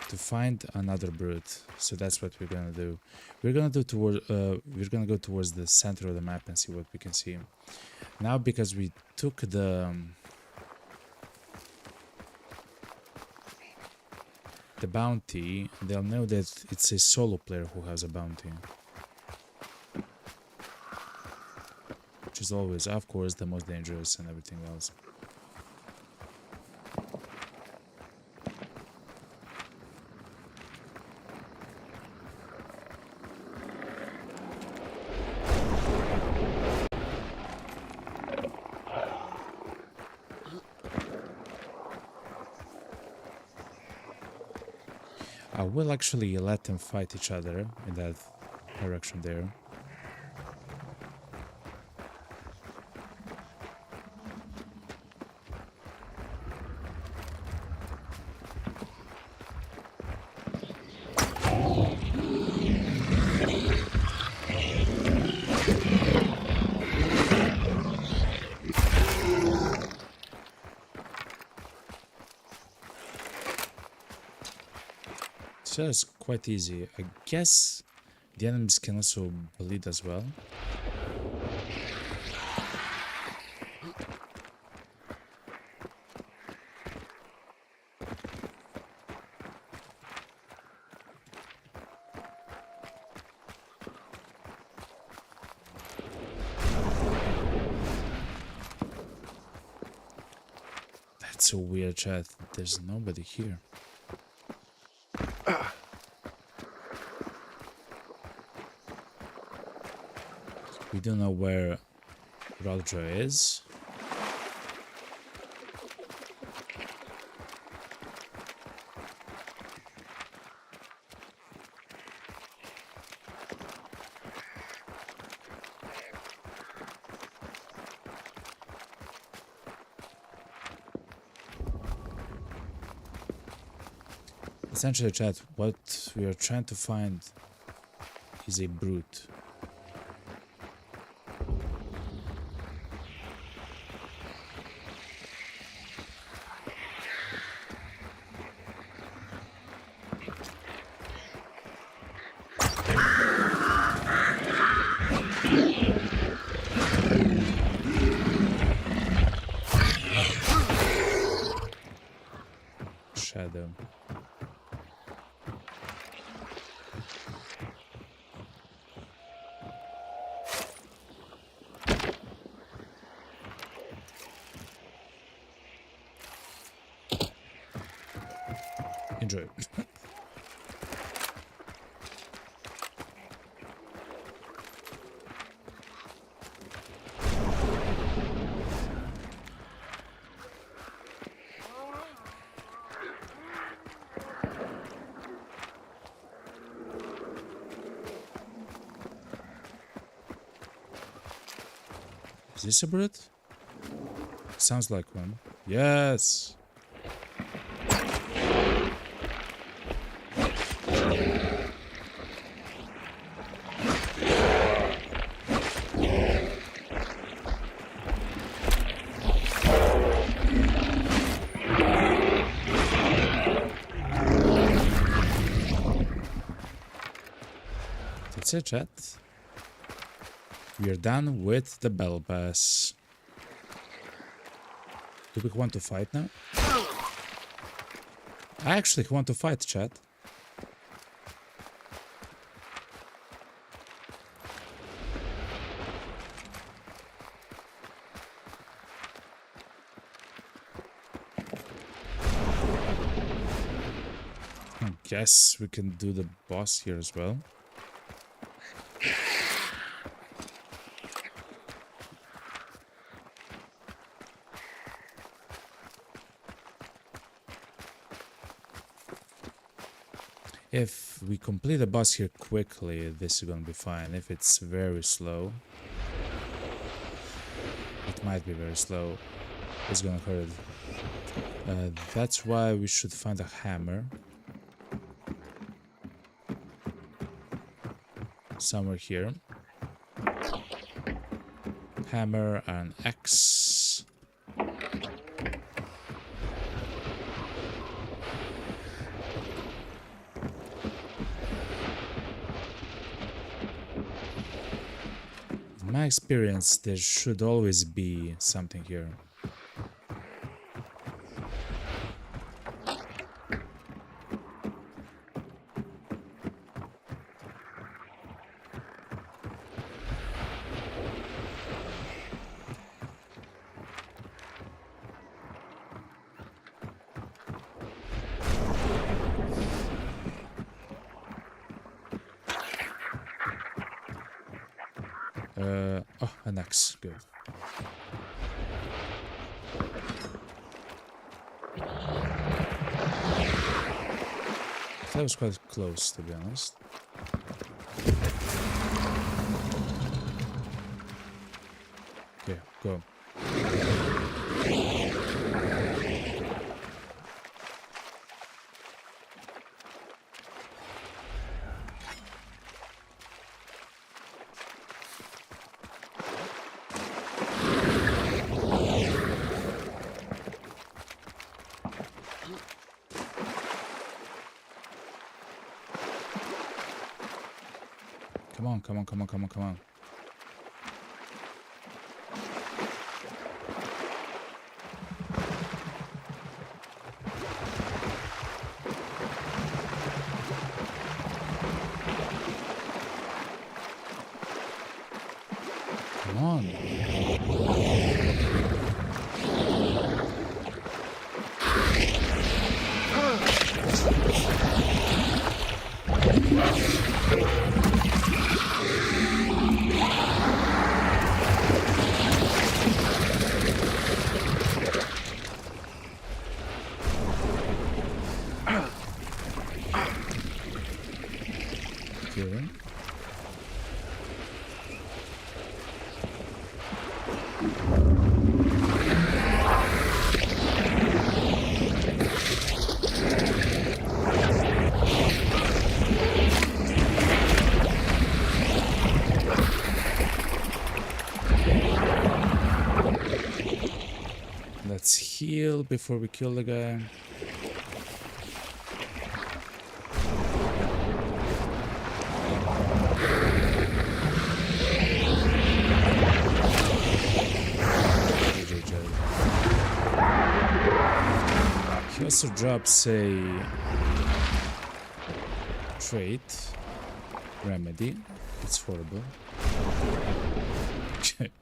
To find another brute. So that's what we're gonna do. We're gonna go towards the center of the map and see what we can see. Now, because we took the bounty, they'll know that it's a solo player who has a bounty. Which is always, of course, the most dangerous and everything else. I will actually let them fight each other in that direction there. So it's quite easy. I guess the enemies can also bleed as well. That's so weird, chat. There's nobody here. We don't know where Roger is. Essentially, chat, what we are trying to find is a brute. Shadow. Enjoy. Is this a bird? Sounds like one. Yes! That's it, chat. We are done with the battle pass. Do we want to fight now? I actually want to fight, chat. I guess we can do the boss here as well. If we complete the boss here quickly, this is gonna be fine. If it's very slow, it might be very slow, it's gonna hurt. That's why we should find a hammer. Somewhere here. Hammer and axe. In my experience, there should always be something here. Oh, an axe. Good. That was quite close, to be honest. Okay, go. Come on, come on, come on, come on, come on. Come on. Let's heal before we kill the guy. He also drops a trait, remedy. It's horrible.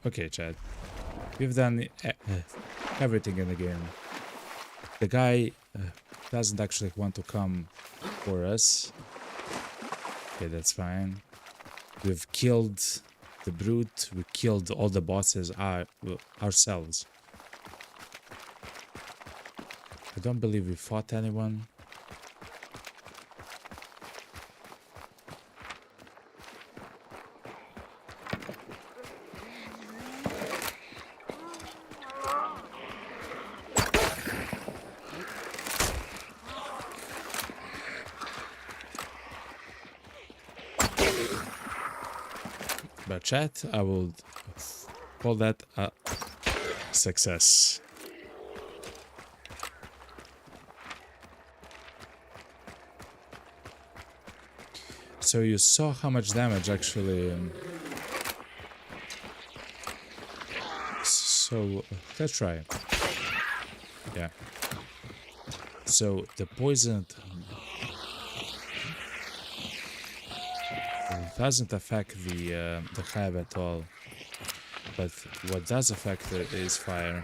Okay, Chad. We've done everything in the game. The guy doesn't actually want to come for us. Okay, that's fine. We've killed the brute. We killed all the bosses ourselves. I don't believe we fought anyone. But chat, I will call that a success. So you saw how much damage actually. So let's try. Yeah. So the poison doesn't affect the hive at all, but what does affect it is fire.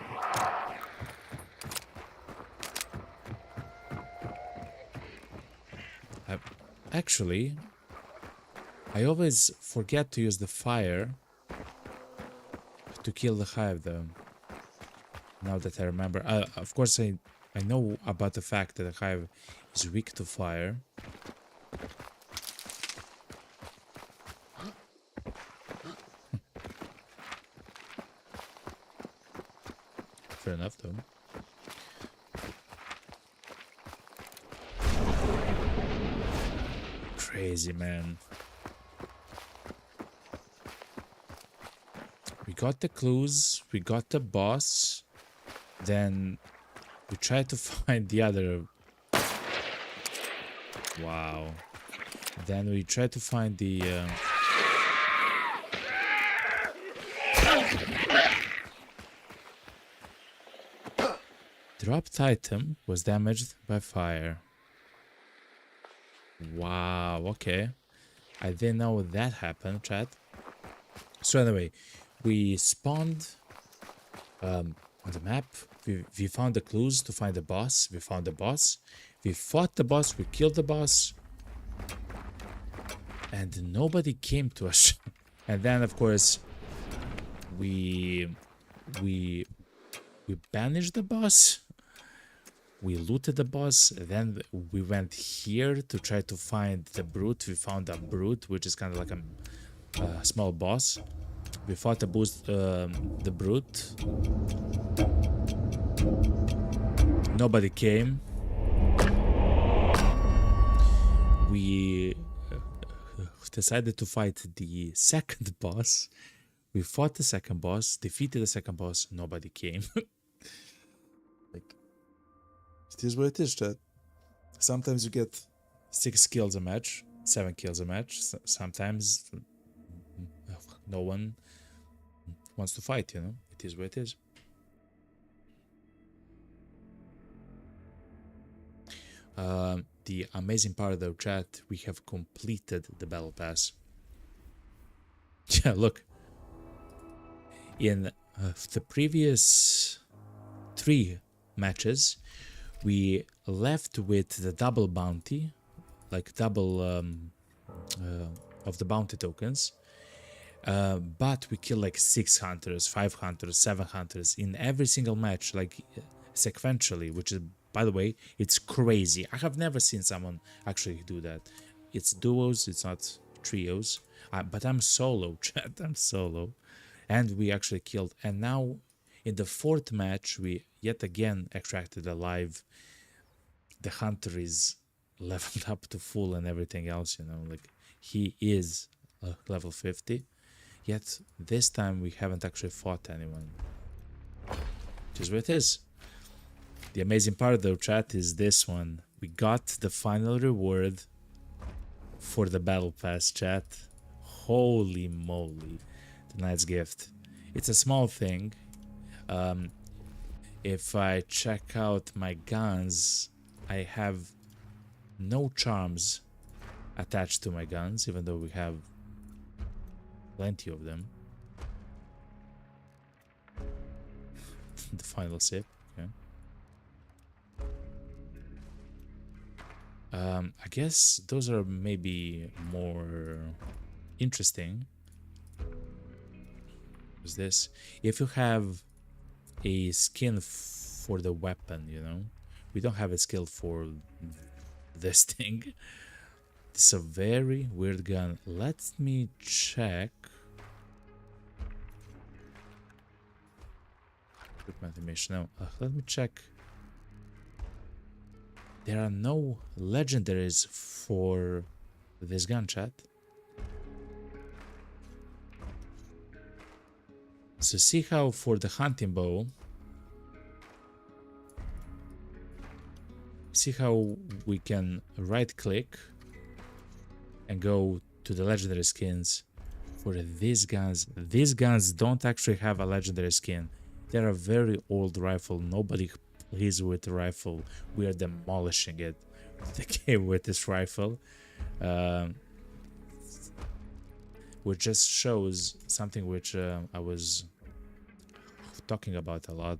Actually, I always forget to use the fire to kill the hive though. Now that I remember, of course I know about the fact that the hive is weak to fire. Fair enough though. Crazy, man. We got the clues, we got the boss, then we tried to find the other. Wow. Then we tried to find the dropped item was damaged by fire. Wow, okay. I didn't know that happened, chat. So anyway, we spawned on the map. We found the clues to find the boss. We found the boss. We fought the boss. We killed the boss. And nobody came to us. And then, of course, we banished the boss. We looted the boss. Then we went here to try to find the brute. We found a brute, which is kind of like a small boss. We fought the brute. Nobody came. We decided to fight the second boss. We fought the second boss, defeated the second boss. Nobody came. Like, it is what it is, chat. Sometimes you get 6 kills a match, 7 kills a match. Sometimes no one wants to fight, you know? It is what it is. The amazing part of the chat, we have completed the battle pass. Yeah, look. In the previous 3 matches, we left with the double bounty, like double of the bounty tokens. But we kill like 6 hunters, 5 hunters, 7 hunters in every single match, like sequentially, which is, by the way, it's crazy. I have never seen someone actually do that. It's duos, it's not trios. But I'm solo, chat, I'm solo. And we actually killed. And now in the 4th match, we yet again extracted alive. The hunter is leveled up to full and everything else, you know, like he is level 50. Yet this time we haven't actually fought anyone. Which is what it is. The amazing part though, chat, is this one. We got the final reward for the battle pass, chat. Holy moly. The Knight's Gift. It's a small thing. If I check out my guns, I have no charms attached to my guns, even though we have plenty of them. The final sip, okay. I guess those are maybe more interesting. Is this if you have a skin for the weapon, you know? We don't have a skill for this thing. It's a very weird gun. Let me check. Animation. No, let me check. There are no legendaries for this gun, chat. So see how for the hunting bow, see how we can right click and go to the legendary skins. For these guns don't actually have a legendary skin. They're a very old rifle. Nobody plays with the rifle. We are demolishing it. The game with this rifle, which just shows something which I was talking about a lot,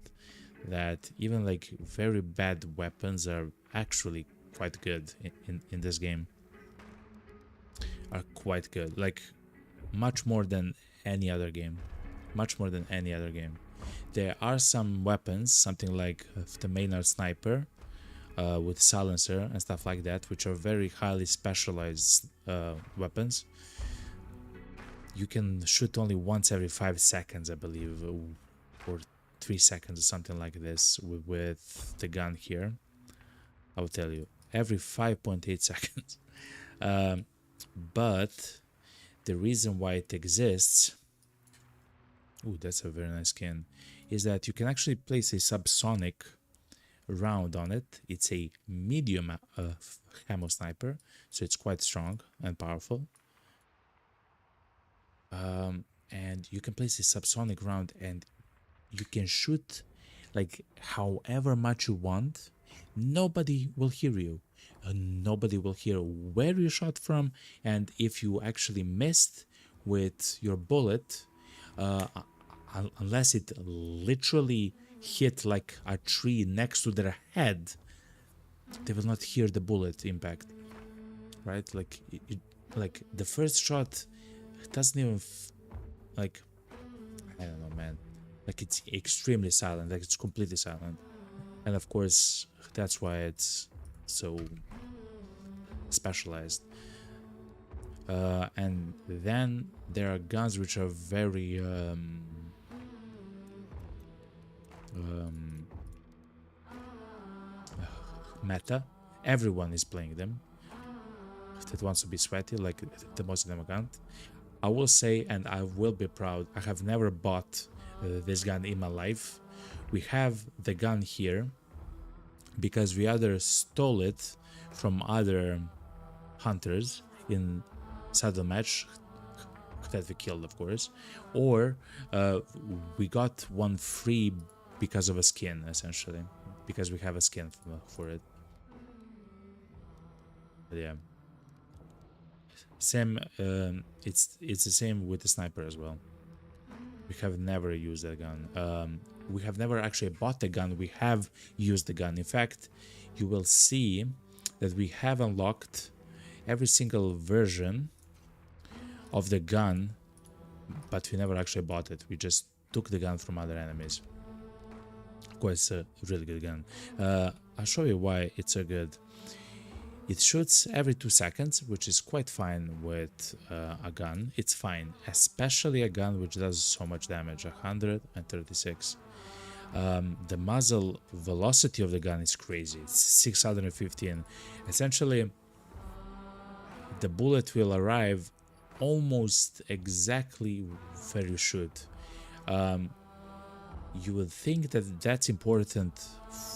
that even like very bad weapons are actually quite good in this game. Are quite good, like much more than any other game. Much more than any other game. There are some weapons, something like the Maynard sniper with silencer and stuff like that, which are very highly specialized weapons. You can shoot only once every 5 seconds, I believe, or 3 seconds or something like this with the gun here. I will tell you, every 5.8 seconds. But the reason why it exists, ooh, that's a very nice skin, is that you can actually place a subsonic round on it. It's a medium ammo sniper, so it's quite strong and powerful. And you can place a subsonic round and you can shoot like however much you want. Nobody will hear you. Nobody will hear where you shot from, and if you actually missed with your bullet, unless it literally hit like a tree next to their head, they will not hear the bullet impact, right? Like like the first shot doesn't even like, I don't know, man, like it's extremely silent, like it's completely silent. And of course that's why it's so specialized. And then there are guns which are very meta. Everyone is playing them that wants to be sweaty, like the most demogant. I will say, and I will be proud, I have never bought this gun in my life. We have the gun here because we either stole it from other hunters in saddle match that we killed, of course, or we got one free because of a skin, essentially, because we have a skin for it. But yeah, same. It's the same with the sniper as well. We have never used that gun. We have never actually bought the gun. We have used the gun. In fact, you will see that we have unlocked every single version of the gun, but we never actually bought it. We just took the gun from other enemies. Of course, it's a really good gun. I'll show you why it's so good. It shoots every 2 seconds, which is quite fine with a gun. It's fine, especially a gun which does so much damage, 136. The muzzle velocity of the gun is crazy. It's 615. Essentially, the bullet will arrive almost exactly where you shoot. You would think that that's important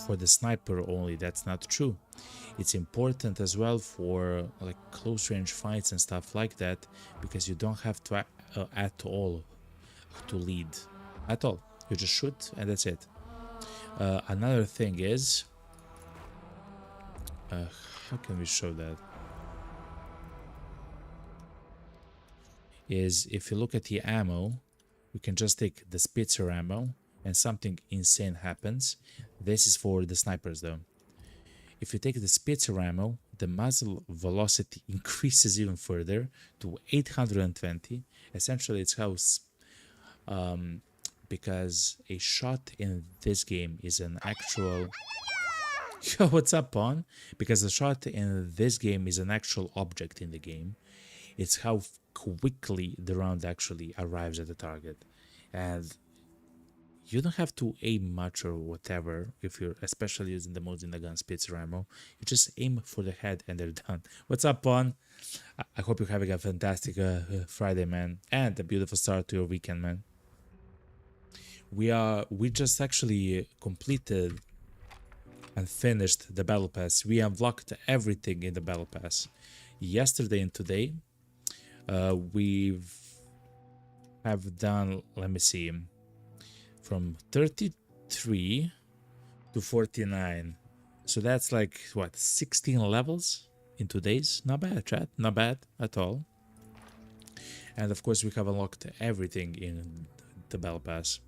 for the sniper only. That's not true. It's important as well for like close range fights and stuff like that, because you don't have to at all to lead at all. You just shoot and that's it. Another thing is, how can we show that? Is if you look at the ammo, we can just take the Spitzer ammo and something insane happens. This is for the snipers though. If you take the Spitzer ammo, the muzzle velocity increases even further to 820. Essentially, it's how because a shot in this game is an actual... Yo, what's up, Pawn? Because the shot in this game is an actual object in the game. It's how quickly the round actually arrives at the target. And you don't have to aim much or whatever if you're especially using the modes in the gun Spitzer ammo. You just aim for the head and they're done. What's up, Pawn? I hope you're having a fantastic Friday, man, and a beautiful start to your weekend, man. We just actually completed and finished the battle pass. We unlocked everything in the battle pass yesterday and today. We've have done, let me see, from 33 to 49. So that's like what, 16 levels in 2 days? Not bad, chat. Not bad at all. And of course we have unlocked everything in the battle pass,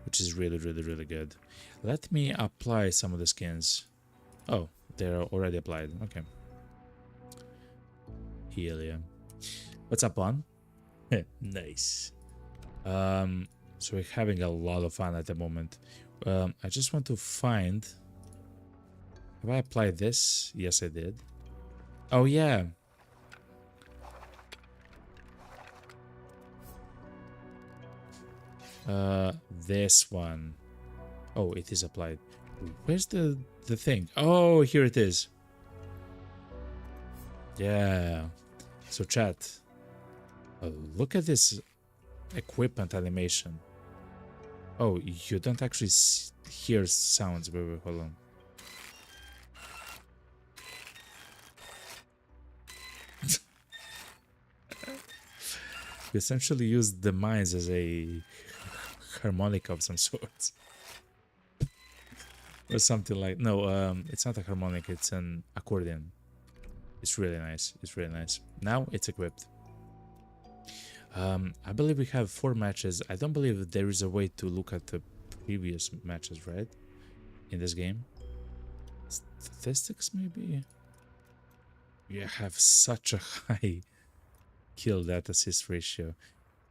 which is really good. Let me apply some of the skins. Oh, they're already applied. Okay. Hell yeah. What's up, on? Nice. So we're having a lot of fun at the moment. I just want to find... Have I applied this? Yes, I did. Oh, yeah. This one. Oh, it is applied. Where's the thing? Oh, here it is. Yeah. So chat, look at this equipment animation. Oh, you don't actually hear sounds. Wait, hold on. We essentially use the mines as a harmonica of some sort. Or something like... No, it's not a harmonica, it's an accordion. It's really nice. It's really nice. Now it's equipped. I believe we have 4 matches. I don't believe there is a way to look at the previous matches, right? In this game. Statistics, maybe? You have such a high kill that assist ratio.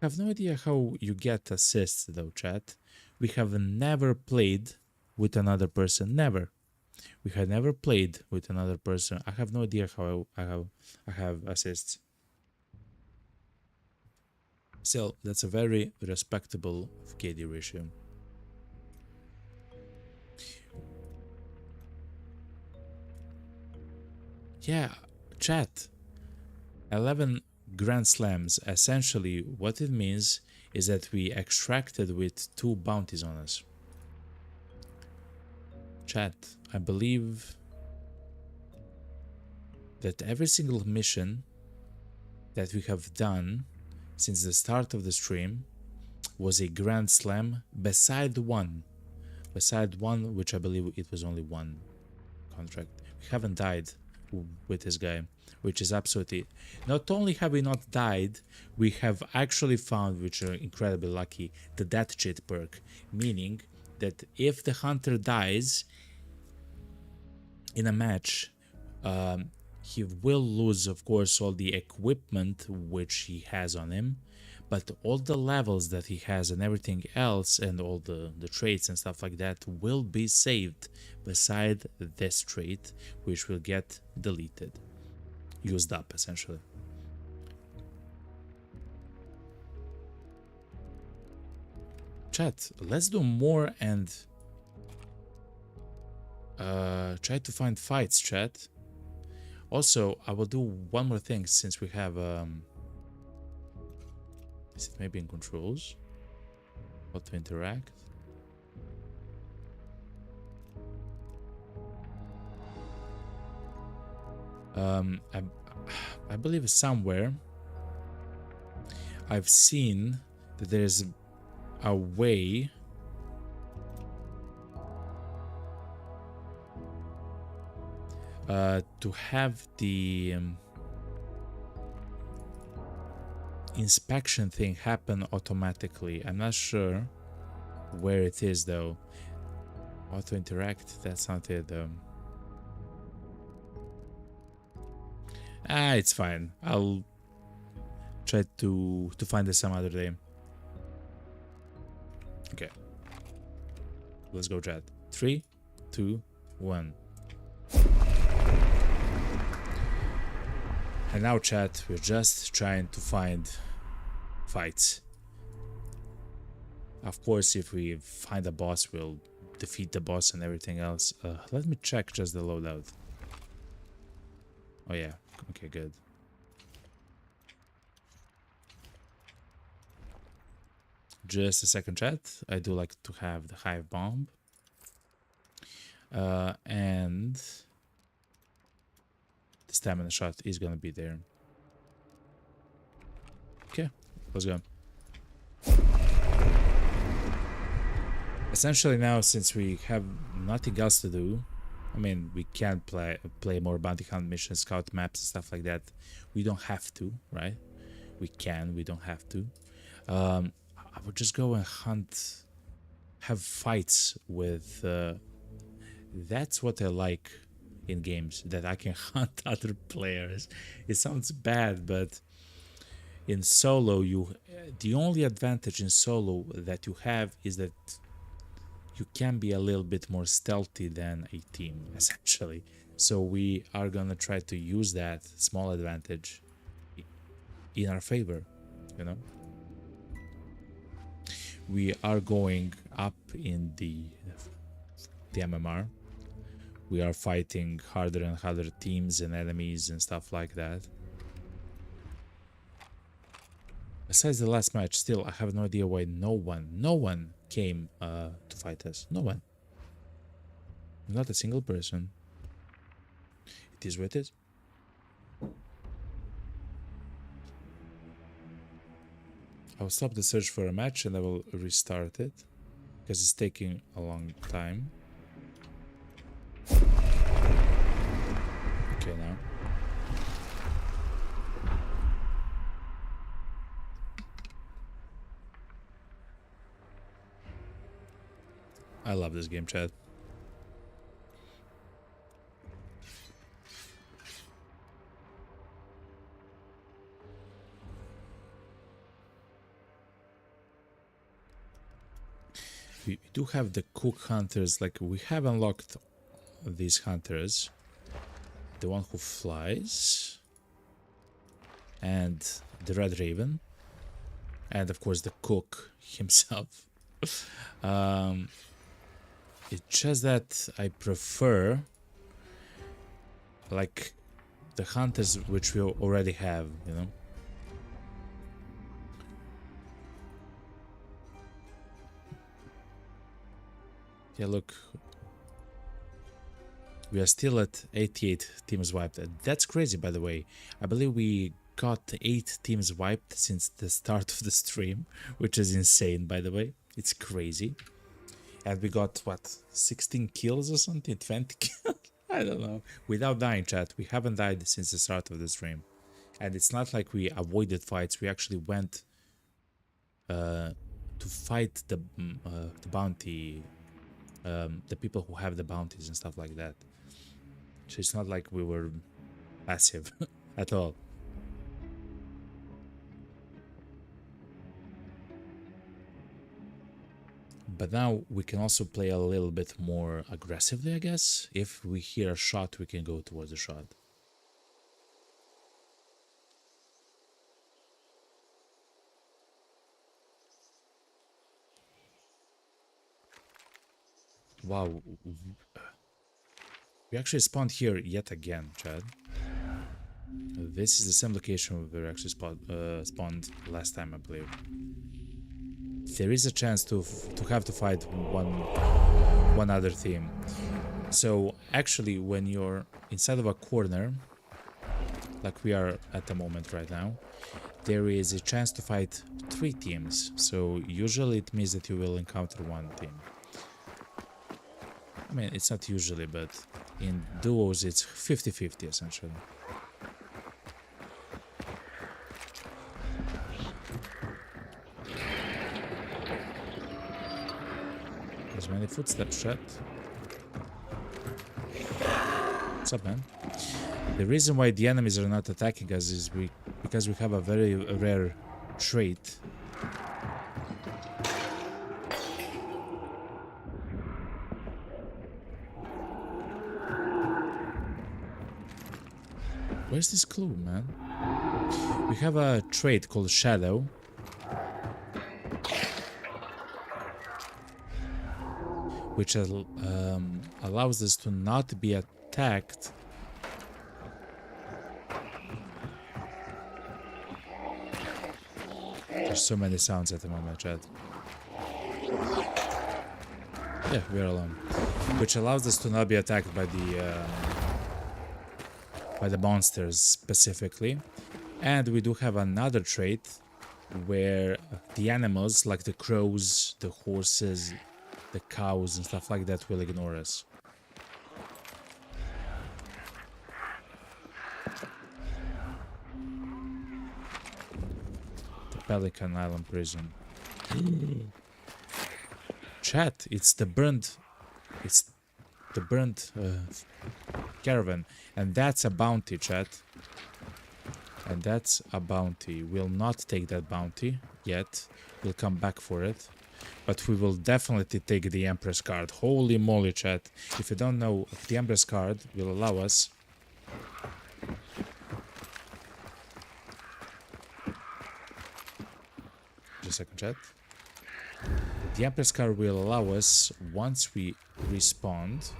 I have no idea how you get assists though, chat. We have never played with another person. Never. We have never played with another person. I have no idea how I have assists. Still, that's a very respectable KD ratio. Yeah, chat. 11 Grand Slams. Essentially, what it means is that we extracted with 2 bounties on us. Chat, I believe that every single mission that we have done since the start of the stream was a Grand Slam beside one. Beside one, which I believe it was only 1 contract. We haven't died with this guy, which is absolutely... Not only have we not died, we have actually found, which are incredibly lucky, the death cheat perk, meaning that if the hunter dies in a match, he will lose, of course, all the equipment which he has on him, but all the levels that he has and everything else and all the traits and stuff like that will be saved beside this trait, which will get deleted, used up essentially. Chat, let's do more and try to find fights, chat. Also, I will do one more thing since we have is it maybe in controls? How to interact? I believe somewhere I've seen that there's a way to have the inspection thing happen automatically. I'm not sure where it is though. Auto interact, that's not it though. It's fine. I'll try to find it some other day. Okay. Let's go, chat. 3, 2, 1. And now, chat, we're just trying to find fights. Of course, if we find a boss, we'll defeat the boss and everything else. Let me check just the loadout. Oh yeah, okay, good. Just a second, chat. I do like to have the hive bomb. And the stamina shot is gonna be there. Okay, let's go. Essentially now, since we have nothing else to do, I mean, we can't play more bounty hunt missions, scout maps and stuff like that. We don't have to, right? We can, we don't have to. I would just go and hunt, have fights with... that's what I like in games, that I can hunt other players. It sounds bad, but in solo, the only advantage in solo that you have is that you can be a little bit more stealthy than a team, essentially. So we are gonna try to use that small advantage in our favor, you know? We are going up in the MMR. We are fighting harder and harder teams and enemies and stuff like that. Besides the last match, still, I have no idea why no one came to fight us. No one. Not a single person. It is what it is. I'll stop the search for a match and I will restart it, because it's taking a long time. Okay, now. I love this game, chat. We do have the cook hunters, like we have unlocked these hunters. The one who flies, and the Red Raven, and of course the cook himself. It's just that I prefer like the hunters which we already have, you know. Yeah, look. We are still at 88 teams wiped. That's crazy, by the way. I believe we got 8 teams wiped since the start of the stream, which is insane, by the way. It's crazy. And we got, what, 16 kills or something? 20 kills? I don't know. Without dying, chat. We haven't died since the start of the stream. And it's not like we avoided fights. We actually went to fight the bounty, the people who have the bounties and stuff like that. So it's not like we were passive at all. But now we can also play a little bit more aggressively, I guess. If we hear a shot, we can go towards the shot. Wow. We actually spawned here yet again, Chad. This is the same location we actually spawned last time, I believe. There is a chance to have to fight one other team. So actually, when you're inside of a corner, like we are at the moment right now, there is a chance to fight 3 teams. So usually it means that you will encounter 1 team. I mean, it's not usually, but in duos it's 50-50 essentially. There's many footsteps, chat. What's up, man? The reason why the enemies are not attacking us is because we have a very rare trait. Where's this clue, man? We have a trait called Shadow, which allows us to not be attacked There's so many sounds at the moment, chat. Yeah, we're alone. Which allows us to not be attacked by the monsters specifically. And we do have another trait where the animals, like the crows, the horses, the cows and stuff like that, will ignore us. Pelican Island Prison. Chat, it's the burnt caravan, and that's a bounty, chat. And that's a bounty. We'll not take that bounty yet. We'll come back for it. But we will definitely take the Empress card. Holy moly, chat. If you don't know, the Empress card will allow us... Just a second, chat. The Empress card will allow us, once we respawn...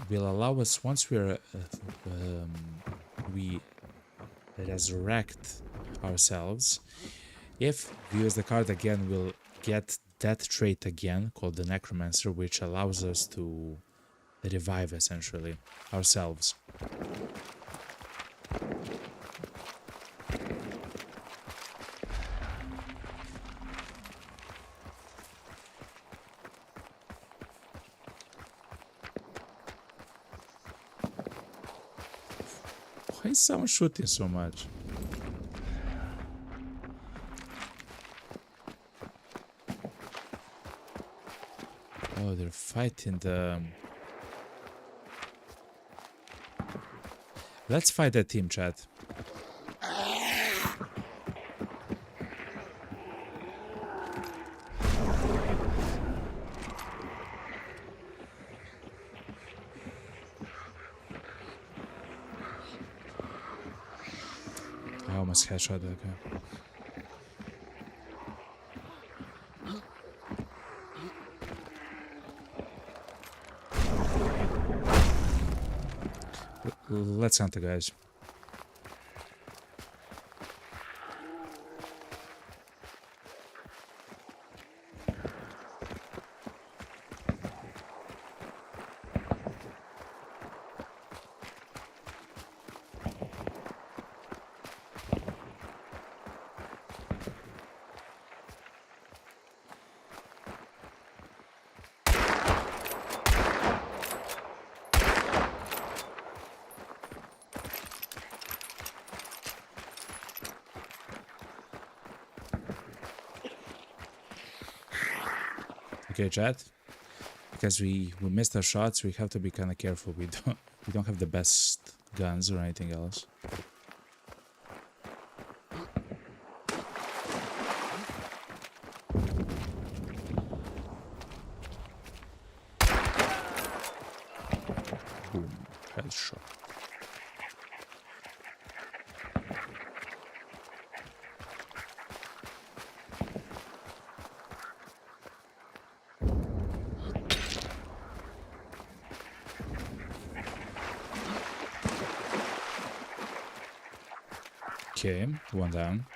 will allow us, once we resurrect ourselves, if we use the card again, we'll get that trait again called the Necromancer, which allows us to revive essentially ourselves. Why is someone shooting so much? Oh, they're fighting the... Let's fight that team, chat. I almost headshot that guy. Let's hunt the guys. Okay, chat. Because we missed our shots, we have to be kind of careful. We don't have the best guns or anything else. Boom, headshot. Okay, one down.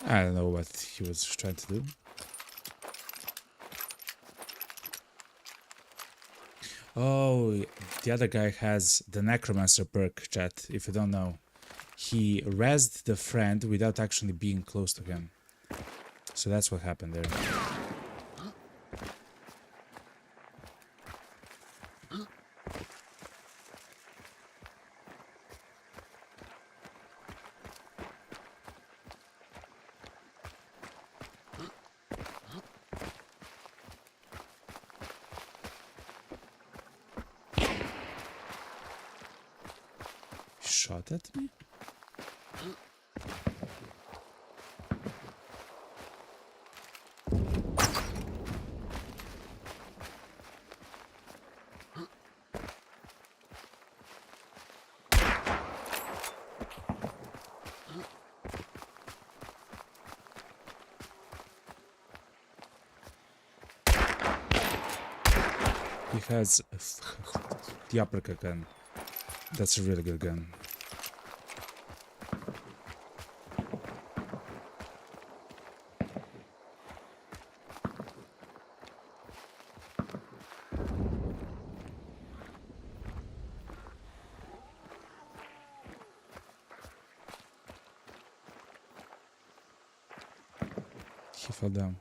I don't know what he was trying to do. Oh, the other guy has the Necromancer perk, chat, if you don't know. He rezzed the friend without actually being close to him. So that's what happened there. Shot at me? He has the uppercut gun. That's a really good gun. He fell down.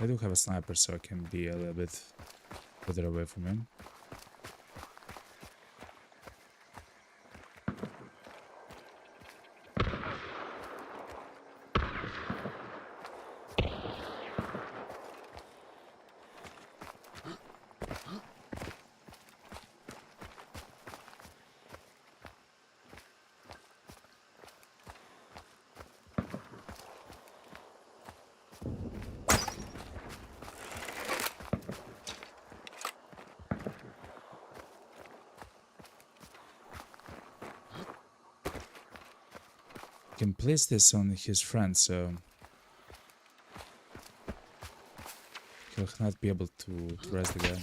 I do have a sniper, so I can be a little bit further away from him. Can place this on his friend, so he'll not be able to rest the guy.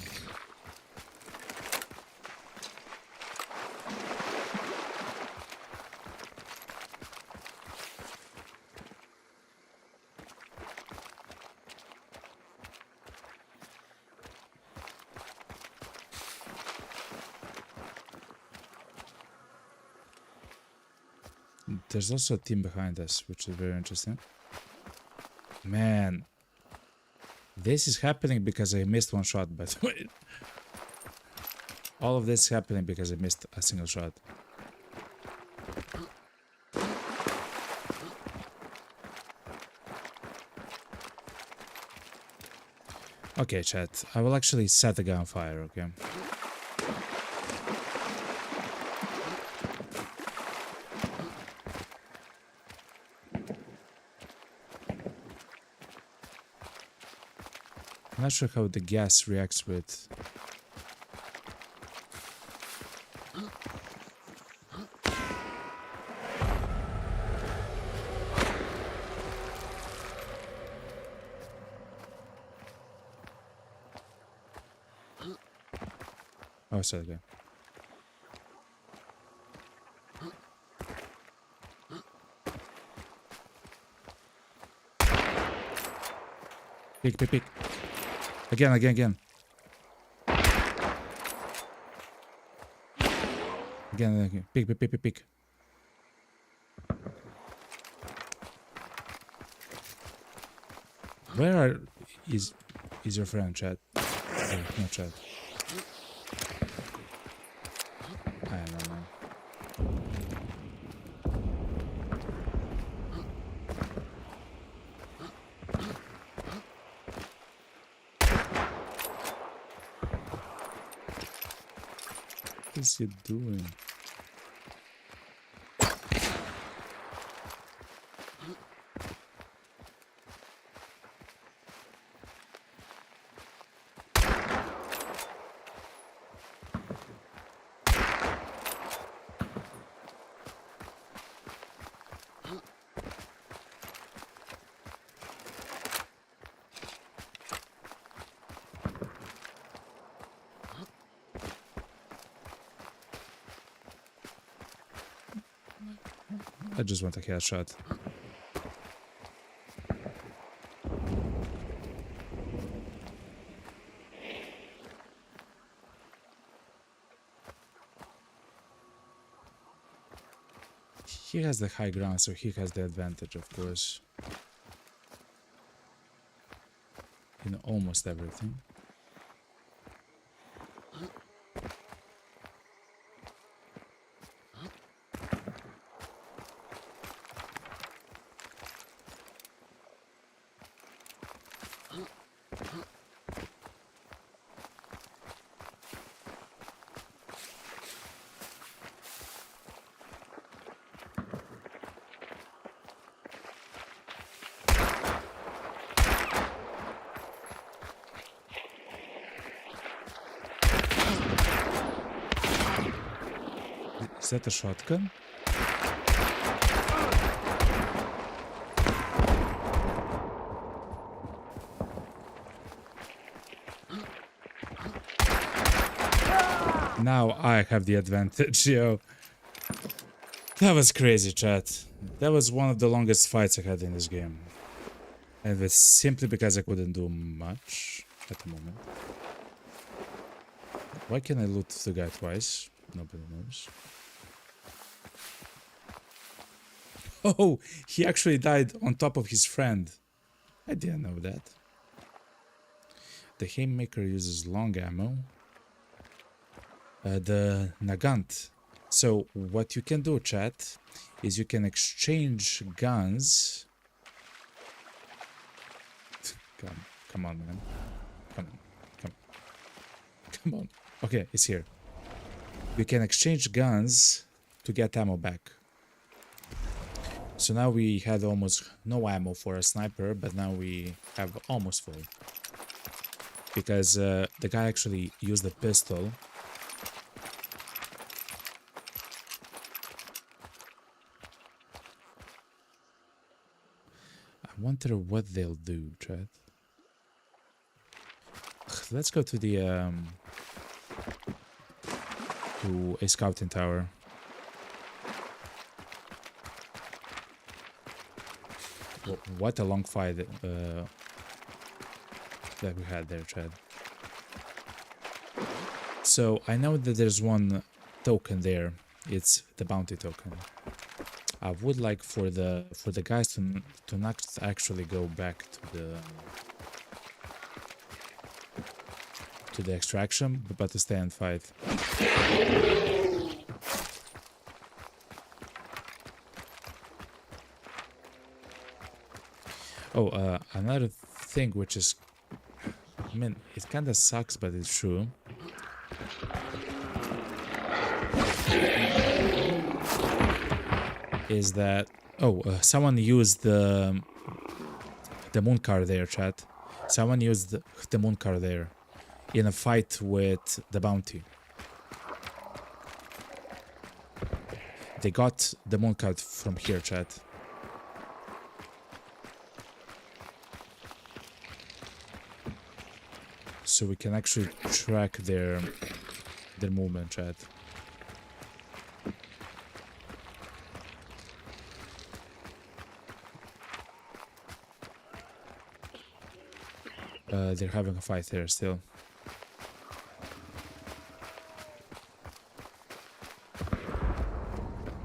There's also a team behind us, which is very interesting. Man, this is happening because I missed one shot, by the way. All of this is happening because I missed a single shot. Okay, chat. I will actually set the guy on fire, okay? I'm not sure how the gas reacts with... Oh, sorry, okay. Peek, peek, peek. Again. Again. Peek. Where is your friend, Chad? Oh, not Chad. I don't know. What is he doing? I just want a headshot. He has the high ground, so he has the advantage, of course. In almost everything. Is that a shotgun? Now I have the advantage, yo. That was crazy, chat. That was one of the longest fights I had in this game. And it's simply because I couldn't do much at the moment. Why can I loot the guy twice? Nobody knows. Oh, he actually died on top of his friend. I didn't know that. The Haymaker uses long ammo. The Nagant. So what you can do, chat, is you can exchange guns. Come on, man. Come on. Okay, it's here. You can exchange guns to get ammo back. So now we had almost no ammo for a sniper, but now we have almost full. Because the guy actually used a pistol. I wonder what they'll do, chat. Let's go to the to a scouting tower. What a long fight that we had there, Chad. So I know that there's one token there. It's the bounty token. I would like for the guys to not actually go back to the extraction, but to stay and fight. Oh, another thing which is, I mean, it kind of sucks, but it's true. Is that, someone used the moon car there, chat. Someone used the moon car there in a fight with the bounty. They got the moon car from here, chat. So we can actually track their movement, chat. They're having a fight there still.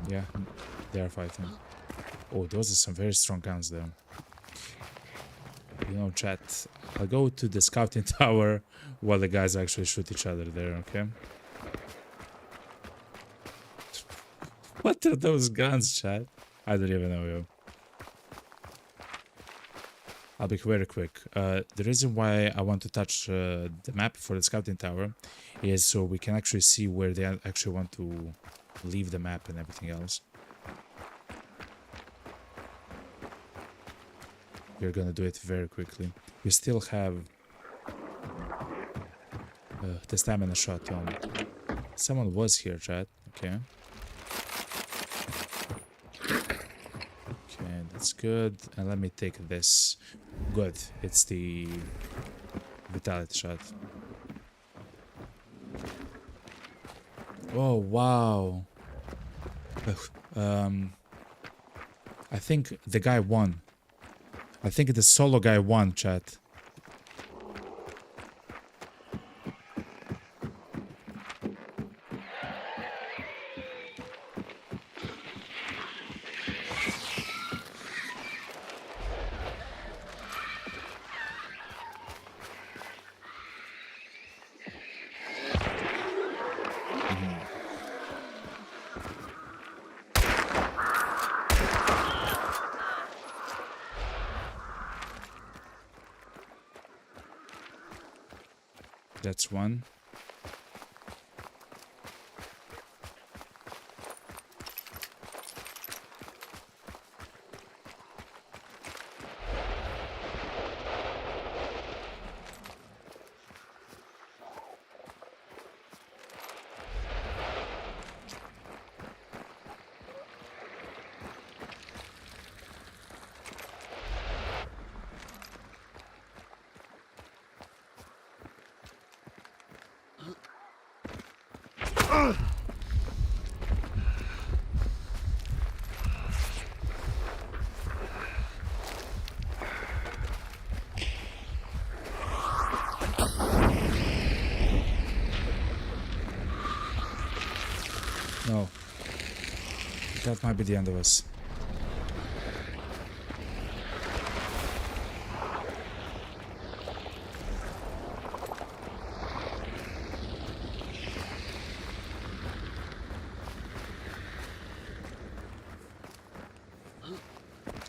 Yeah, they are fighting. Oh, those are some very strong guns though. You know, chat, I'll go to the scouting tower while the guys actually shoot each other there, okay? What are those guns, chat? I don't even know, yo. I'll be very quick. The reason why I want to touch the map for the scouting tower is so we can actually see where they actually want to leave the map and everything else. We're gonna do it very quickly. We still have the stamina shot on. Someone was here, chat. Okay. Okay, that's good. And let me take this. Good. It's the vitality shot. Oh wow. I think the guy won. I think the solo guy won, chat. That's one. No. That might be the end of us.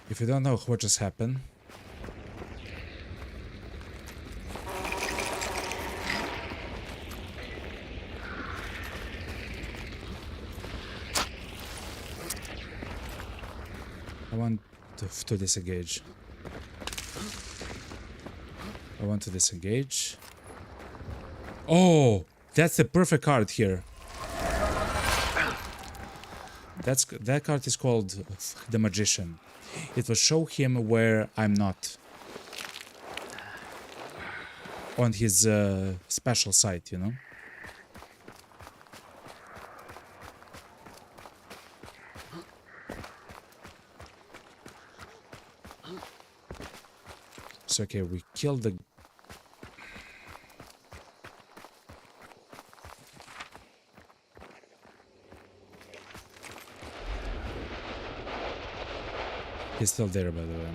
If you don't know what just happened, I want to disengage. I want to disengage. Oh, that's the perfect card here. That card is called the Magician. It will show him where I'm not. On his special site, you know? So, okay, we killed the... He's still there, by the way.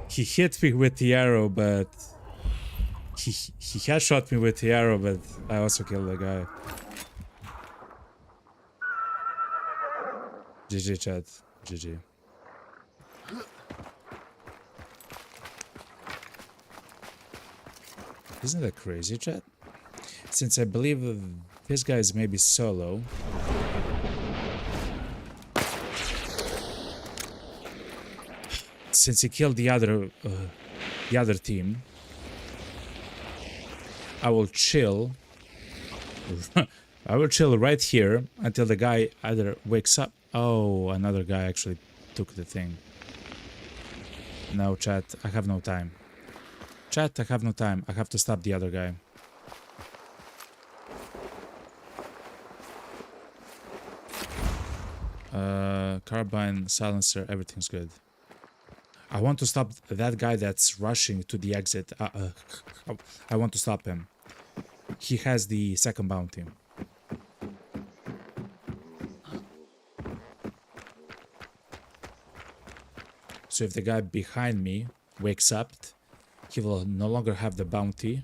He hit me with the arrow, but... He had shot me with the arrow, but I also killed the guy. GG, chat. GG. Isn't that crazy, chat? Since I believe this guy is maybe solo. Since he killed the other team, I will chill. I will chill right here until the guy either wakes up. Oh, another guy actually took the thing. No, chat, I have no time. Chat, I have no time. I have to stop the other guy. Carbine, silencer, everything's good. I want to stop that guy that's rushing to the exit. I want to stop him. He has the second bounty. So if the guy behind me wakes up, he will no longer have the bounty.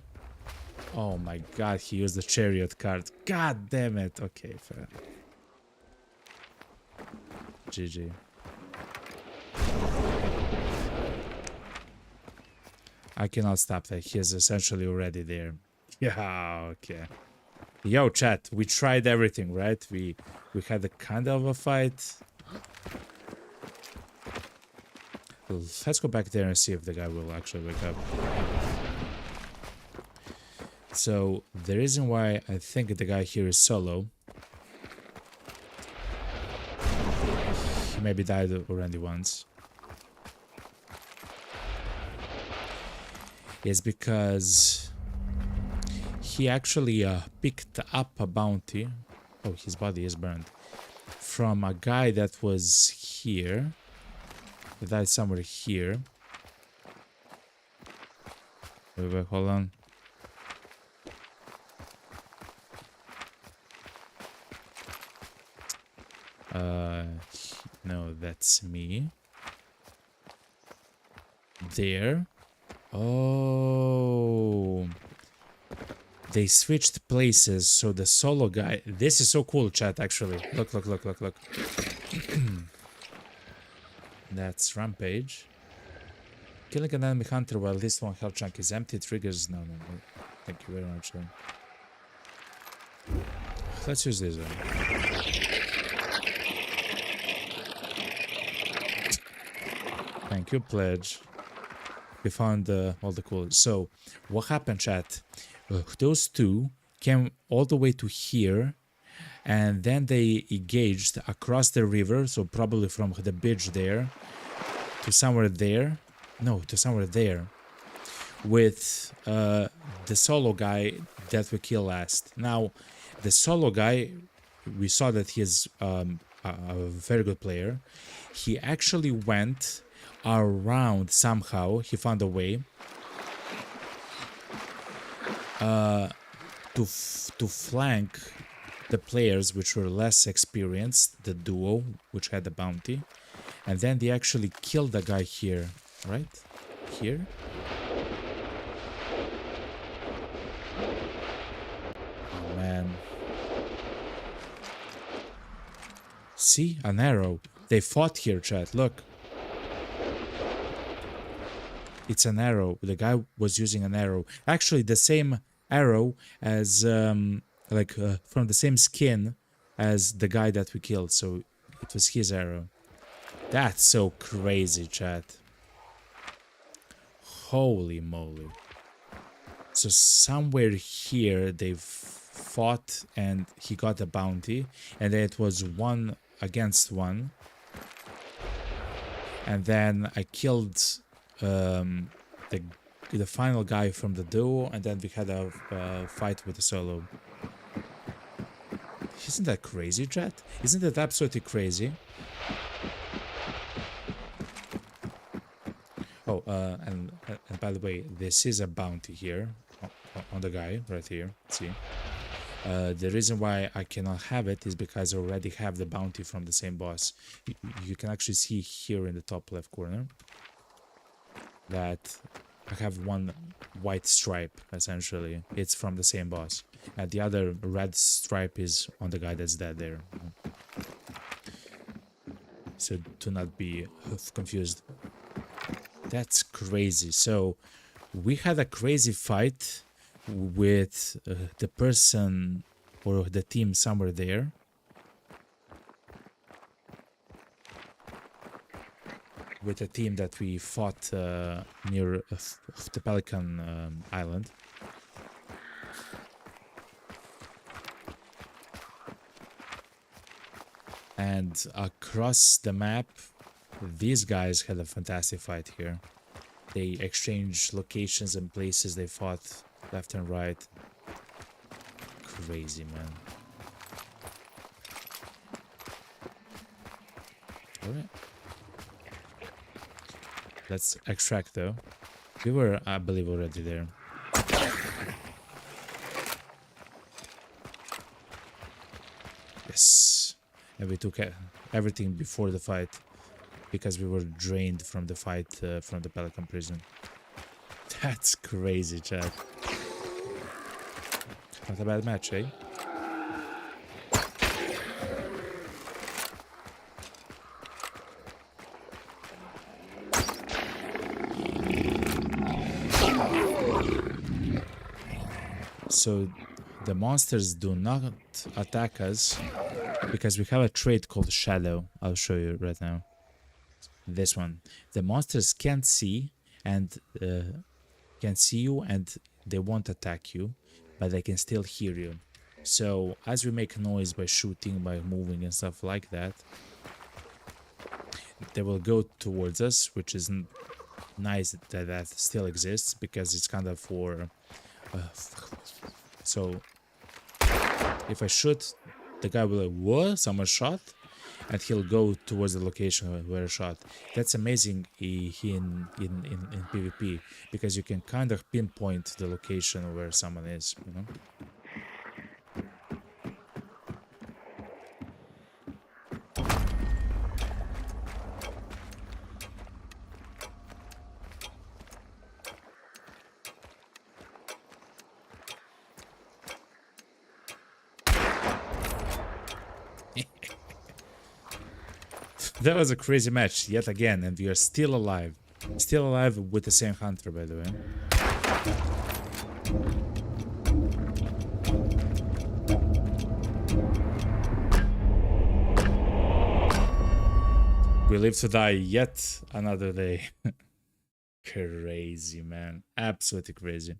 Oh my god, he used the chariot card. God damn it. Okay, fair. GG. I cannot stop that. He is essentially already there. Yeah, okay. Yo, chat, we tried everything, right? We had a kind of a fight. Let's go back there and see if the guy will actually wake up. So, the reason why I think the guy here is solo... He maybe died already once. is because he actually picked up a bounty. Oh, his body is burned. From a guy that was here. That is somewhere here. Wait, hold on. No, that's me. There. Oh. They switched places, so the solo guy... This is so cool, chat, actually. Look, look, look, look, look. That's Rampage. Killing an enemy hunter while this one health chunk is empty triggers... No, no, no. Thank you very much. Let's use this one. Thank you, Pledge. We found all the cool. So, what happened, chat? Those two came all the way to here, and then they engaged across the river, so probably from the bridge there to somewhere there. No, to somewhere there. With the solo guy that we killed last. Now, the solo guy, we saw that he's a very good player. He actually went around somehow. He found a way to flank the players which were less experienced, the duo which had the bounty, and then they actually killed the guy here, right? Here. Oh man. See, an arrow. They fought here, chat. Look. It's an arrow. The guy was using an arrow. Actually, the same arrow as, from the same skin as the guy that we killed. So it was his arrow. That's so crazy, chat. Holy moly. So somewhere here they fought and he got a bounty. And then it was 1 against 1. And then I killed... the final guy from the duo, and then we had a fight with the solo. Isn't that crazy, chat? Isn't that absolutely crazy? Oh, and by the way, this is a bounty here on the guy right here. See, the reason why I cannot have it is because I already have the bounty from the same boss. You can actually see here in the top left corner that I have 1 white stripe, essentially. It's from the same boss. And the other red stripe is on the guy that's dead there. So do not be confused. That's crazy. So we had a crazy fight with the person or the team somewhere there. With a team that we fought near the Pelican Island. And across the map, these guys had a fantastic fight here. They exchanged locations and places, they fought left and right. Crazy, man. Alright. Let's extract though. We were, I believe, already there. Yes. And we took everything before the fight. Because we were drained from the fight from the Pelican prison. That's crazy, chat. Not a bad match, eh? So the monsters do not attack us because we have a trait called Shadow. I'll show you right now. This one. The monsters can't see and can see you and they won't attack you, but they can still hear you. So as we make noise by shooting, by moving and stuff like that, they will go towards us, which is nice that that still exists, because it's kind of for so if I shoot, the guy will like, what? Someone shot? And he'll go towards the location where I shot. That's amazing in PvP, because you can kind of pinpoint the location where someone is, you know? That was a crazy match yet again, and we are still alive. Still alive with the same hunter, by the way. We live to die yet another day. Crazy, man. Absolutely crazy.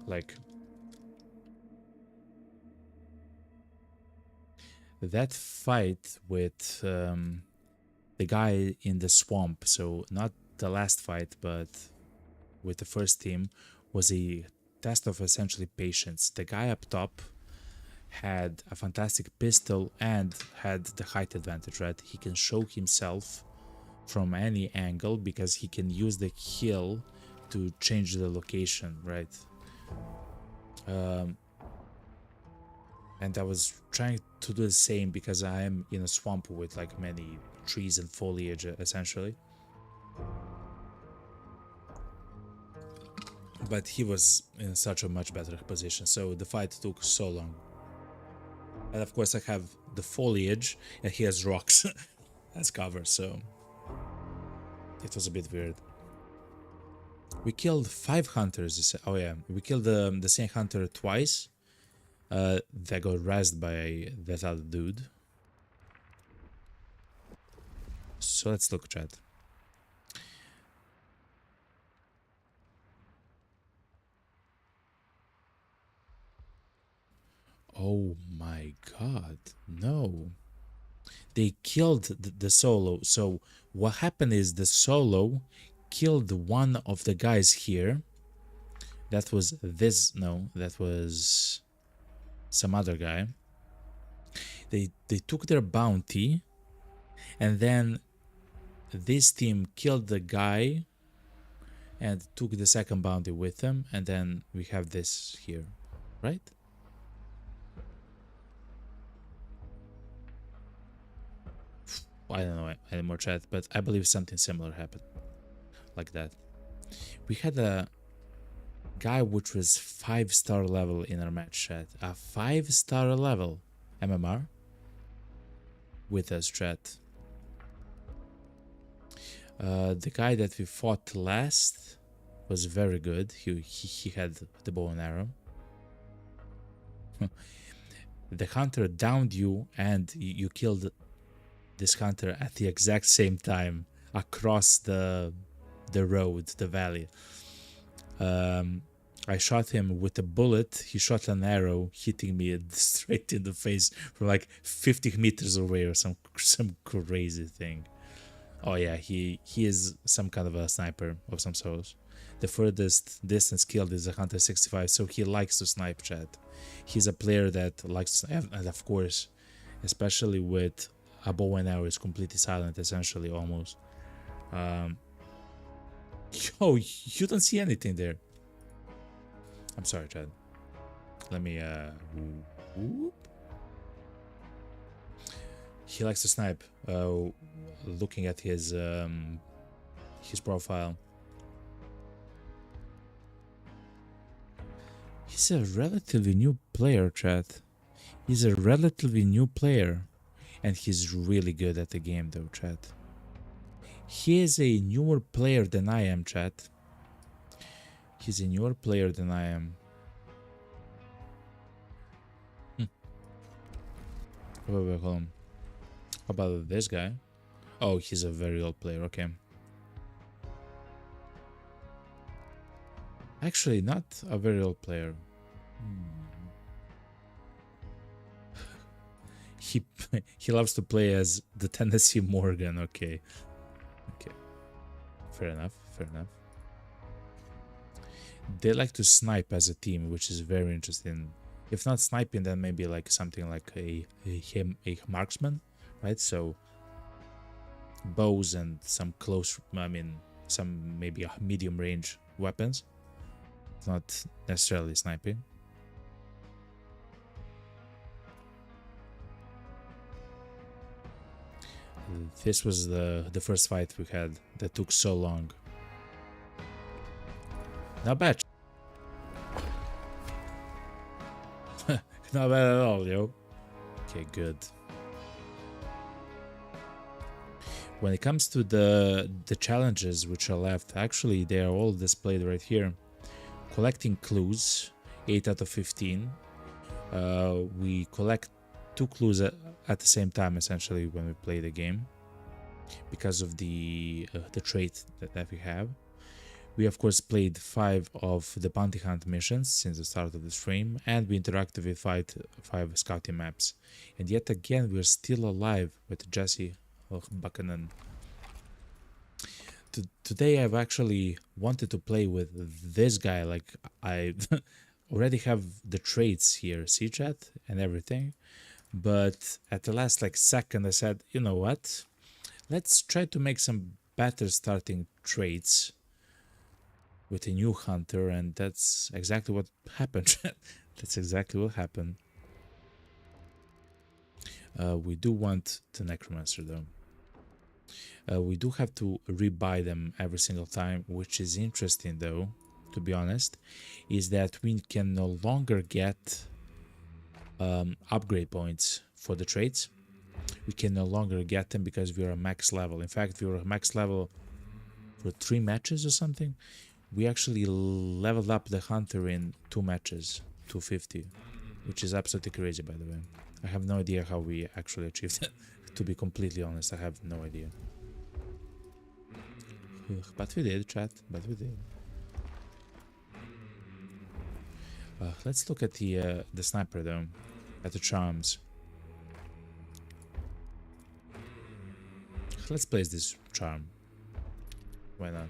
Like, that fight with the guy in the swamp, so not the last fight, but with the first team, was a test of essentially patience. The guy up top had a fantastic pistol and had the height advantage, right? He can show himself from any angle because he can use the hill to change the location, right? And I was trying to do the same because I am in a swamp with like many trees and foliage essentially. But he was in such a much better position, so the fight took so long. And of course I have the foliage and he has rocks as cover, so it was a bit weird. We killed 5 hunters. Oh yeah, we killed the same hunter twice. They got rezzed by that other dude. So let's look, chat. Oh my god, no. They killed the solo. So what happened is the solo killed one of the guys here. That was this, no, that was some other guy. They took their bounty, and then this team killed the guy and took the second bounty with them, and then we have this here, right? I don't know anymore, chat, but I believe something similar happened like that. We had a guy which was 5-star level in our match, chat. A 5-star level MMR with us, chat. The guy that we fought last was very good. He had the bow and arrow. The hunter downed you, and you killed this hunter at the exact same time across the road, the valley. I shot him with a bullet. He shot an arrow, hitting me straight in the face from like 50 meters away or some crazy thing. Oh yeah, he is some kind of a sniper of some sort. The furthest distance killed is 165, so he likes to snipe, chat. He's a player that likes to, and of course, especially with a bow and arrow, is completely silent, essentially, almost. Yo, you don't see anything there. I'm sorry, Chad. Let me, whoop. He likes to snipe, looking at his profile. He's a relatively new player, chat. He's a relatively new player. And he's really good at the game though, chat. He is a newer player than I am, chat. He's a newer player than I am. Wait, hold on. How about this guy? Oh, he's a very old player, okay. Actually, not a very old player. he he loves to play as the Tennessee Morgan. Okay, okay, fair enough, fair enough. They like to snipe as a team, which is very interesting. If not sniping, then maybe like something like a marksman, right? So bows and some close, I mean, some maybe a medium range weapons, not necessarily sniping. This was the first fight we had that took so long. Not bad. Not bad at all, yo. Okay, good. When it comes to the challenges which are left, actually they are all displayed right here. Collecting clues, 8 out of 15. We collect 2 clues at the same time, essentially, when we play the game, because of the trait that we have. We of course played 5 of the bounty hunt missions since the start of the stream, and we interacted with 5 scouting maps. And yet again, we're still alive with Jesse Buchanan. Today I've actually wanted to play with this guy. Like, I already have the traits here, see chat and everything, but at the last like second I said, you know what, let's try to make some better starting traits with a new hunter, and that's exactly what happened. That's exactly what happened. We do want the necromancer though. We do have to rebuy them every single time, which is interesting though, to be honest, is that we can no longer get upgrade points for the traits. We can no longer get them because we are a max level. In fact, we were a max level for 3 matches or something. We actually leveled up the hunter in 2 matches, 250, which is absolutely crazy, by the way. I have no idea how we actually achieved it. To be completely honest, I have no idea. But we did, chat, but we did. Let's look at the sniper though, at the charms. Let's place this charm. Why not?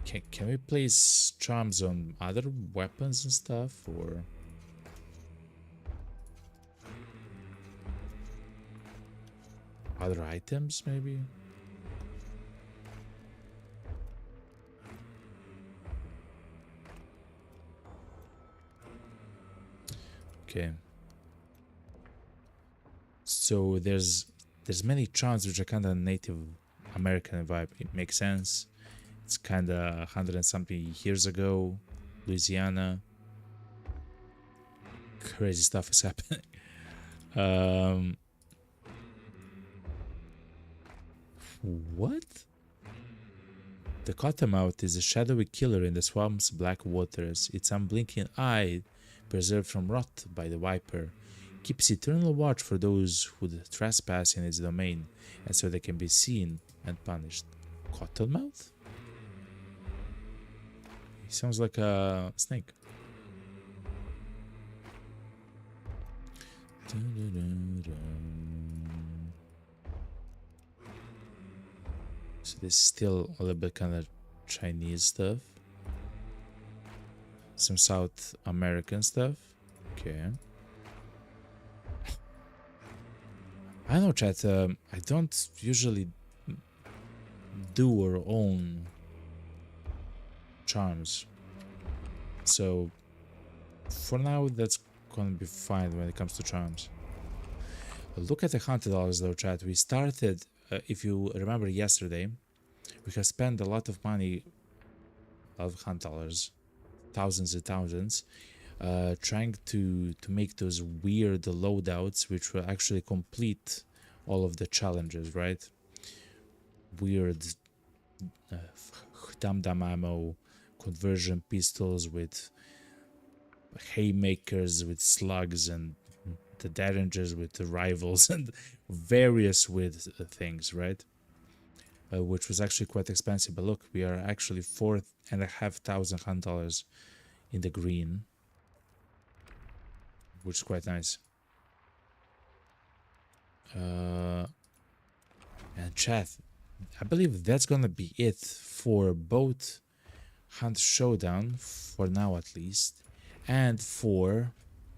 Can we place charms on other weapons and stuff, or other items maybe? Okay. So there's many charms which are kind of Native American vibe. It makes sense. It's kind of 100 and something years ago, Louisiana. Crazy stuff is happening. What? The Cottonmouth is a shadowy killer in the swamp's black waters. Its unblinking eye, preserved from rot by the viper, keeps eternal watch for those who trespass in its domain, and so they can be seen and punished. Cottonmouth? He sounds like a snake. So this is still a little bit kind of Chinese stuff. Some South American stuff. Okay. I know, chat, I don't usually do or own charms. So for now, that's gonna be fine when it comes to charms. Look at the $100 though, chat. We started, if you remember yesterday, we have spent a lot of money, of $100, thousands and thousands, trying to make those weird loadouts which will actually complete all of the challenges, right? Weird dum-dum ammo, conversion pistols with haymakers, with slugs, and the derringers with the rivals, and various weird things, right? Which was actually quite expensive. But look, we are actually $4,500 in the green. which is quite nice. And chat, I believe that's gonna be it for both Hunt Showdown, for now at least, and for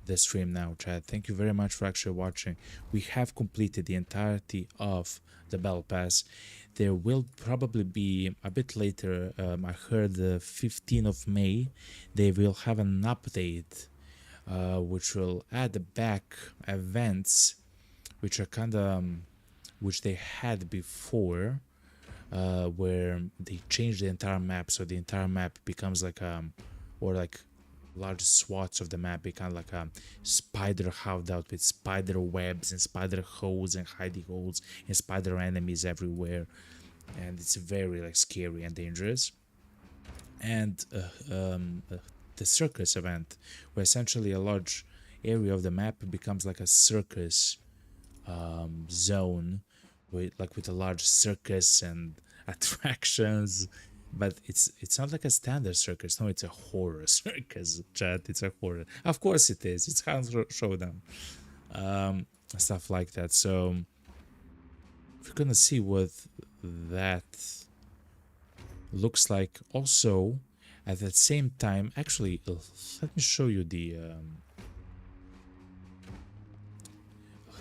the stream now, chat. Thank you very much for actually watching. We have completed the entirety of the Battle Pass. There will probably be a bit later, I heard the 15th of May, they will have an update which will add back events which are kind of which they had before, where they changed the entire map, so the entire map becomes like or like large swaths of the map become like a spider hideout with spider webs and spider holes and hiding holes and spider enemies everywhere, and it's very like scary and dangerous. And the circus event, where essentially a large area of the map becomes like a circus zone with a large circus and attractions, but it's not like a standard circus. No, it's a horror circus, chat. It's a horror. Of course it is. It's Hunt Showdown, stuff like that. So we're gonna see what that looks like. Also, at the same time, actually, let me show you the.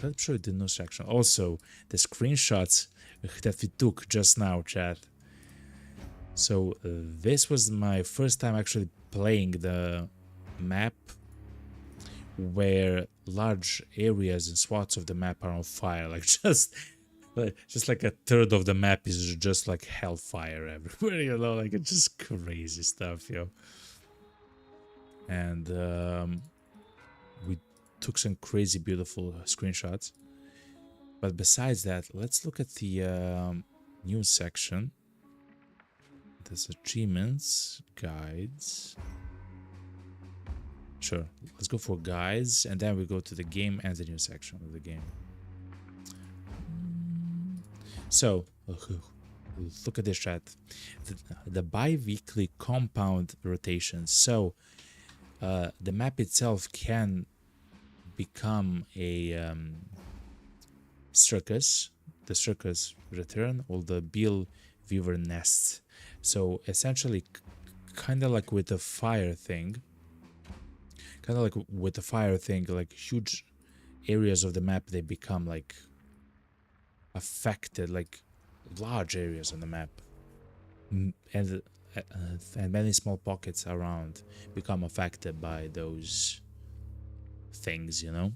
Let me show you the news section. Also, the screenshots that we took just now, chat. So this was my first time actually playing the map where large areas and swaths of the map are on fire. Like just like a third of the map is just like hellfire everywhere, you know, like it's just crazy stuff, yo. And we took some crazy beautiful screenshots. But besides that, let's look at the news section. There's achievements, guides. Sure, let's go for guides, and then we go to the game and the news section of the game. So, look at this, chat. The bi-weekly compound rotation. So, the map itself can become a circus. The circus return, or the Bill Weaver nests. So essentially, kind of like with the fire thing, like huge areas of the map, they become like affected, like large areas on the map, and many small pockets around become affected by those things, you know.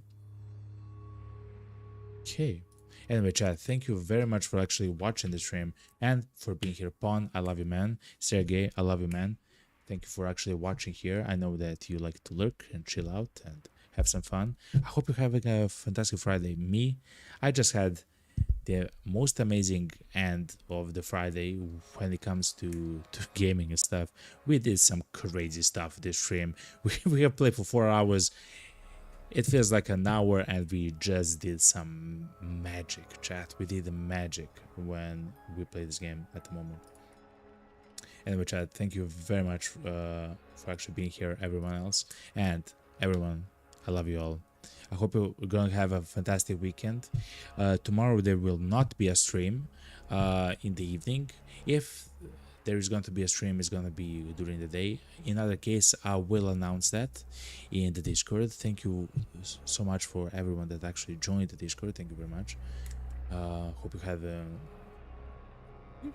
Okay. Anyway, chat, thank you very much for actually watching the stream and for being here. Pawn, I love you, man. Sergey, I love you, man. Thank you for actually watching here. I know that you like to lurk and chill out and have some fun. I hope you're having a fantastic Friday. Me, I just had the most amazing end of the Friday when it comes to gaming and stuff. We did some crazy stuff this stream. We have played for 4 hours. It feels like an hour, and we just did some magic, chat. We did the magic when we play this game at the moment. Anyway, chat, thank you very much for actually being here, everyone else. And everyone, I love you all. I hope you're going to have a fantastic weekend. Tomorrow there will not be a stream in the evening. If there is going to be a stream, it's going to be during the day. In other case, I will announce that in the Discord. Thank you so much for everyone that actually joined the Discord. Thank you very much. Hope you have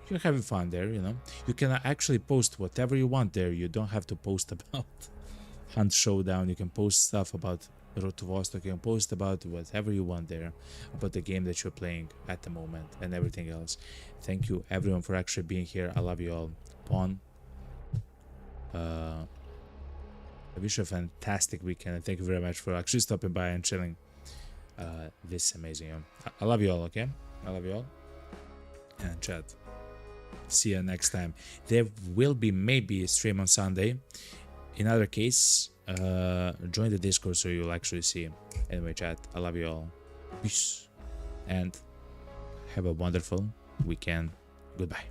you're having fun there, you know. You can actually post whatever you want there. You don't have to post about Hunt Showdown. You can post stuff about Road to Vostok. You can post about whatever you want there, about the game that you're playing at the moment and everything else. Thank you everyone for actually being here. I love you all. Pawn, I wish you a fantastic weekend, and thank you very much for actually stopping by and chilling. This is amazing. I love you all. Okay, I love you all. And chat, see you next time. There will be maybe a stream on Sunday. In other case, join the Discord so you'll actually see. Anyway, chat, I love you all. Peace. And have a wonderful weekend. Goodbye.